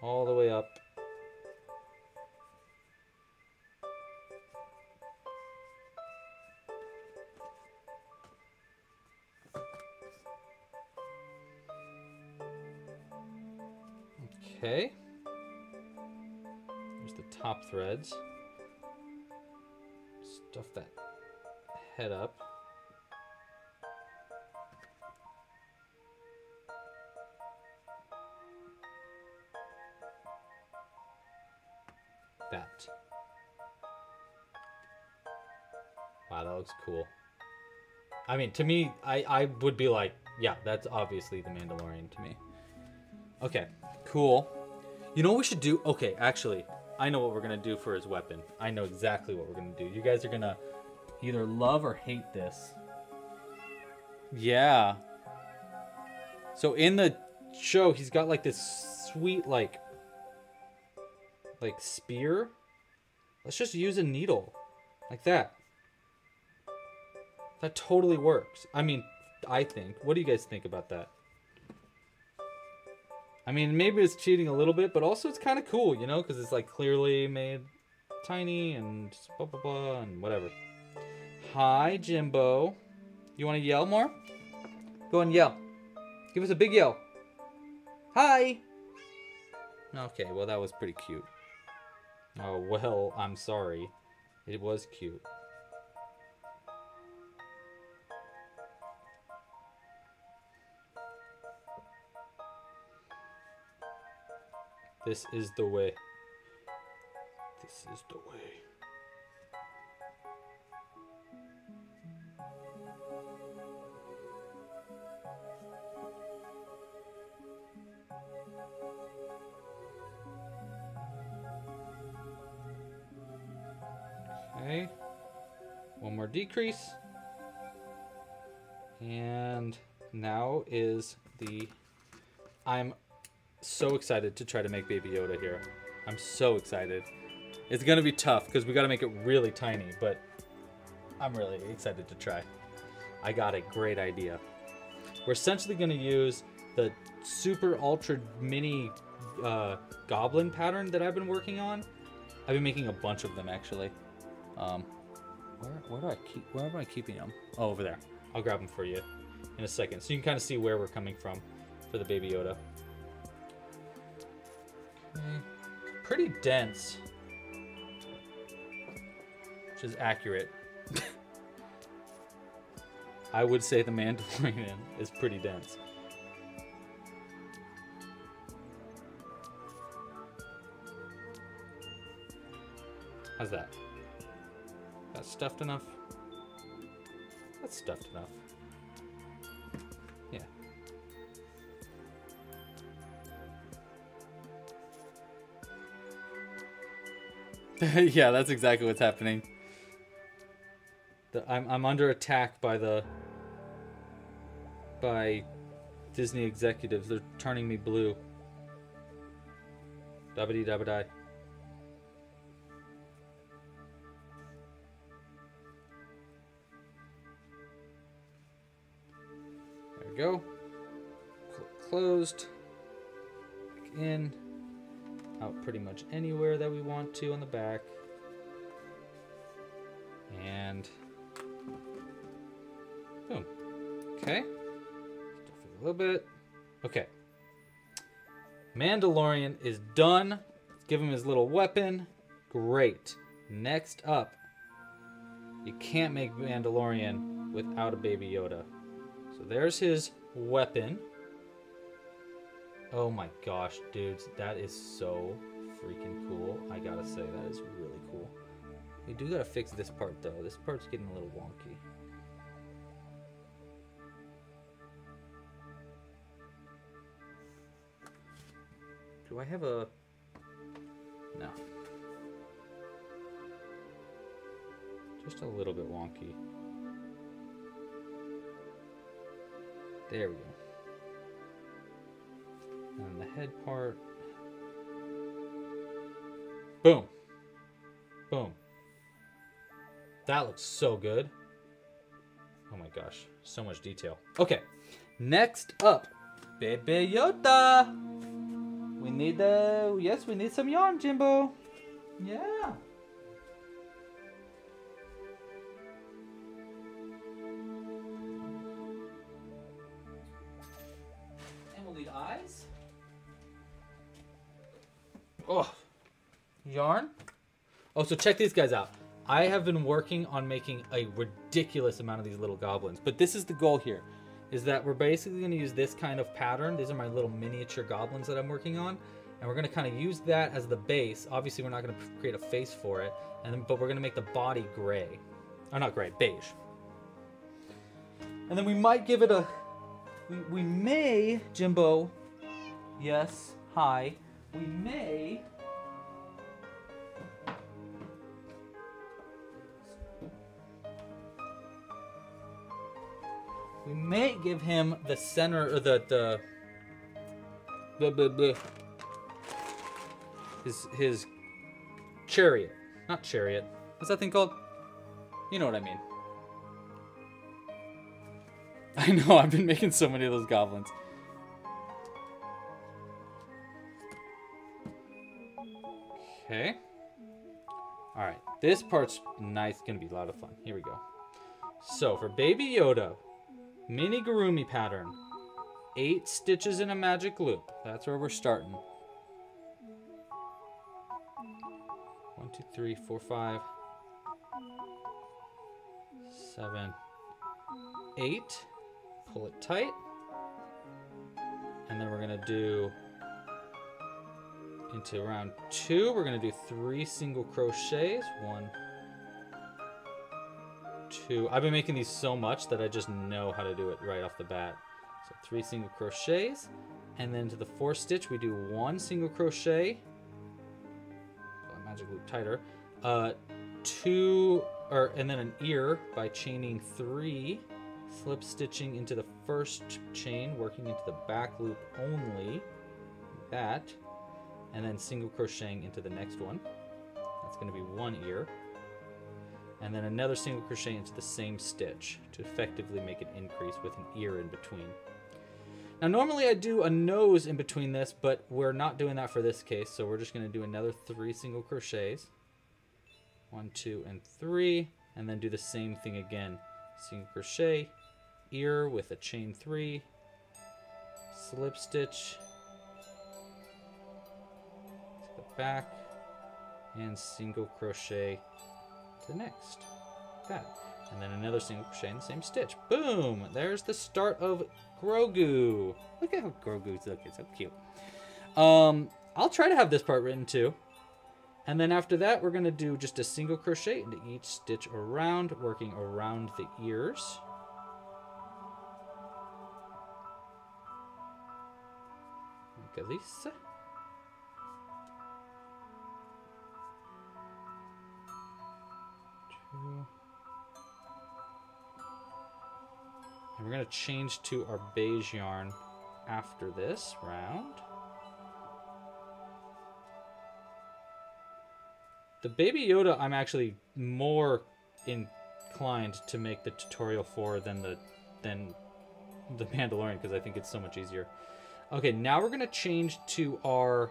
All the way up. Okay. There's the top threads. Stuff that head up. That. Wow, that looks cool. I mean, to me, I would be like, yeah, that's obviously the Mandalorian to me. Okay, cool. You know what we should do? Okay, actually, I know what we're going to do for his weapon. I know exactly what we're going to do. You guys are going to either love or hate this. Yeah. So in the show, he's got like this sweet, like spear. Let's just use a needle. Like that. That totally works. I mean, I think. What do you guys think about that? I mean, maybe it's cheating a little bit, but also it's kind of cool, you know, because it's like clearly made tiny and blah, blah, blah, and whatever. Hi, Jimbo. You want to yell more? Go and yell. Give us a big yell. Hi. Okay, well, that was pretty cute. Oh, well, I'm sorry. It was cute. This is the way. This is the way. Okay. One more decrease. And now is the... I'm so excited to try to make Baby Yoda here. I'm so excited. It's gonna be tough because we gotta make it really tiny, but I'm really excited to try. I got a great idea. We're essentially gonna use the super ultra mini goblin pattern that I've been working on. I've been making a bunch of them actually. Where am I keeping them? Oh, over there. I'll grab them for you in a second, so you can kind of see where we're coming from for the Baby Yoda. Okay. Pretty dense. Which is accurate. I would say the Mandalorian is pretty dense. How's that? That stuffed enough? That's stuffed enough. Yeah. Yeah, that's exactly what's happening. I'm under attack by Disney executives. They're turning me blue. Dabbity dabba. There we go. Closed. Back in. Out pretty much anywhere that we want to on the back. And boom. Okay. Stuff it a little bit. Okay. Mandalorian is done. Let's give him his little weapon. Great. Next up, you can't make Mandalorian without a Baby Yoda. So there's his weapon. Oh my gosh, dudes, that is so freaking cool. I gotta say, that is really cool. We do gotta fix this part though. This part's getting a little wonky. Do I have a... No. Just a little bit wonky. There we go. And the head part. Boom. Boom. That looks so good. Oh my gosh. So much detail. Okay. Next up. Baby Yoda. We need yes, we need some yarn, Jimbo. Yeah. And we'll need eyes. Oh, yarn. Oh, so check these guys out. I have been working on making a ridiculous amount of these little goblins, but this is the goal here, is that we're basically going to use this kind of pattern. These are my little miniature goblins that I'm working on, and we're going to kind of use that as the base. Obviously, we're not going to create a face for it, but we're going to make the body gray. Or not gray, beige. And then we might give it a... We may, Jimbo, yes, hi, we may... We may give him the center, or his chariot. Not chariot. What's that thing called? You know what I mean. I know, I've been making so many of those goblins. Okay. Alright, this part's nice, gonna be a lot of fun. Here we go. So, for Baby Yoda, mini Gurumi pattern. 8 stitches in a magic loop. That's where we're starting. 1, 2, 3, 4, 5, 7, 8. Pull it tight. And then we're going to do, into round 2, we're going to do 3 single crochets. 1, 2. I've been making these so much that I just know how to do it right off the bat. So 3 single crochets. And then to the 4th stitch, we do 1 single crochet. Magic loop tighter. 2, and then an ear by chaining 3. Slip stitching into the first chain, working into the back loop only, like that, and then single crocheting into the next one. That's going to be 1 ear, and then another single crochet into the same stitch to effectively make an increase with an ear in between. Now normally I do a nose in between this, but we're not doing that for this case, so we're just going to do another 3 single crochets. 1, 2, and 3, and then do the same thing again. Single crochet, ear with a chain 3, slip stitch, back, and single crochet to the next. That. And then another single crochet in the same stitch. Boom! There's the start of Grogu. Look at how Grogu's looking. So cute. I'll try to have this part written too. And then after that, we're going to do just a single crochet into each stitch around, working around the ears. Like this. Two. And we're going to change to our beige yarn after this round. The Baby Yoda, I'm actually more inclined to make the tutorial for than the Mandalorian, because I think it's so much easier. Okay, now we're going to change to our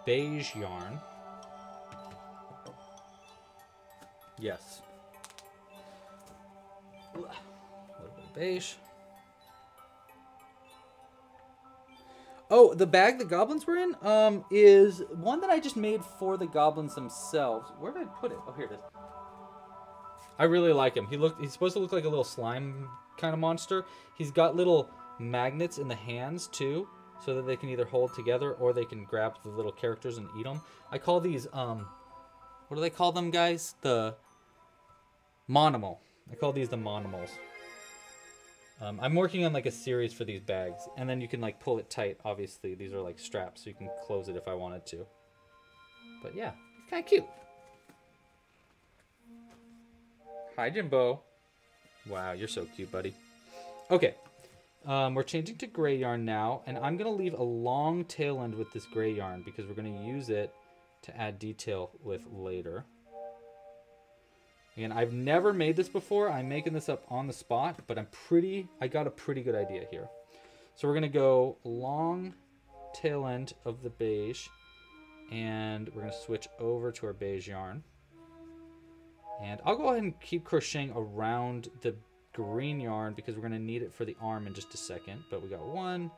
beige yarn. Yes. A little bit of beige. Oh, the bag the goblins were in is one that I just made for the goblins themselves. Where did I put it? Oh, here it is. I really like him. He's supposed to look like a little slime kind of monster. He's got little magnets in the hands too, so that they can either hold together or they can grab the little characters and eat them. I call these what do they call them, guys? The Monomal. I call these the Monomals. I'm working on like a series for these bags, and then you can like pull it tight. Obviously, these are like straps, so you can close it if I wanted to. But yeah, it's kind of cute. Hi, Jimbo. Wow, you're so cute, buddy. Okay, we're changing to gray yarn now, and I'm gonna leave a long tail end with this gray yarn because we're gonna use it to add detail with later. Again, I've never made this before. I'm making this up on the spot, but I got a pretty good idea here. So we're gonna go long tail end of the beige, and we're gonna switch over to our beige yarn. And I'll go ahead and keep crocheting around the green yarn because we're gonna need it for the arm in just a second. But we got one.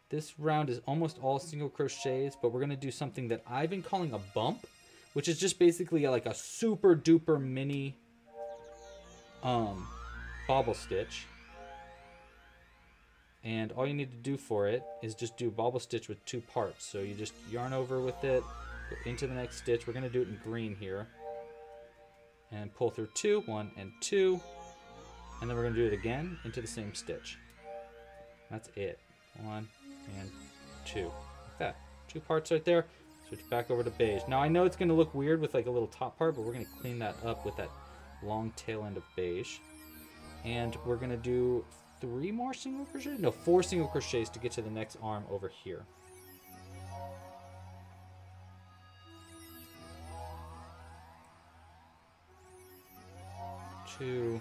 This round is almost all single crochets, but we're gonna do something that I've been calling a bump, which is just basically like a super duper mini bobble stitch. And all you need to do for it is just do bobble stitch with 2 parts. So you just yarn over with it, go into the next stitch. We're gonna do it in green here. And pull through 2, 1 and 2. And then we're gonna do it again into the same stitch. That's it. 1 and 2. Like that. 2 parts right there. Switch back over to beige. Now I know it's going to look weird with like a little top part, but we're going to clean that up with that long tail end of beige. And we're going to do 3 more single crochets? No, 4 single crochets to get to the next arm over here. Two,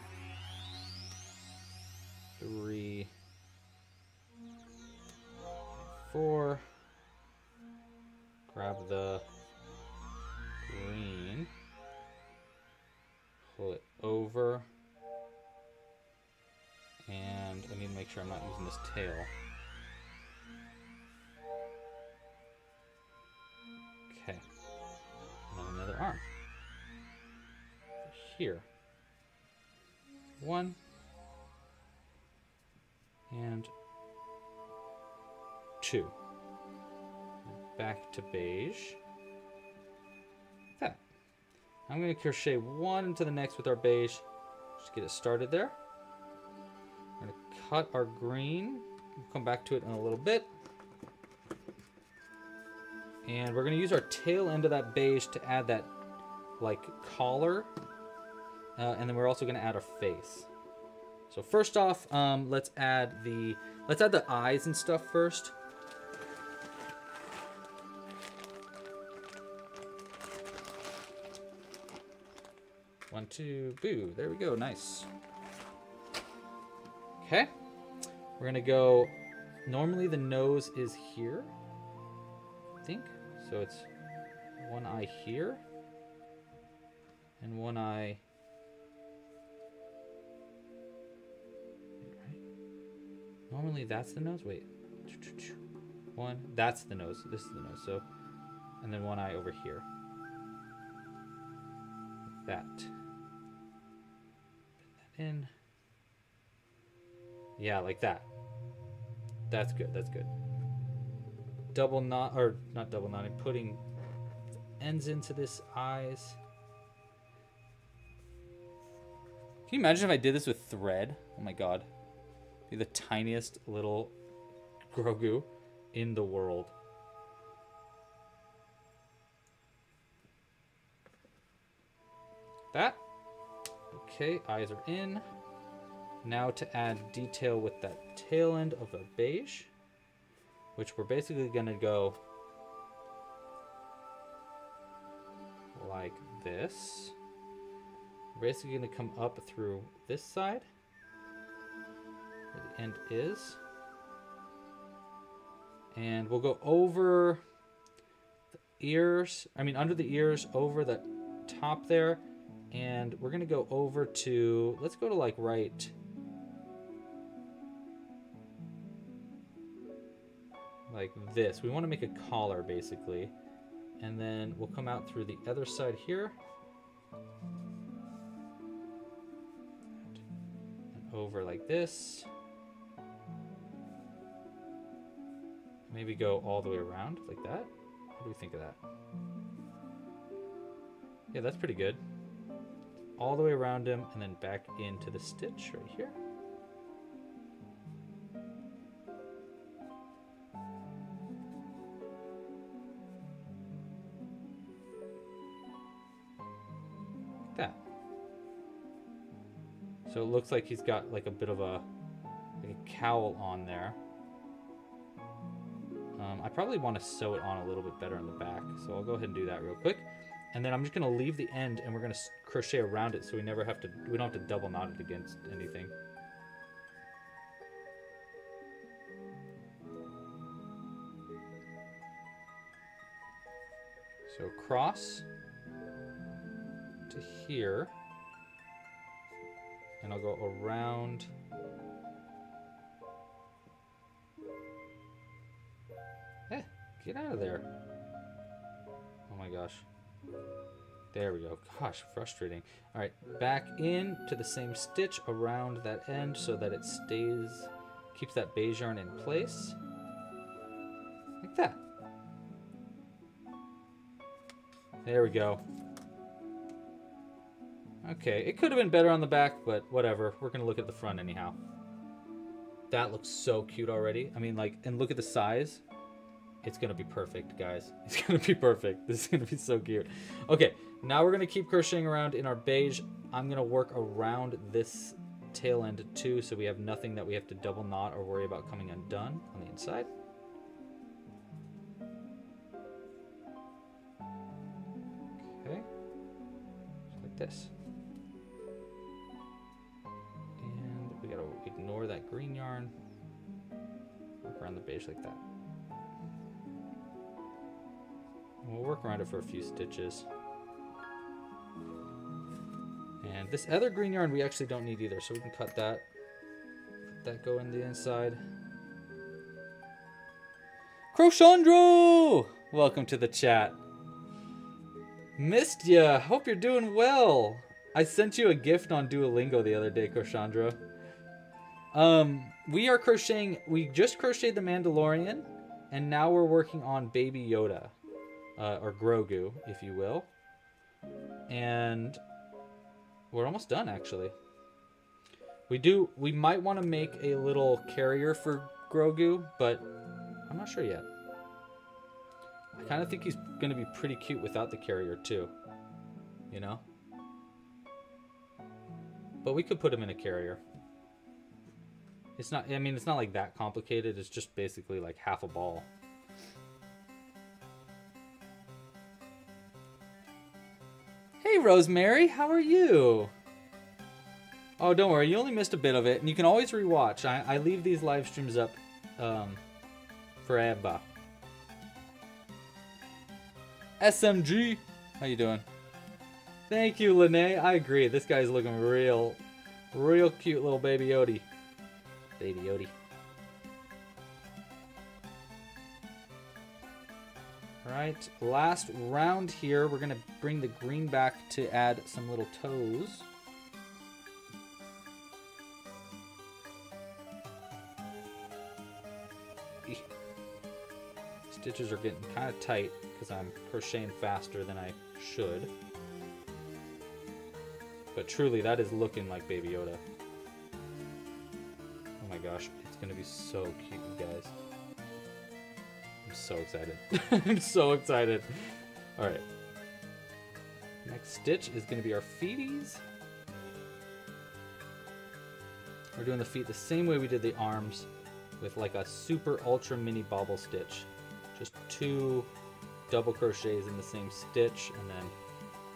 3, 4. Grab the green, pull it over, and I need to make sure I'm not using this tail. Okay, and then another arm. Here. 1, and 2. Back to beige. Like that. I'm going to crochet 1 into the next with our beige. Just get it started there. We're going to cut our green. We'll come back to it in a little bit. And we're going to use our tail end of that beige to add that like collar. And then we're also going to add our face. So first off, let's add the eyes and stuff first. One, two, boo. There we go. Nice. Okay. We're going to go... Normally the nose is here, I think. So it's one eye here. And one eye... Right? Normally that's the nose. Wait. One. That's the nose. This is the nose. So And then one eye over here. Like that. Put that in. Yeah, like that. That's good, that's good. Double knot, or not double knotting, putting ends into this eyes. Can you imagine if I did this with thread? Oh my god. Be the tiniest little Grogu in the world. That. Okay, eyes are in. Now to add detail with that tail end of a beige, which we're basically going to go like this. We're basically going to come up through this side, where the end is. And we'll go over the ears, under the ears, over the top there. And we're going to go over to, let's go to like right. Like this. We want to make a collar basically. And then we'll come out through the other side here. And over like this. Maybe go all the way around like that. What do we think of that? Yeah, that's pretty good. All the way around him and then back into the stitch right here. Like that. So it looks like he's got like a bit of a cowl on there. I probably want to sew it on a little bit better in the back, so I'll go ahead and do that real quick. And then I'm just going to leave the end and we're going to crochet around it so we don't have to double knot it against anything. So cross to here. And I'll go around. Get out of there. Oh my gosh. There we go. Gosh, frustrating. All right, back in to the same stitch around that end so that it keeps that beige yarn in place. Like that. There we go. Okay, it could have been better on the back, but whatever. We're gonna look at the front anyhow. That looks so cute already. And look at the size. It's going to be perfect, guys. It's going to be perfect. This is going to be so cute. Okay, now we're going to keep crocheting around in our beige. I'm going to work around this tail end too, so we have nothing that we have to double knot or worry about coming undone on the inside. Okay, just like this. And we got to ignore that green yarn. Work around the beige like that. We'll work around it for a few stitches. And this other green yarn we actually don't need either, so we can cut that. Let that go in the inside. Crochandro! Welcome to the chat. Missed ya. Hope you're doing well. I sent you a gift on Duolingo the other day, Crochandro. We are crocheting. We just crocheted the Mandalorian, and now we're working on Baby Yoda. Or Grogu, if you will. And we're almost done, actually. We might want to make a little carrier for Grogu, but I'm not sure yet. I kind of think he's going to be pretty cute without the carrier, too. You know? But we could put him in a carrier. It's not like that complicated. It's just basically like half a ball. Hey, Rosemary, how are you? Oh, don't worry, you only missed a bit of it, and you can always rewatch. I leave these live streams up forever. SMG, how you doing? Thank you, Lene. I agree. This guy's looking real cute, little baby Yodi. Baby Yodi. Alright, last round here. We're going to bring the green back to add some little toes. Stitches are getting kind of tight because I'm crocheting faster than I should. But truly, that is looking like Baby Yoda. Oh my gosh, it's going to be so cute, you guys. I'm so excited. I'm so excited. All right. Next stitch is going to be our feeties. We're doing the feet the same way we did the arms, with like a super ultra mini bobble stitch. Just 2 double crochets in the same stitch and then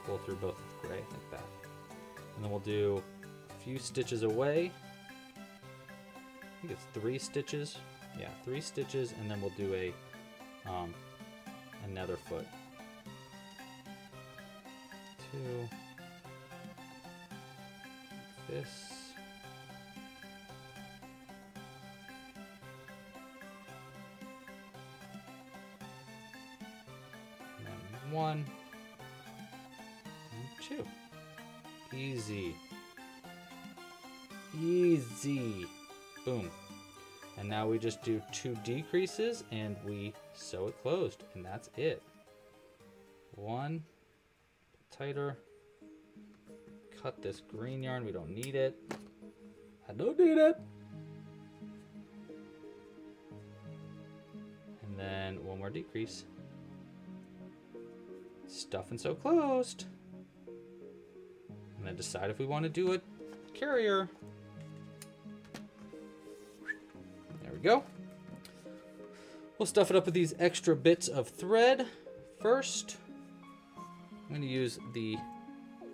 pull through both with gray like that. And then we'll do a few stitches away. I think it's 3 stitches. Yeah, 3 stitches, and then we'll do a another foot. 2. Like this. And then 1 and 2. Easy. Easy. Boom. And now we just do 2 decreases and we sew it closed, and that's it. 1, tighter. Cut this green yarn, we don't need it. I don't need it. And then 1 more decrease. Stuff and sew closed. And then decide if we want to do a carrier. There we go. We'll stuff it up with these extra bits of thread first. I'm going to use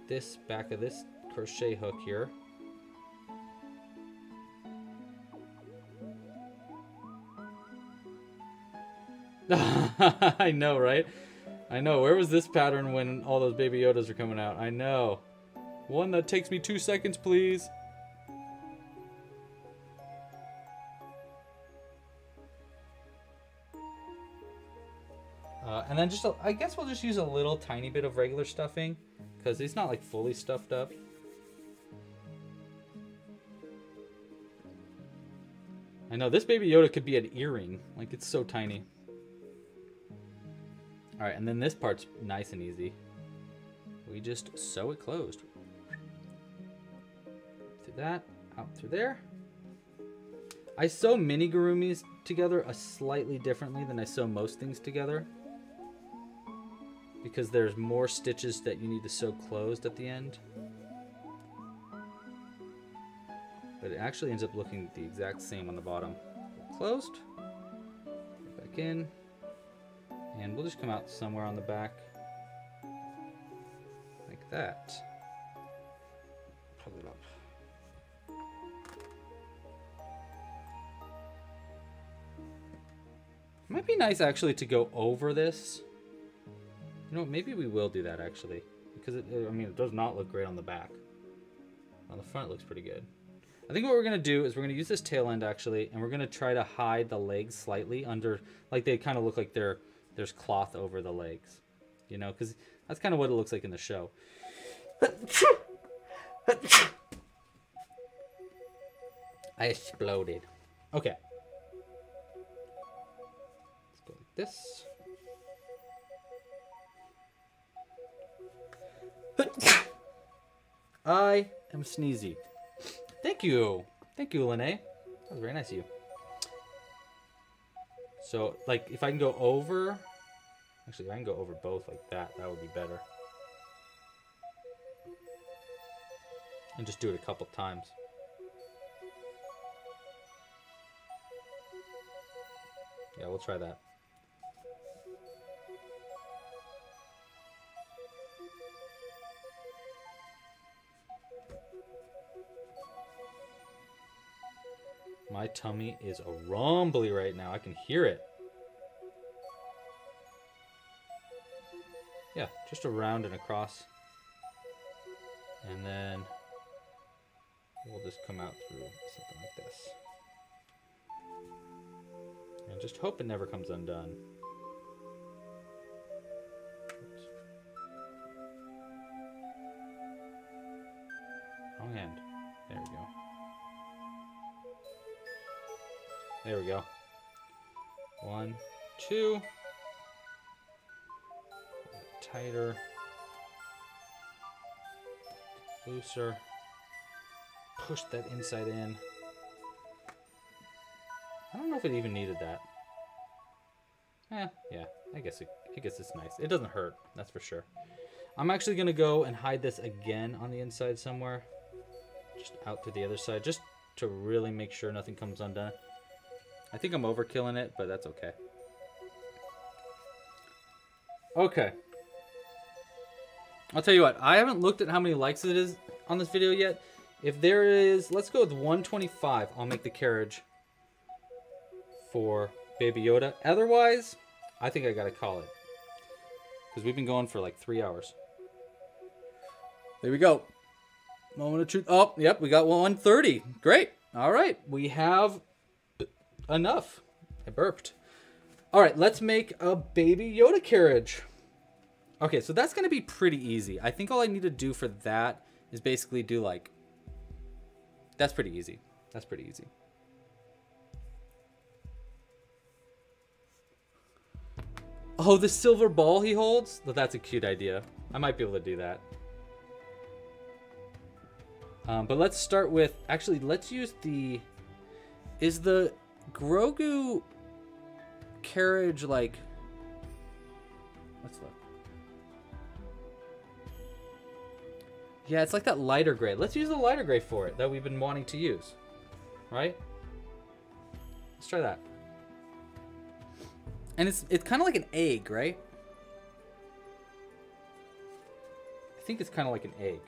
this back of this crochet hook here. I know, right? I know. Where was this pattern when all those Baby Yodas are coming out? I know. One that takes me 2 seconds, please. And then just, I guess we'll just use a little tiny bit of regular stuffing because it's not like fully stuffed up. I know, this Baby Yoda could be an earring. Like, it's so tiny. All right, and then this part's nice and easy. We just sew it closed. Through that, out through there. I sew mini Gurumis together slightly differently than I sew most things together, because there's more stitches that you need to sew closed at the end. But it actually ends up looking the exact same on the bottom. Closed, back in, and we'll just come out somewhere on the back, like that. Pull it up. Might be nice actually to go over this. You know, maybe we will do that actually, because I mean, it does not look great on the back. On the front, it looks pretty good. I think what we're gonna do is we're gonna use this tail end actually, and we're gonna try to hide the legs slightly under, like they kind of look like there's cloth over the legs, you know, because that's kind of what it looks like in the show. I exploded. Okay. Let's go like this. I am sneezy. Thank you. Thank you, Lene. That was very nice of you. So, like, if I can go over... Actually, if I can go over both like that, that would be better. And just do it a couple times. Yeah, we'll try that. My tummy is a rumbly right now. I can hear it. Yeah, just around and across. And then we'll just come out through something like this. And just hope it never comes undone. There we go. 1, 2. Tighter. Looser. Push that inside in. I don't know if it even needed that. Yeah. I guess it's nice. It doesn't hurt, that's for sure. I'm actually gonna go and hide this again on the inside somewhere. Just out to the other side, just to really make sure nothing comes undone. I think I'm overkilling it, but that's okay. Okay. I'll tell you what, I haven't looked at how many likes it is on this video yet. If there is, let's go with 125. I'll make the carriage for Baby Yoda. Otherwise, I think I gotta call it. Because we've been going for like 3 hours. There we go. Moment of truth. Oh, yep, we got 130. Great. All right, we have enough. I burped. All right, let's make a Baby Yoda carriage. Okay, so that's going to be pretty easy. I think all I need to do for that is basically do like... That's pretty easy. That's pretty easy. Oh, the silver ball he holds? Well, that's a cute idea. I might be able to do that. But let's start with... Actually, let's use the... Is the Grogu carriage like... Let's look. Yeah, it's like that lighter gray. Let's use the lighter gray for it that we've been wanting to use. Right? Let's try that. And it's kind of like an egg, right? I think it's kind of like an egg.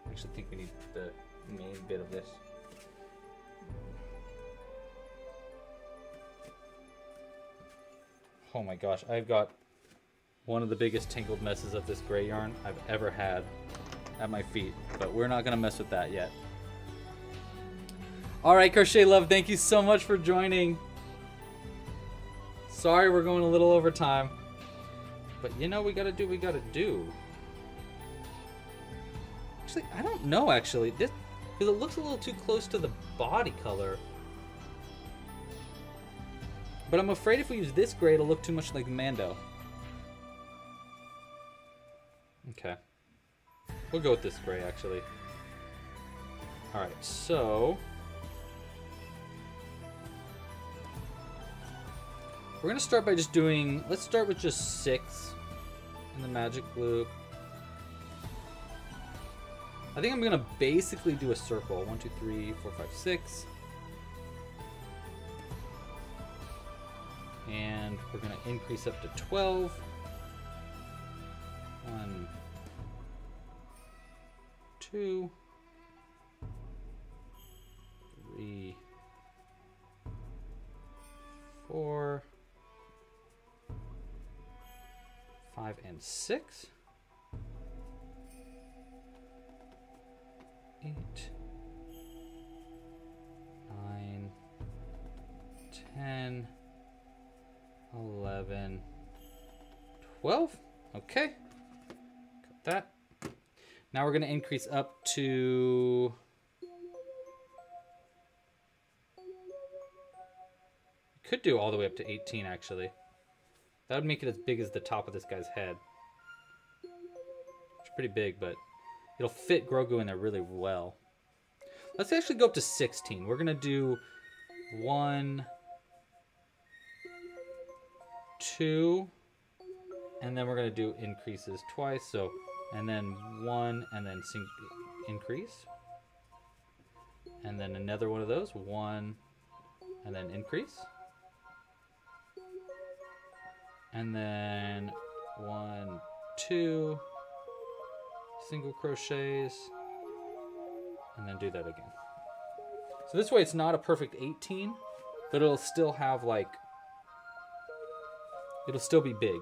I actually think we need the main bit of this. Oh my gosh, I've got one of the biggest tangled messes of this gray yarn I've ever had at my feet, but we're not gonna mess with that yet. All right, Crochet Love, thank you so much for joining. Sorry we're going a little over time, but you know, we gotta do what we gotta do. Actually, I don't know actually, this, because it looks a little too close to the body color. But I'm afraid if we use this gray, it'll look too much like Mando. Okay. We'll go with this gray, actually. Alright, so... We're going to start by just doing... Let's start with just 6 in the magic blue. I think I'm going to basically do a circle. 1, 2, 3, 4, 5, 6. And we're going to increase up to 12. 1, 2, 3, 4, 5, and 6. 8, 9, 10, 11, 12. Okay. Got that. Now we're going to increase up to... Could do all the way up to 18, actually. That would make it as big as the top of this guy's head. It's pretty big, but it'll fit Grogu in there really well. Let's actually go up to 16. We're going to do 1, 2, and then we're going to do increases twice. So, and then 1, and then increase. And then another one of those. 1, and then increase. And then 1, 2, single crochets, and then do that again. So this way it's not a perfect 18, but it'll still have like, it'll still be big.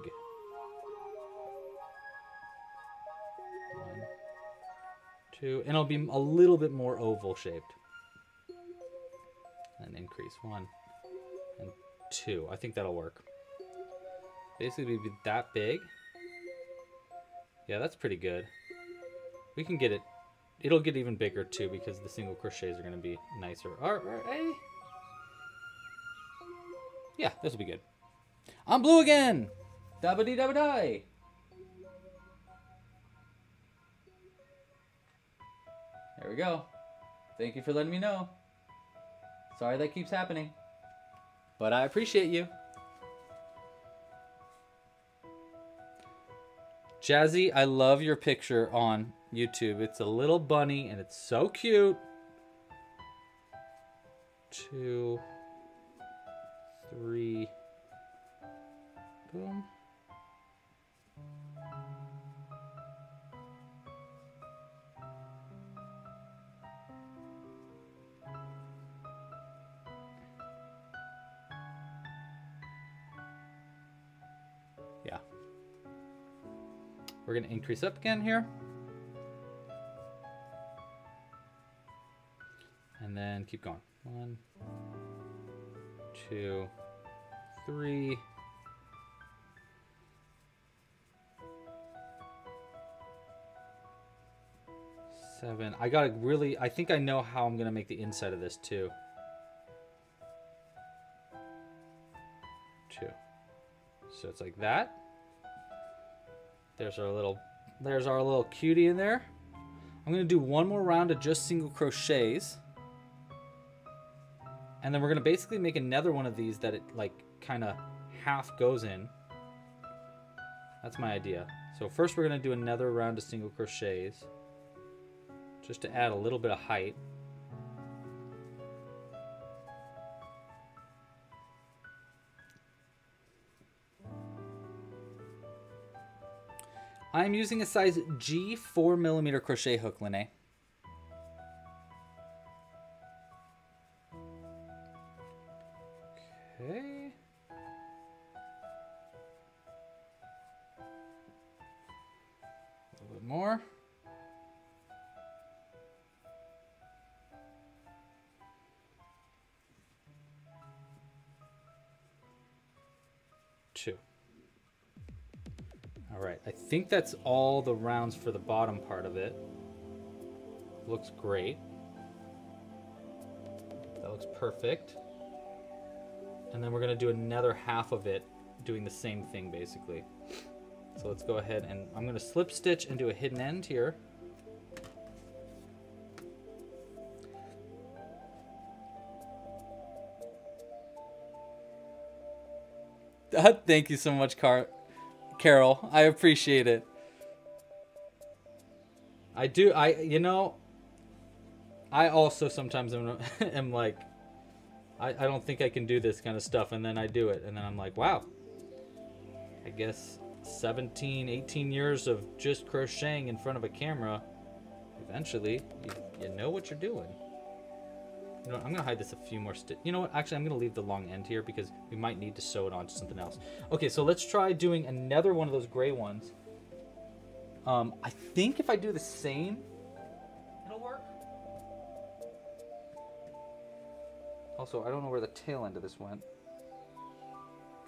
1, 2, and it'll be a little bit more oval shaped. And increase 1 and 2. I think that'll work. Basically be that big. Yeah, that's pretty good. We can get it. It'll get even bigger too because the single crochets are going to be nicer. All right. Yeah, this will be good. I'm blue again. Dabba-dee dabba-die. There we go. Thank you for letting me know. Sorry that keeps happening. But I appreciate you. Jazzy, I love your picture on YouTube. It's a little bunny and it's so cute. 2, 3. Boom. Yeah. We're going to increase up again here. And then keep going. 1, 2, 3. 7. I gotta really, I think I know how I'm gonna make the inside of this too. 2. So it's like that. There's our little cutie in there. I'm gonna do one more round of just single crochets. And then we're gonna basically make another one of these that it like kind of half goes in. That's my idea. So first we're gonna do another round of single crochets, just to add a little bit of height. I'm using a size G 4mm crochet hook, Lene. Okay. A little bit more. All right, I think that's all the rounds for the bottom part of it. Looks great. That looks perfect. And then we're gonna do another half of it doing the same thing basically. So let's go ahead and I'm gonna slip stitch and do a hidden end here. Thank you so much, Carol. I appreciate it. You know, I also sometimes am like, I don't think I can do this kind of stuff, and then I do it, and then I'm like, wow, I guess 17, 18 years of just crocheting in front of a camera, eventually, you know what you're doing. You know what, I'm going to hide this a few more stitches. You know what, actually, I'm going to leave the long end here because we might need to sew it onto something else. Okay, so let's try doing another one of those gray ones. I think if I do the same, it'll work. Also, I don't know where the tail end of this went.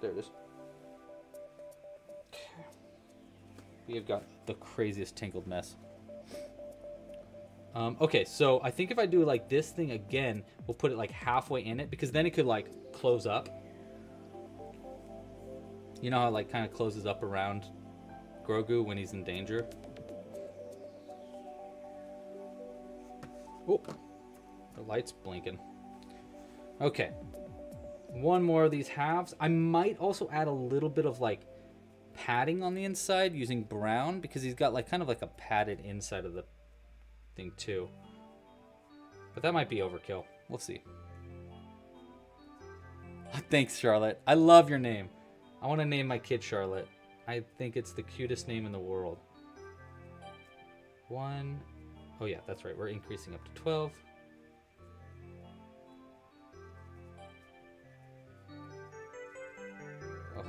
There it is. Okay. We have got the craziest tangled mess. Okay, so I think if I do like this thing again, we'll put it like halfway in it because then it could like close up. You know how it like kind of closes up around Grogu when he's in danger? Oh, the light's blinking. Okay, one more of these halves. I might also add a little bit of like padding on the inside using brown because he's got like kind of like a padded inside of the thing too. But that might be overkill. We'll see. Thanks, Charlotte. I love your name. I want to name my kid Charlotte. I think it's the cutest name in the world. 1. Oh yeah, that's right. We're increasing up to 12. Oh.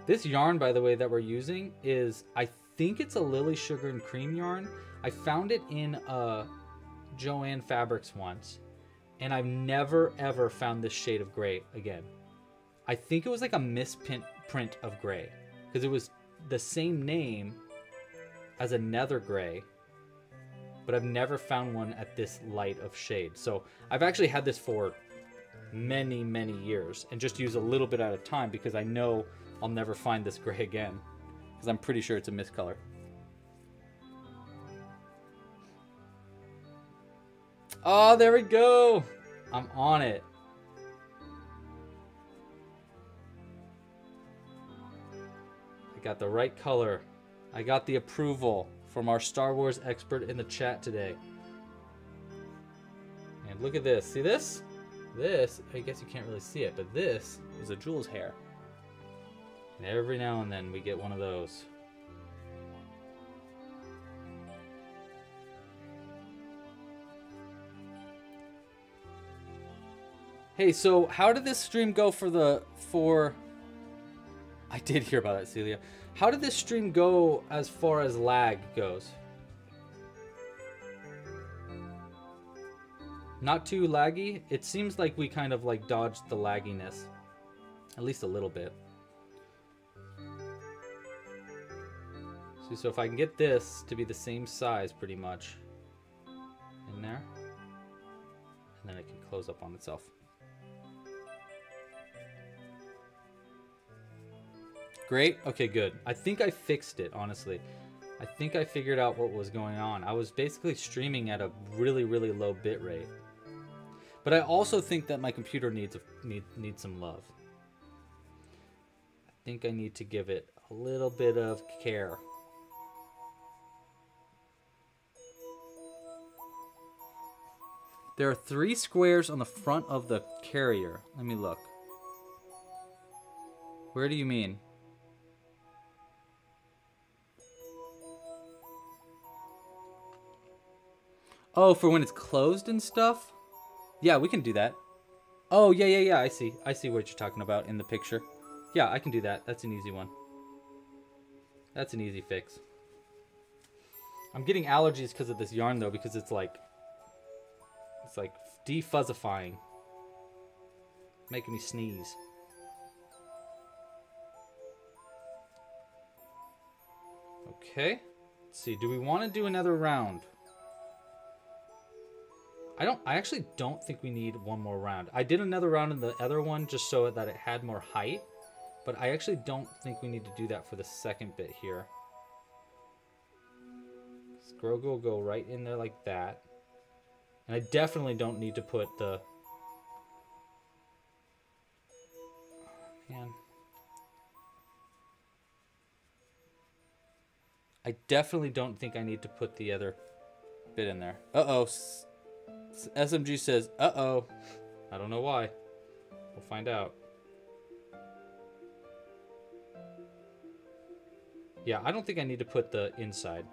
This yarn, by the way, that we're using is, I think it's a Lily Sugar and Cream yarn. I found it in Joann Fabrics once, and I've never ever found this shade of gray again. I think it was like a misprint of gray, because it was the same name as a nether gray, but I've never found one at this light of shade. So I've actually had this for many, many years and just use a little bit at a time because I know I'll never find this gray again because I'm pretty sure it's a mist color. Oh, there we go. I'm on it. I got the right color. I got the approval from our Star Wars expert in the chat today. And look at this. See this? This, I guess you can't really see it, but this is a Jules hair. And every now and then we get one of those. Hey, so how did this stream go for I did hear about that, Celia. How did this stream go as far as lag goes? Not too laggy? It seems like we kind of like dodged the lagginess. At least a little bit. See, so if I can get this to be the same size pretty much in there, and then it can close up on itself. Great. Okay, good. I think I fixed it, honestly. I think I figured out what was going on. I was basically streaming at a really, really low bit rate. But I also think that my computer needs some love. I think I need to give it a little bit of care. There are 3 squares on the front of the carrier. Let me look. Where do you mean? Oh, for when it's closed and stuff? Yeah, we can do that. Oh, yeah. I see what you're talking about in the picture. Yeah, I can do that. That's an easy one. That's an easy fix. I'm getting allergies because of this yarn, though, because it's like defuzzifying. Making me sneeze. Okay. Let's see. Do we want to do another round? I actually don't think we need one more round. I did another round in the other one just so that it had more height, but I actually don't think we need to do that for the second bit here. Grogu will go right in there like that. And I definitely don't need to put the... Man. I definitely don't think I need to put the other bit in there. Uh-oh. SMG says, uh-oh. I don't know why. We'll find out. Yeah, I don't think I need to put the inside.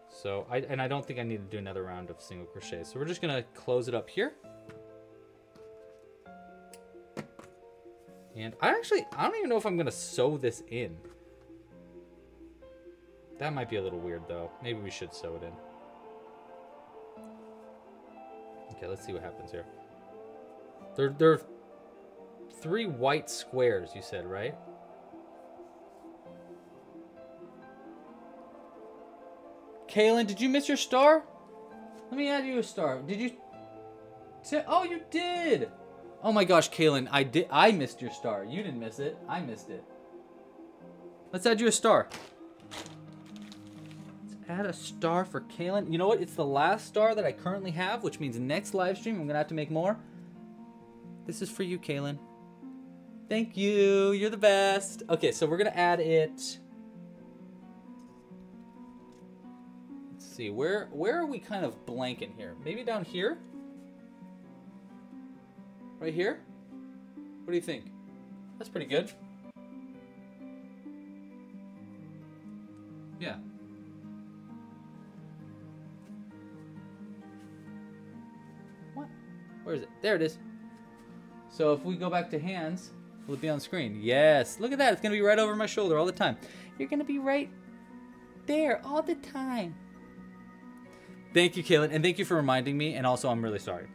So, I don't think I need to do another round of single crochet. So we're just going to close it up here. And I don't even know if I'm going to sew this in. That might be a little weird, though. Maybe we should sew it in. Okay, let's see what happens here. There are 3 white squares, you said, right? Kaylin, did you miss your star? Let me add you a star. Did you... Oh, you did! Oh my gosh, Kaylin, I missed your star. You didn't miss it. I missed it. Let's add you a star. Add a star for Kaylin. You know what? It's the last star that I currently have, which means next live stream I'm going to have to make more. This is for you, Kaylin. Thank you. You're the best. Okay, so we're going to add it. Let's see. Where are we kind of blanking here? Maybe down here? Right here? What do you think? That's pretty good. Yeah. Where is it? There it is. So if we go back to hands, will it be on screen? Yes. Look at that. It's going to be right over my shoulder all the time. You're going to be right there all the time. Thank you, Kaylin. And thank you for reminding me. And also, I'm really sorry.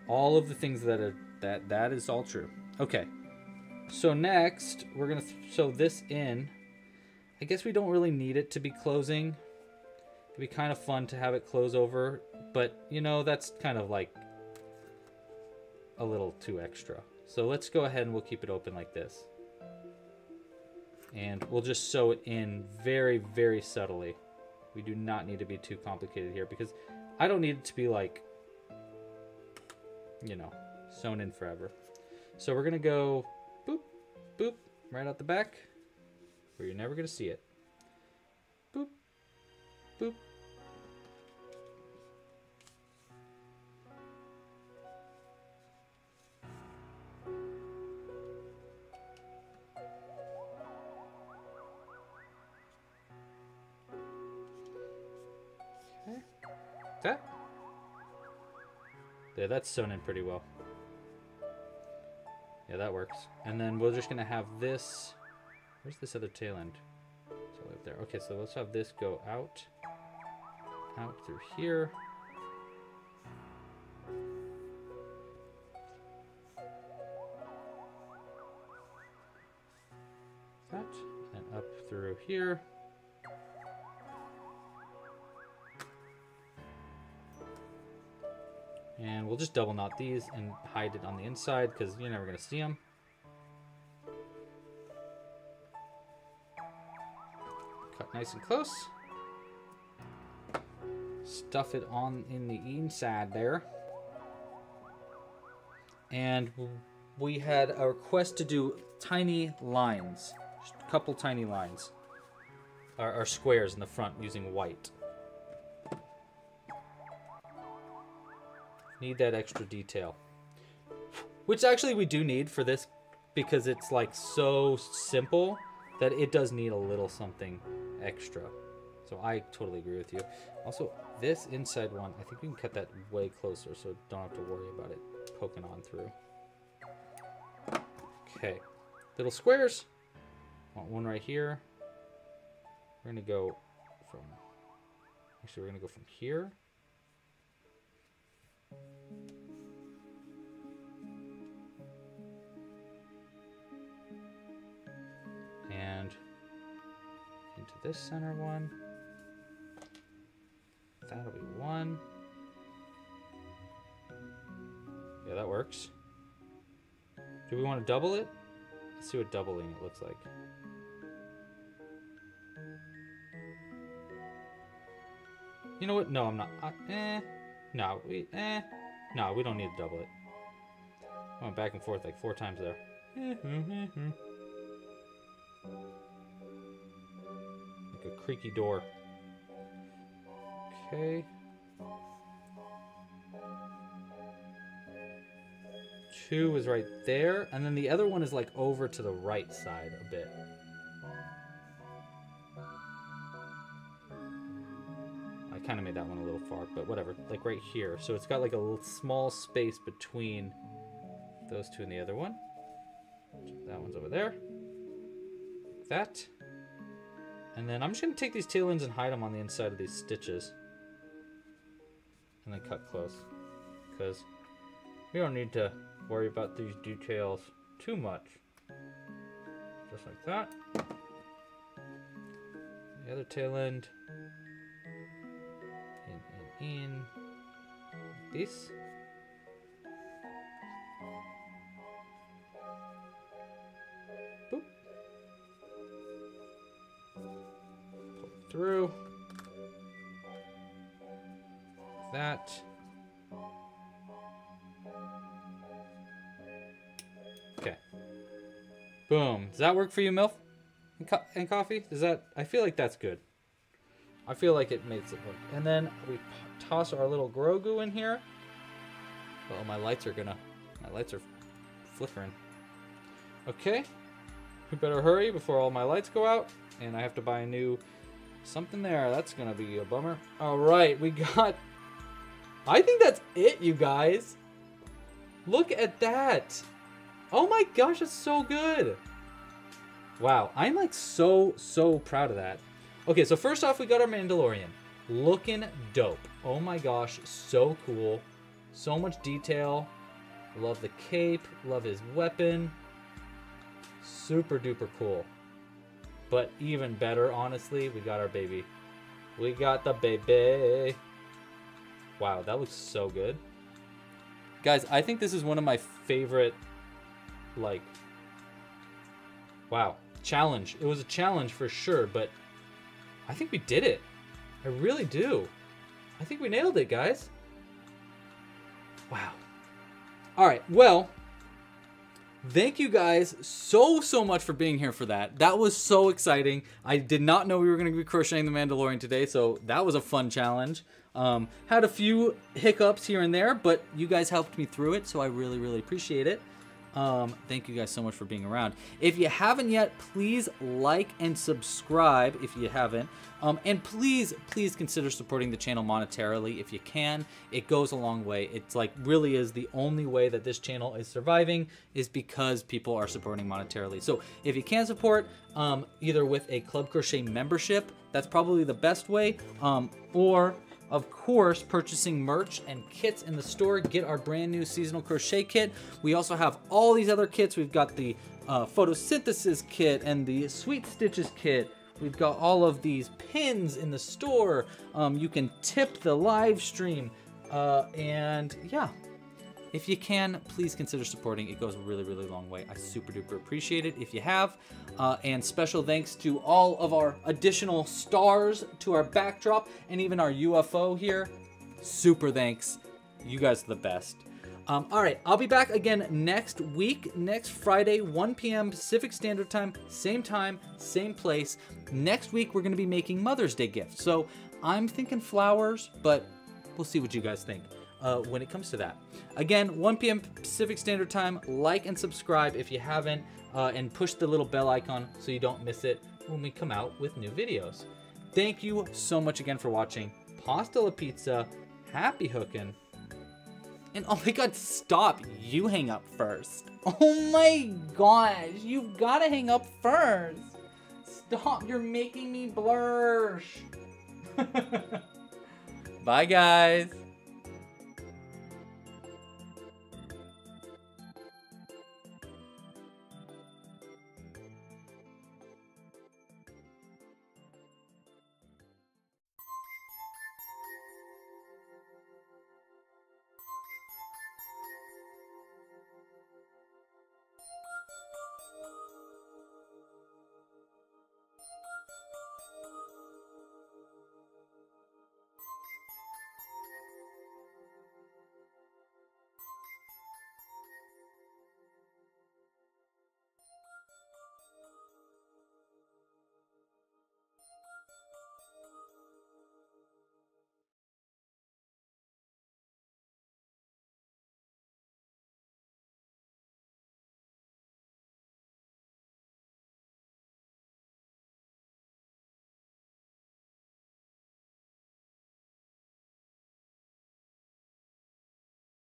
All of the things that is all true. Okay. So next, we're going to sew this in. I guess we don't really need it to be closing. It'd be kind of fun to have it close over, but you know, that's kind of like a little too extra. So let's go ahead and we'll keep it open like this. And we'll just sew it in very, very subtly. We do not need to be too complicated here because I don't need it to be like, you know, sewn in forever. So we're gonna go boop, boop, right out the back where you're never gonna see it. Boop, boop. That? Yeah, that's sewn in pretty well. Yeah, that works. And then we're just gonna have this. Where's this other tail end? It's all up there. Okay, so let's have this go out through here. That, and up through here. And we'll just double knot these and hide it on the inside because you're never going to see them. Cut nice and close. Stuff it on in the inside there. And we had a request to do tiny lines. Just a couple tiny lines. Or squares in the front using white. Need that extra detail. Which actually we do need for this because it's like so simple that it does need a little something extra. So I totally agree with you. Also, this inside one, I think we can cut that way closer so don't have to worry about it poking on through. Okay, little squares. Want one right here. We're gonna go from, actually we're gonna go from here. And into this center one. That'll be one. Yeah, that works. Do we want to double it? Let's see what doubling it looks like. You know what? No, I'm not. No, no, we don't need to double it. I went back and forth like 4 times there. Like a creaky door. Okay. 2 is right there, and then the other one is like over to the right side a bit. I kind of made that one a little far, but whatever. Like right here. So it's got like a little small space between those 2 and the other one. That one's over there. Like that. And then I'm just going to take these tail ends and hide them on the inside of these stitches. And then cut close. Because we don't need to worry about these details too much. Just like that. The other tail end. In. Like this. Boop. Pull it through. Like that. Okay. Boom. Does that work for you, MILF? And coffee? Does that? I feel like that's good. I feel like it makes it work. And then we toss our little Grogu in here. Well, my lights are flickering. Okay. We better hurry before all my lights go out. And I have to buy a new something there. That's gonna be a bummer. All right, we got, I think that's it, you guys. Look at that. Oh my gosh, that's so good. Wow, I'm like so proud of that. Okay, so first off, we got our Mandalorian. Looking dope. Oh my gosh, so cool. So much detail. Love the cape. Love his weapon. Super duper cool. But even better, honestly, we got our baby We got the baby. Wow, that looks so good. Guys, I think this is one of my favorite, like, wow, challenge. It was a challenge for sure, but I think we did it. I really do. I think we nailed it, guys. Wow. All right, well, thank you guys so much for being here for that. That was so exciting. I did not know we were going to be crocheting the Mandalorian today, so that was a fun challenge. Had a few hiccups here and there, but you guys helped me through it, so I really appreciate it. Thank you guys so much for being around. If you haven't yet, please like and subscribe if you haven't. And please consider supporting the channel monetarily if you can. It goes a long way. It's like really is the only way that this channel is surviving is because people are supporting monetarily. So if you can support either with a Club Crochet membership, that's probably the best way, or of course, purchasing merch and kits in the store. Get our brand new seasonal crochet kit. We also have all these other kits. We've got the photosynthesis kit and the sweet stitches kit. We've got all of these pins in the store. You can tip the live stream. And yeah, if you can, please consider supporting. It goes a really long way. I super duper appreciate it if you have. And special thanks to all of our additional stars to our backdrop and even our UFO here. Super thanks. You guys are the best. All right, I'll be back again next week, next Friday, 1 p.m. Pacific Standard Time, same place. Next week, we're going to be making Mother's Day gifts. So I'm thinking flowers, but we'll see what you guys think when it comes to that. Again, 1 p.m. Pacific Standard Time. Like and subscribe if you haven't, and push the little bell icon so you don't miss it when we come out with new videos. Thank you so much again for watching. Pasta la pizza. Happy hooking. And oh my god, stop. You hang up first. Oh my gosh, you've got to hang up first. Stop, you're making me blursh. Bye guys.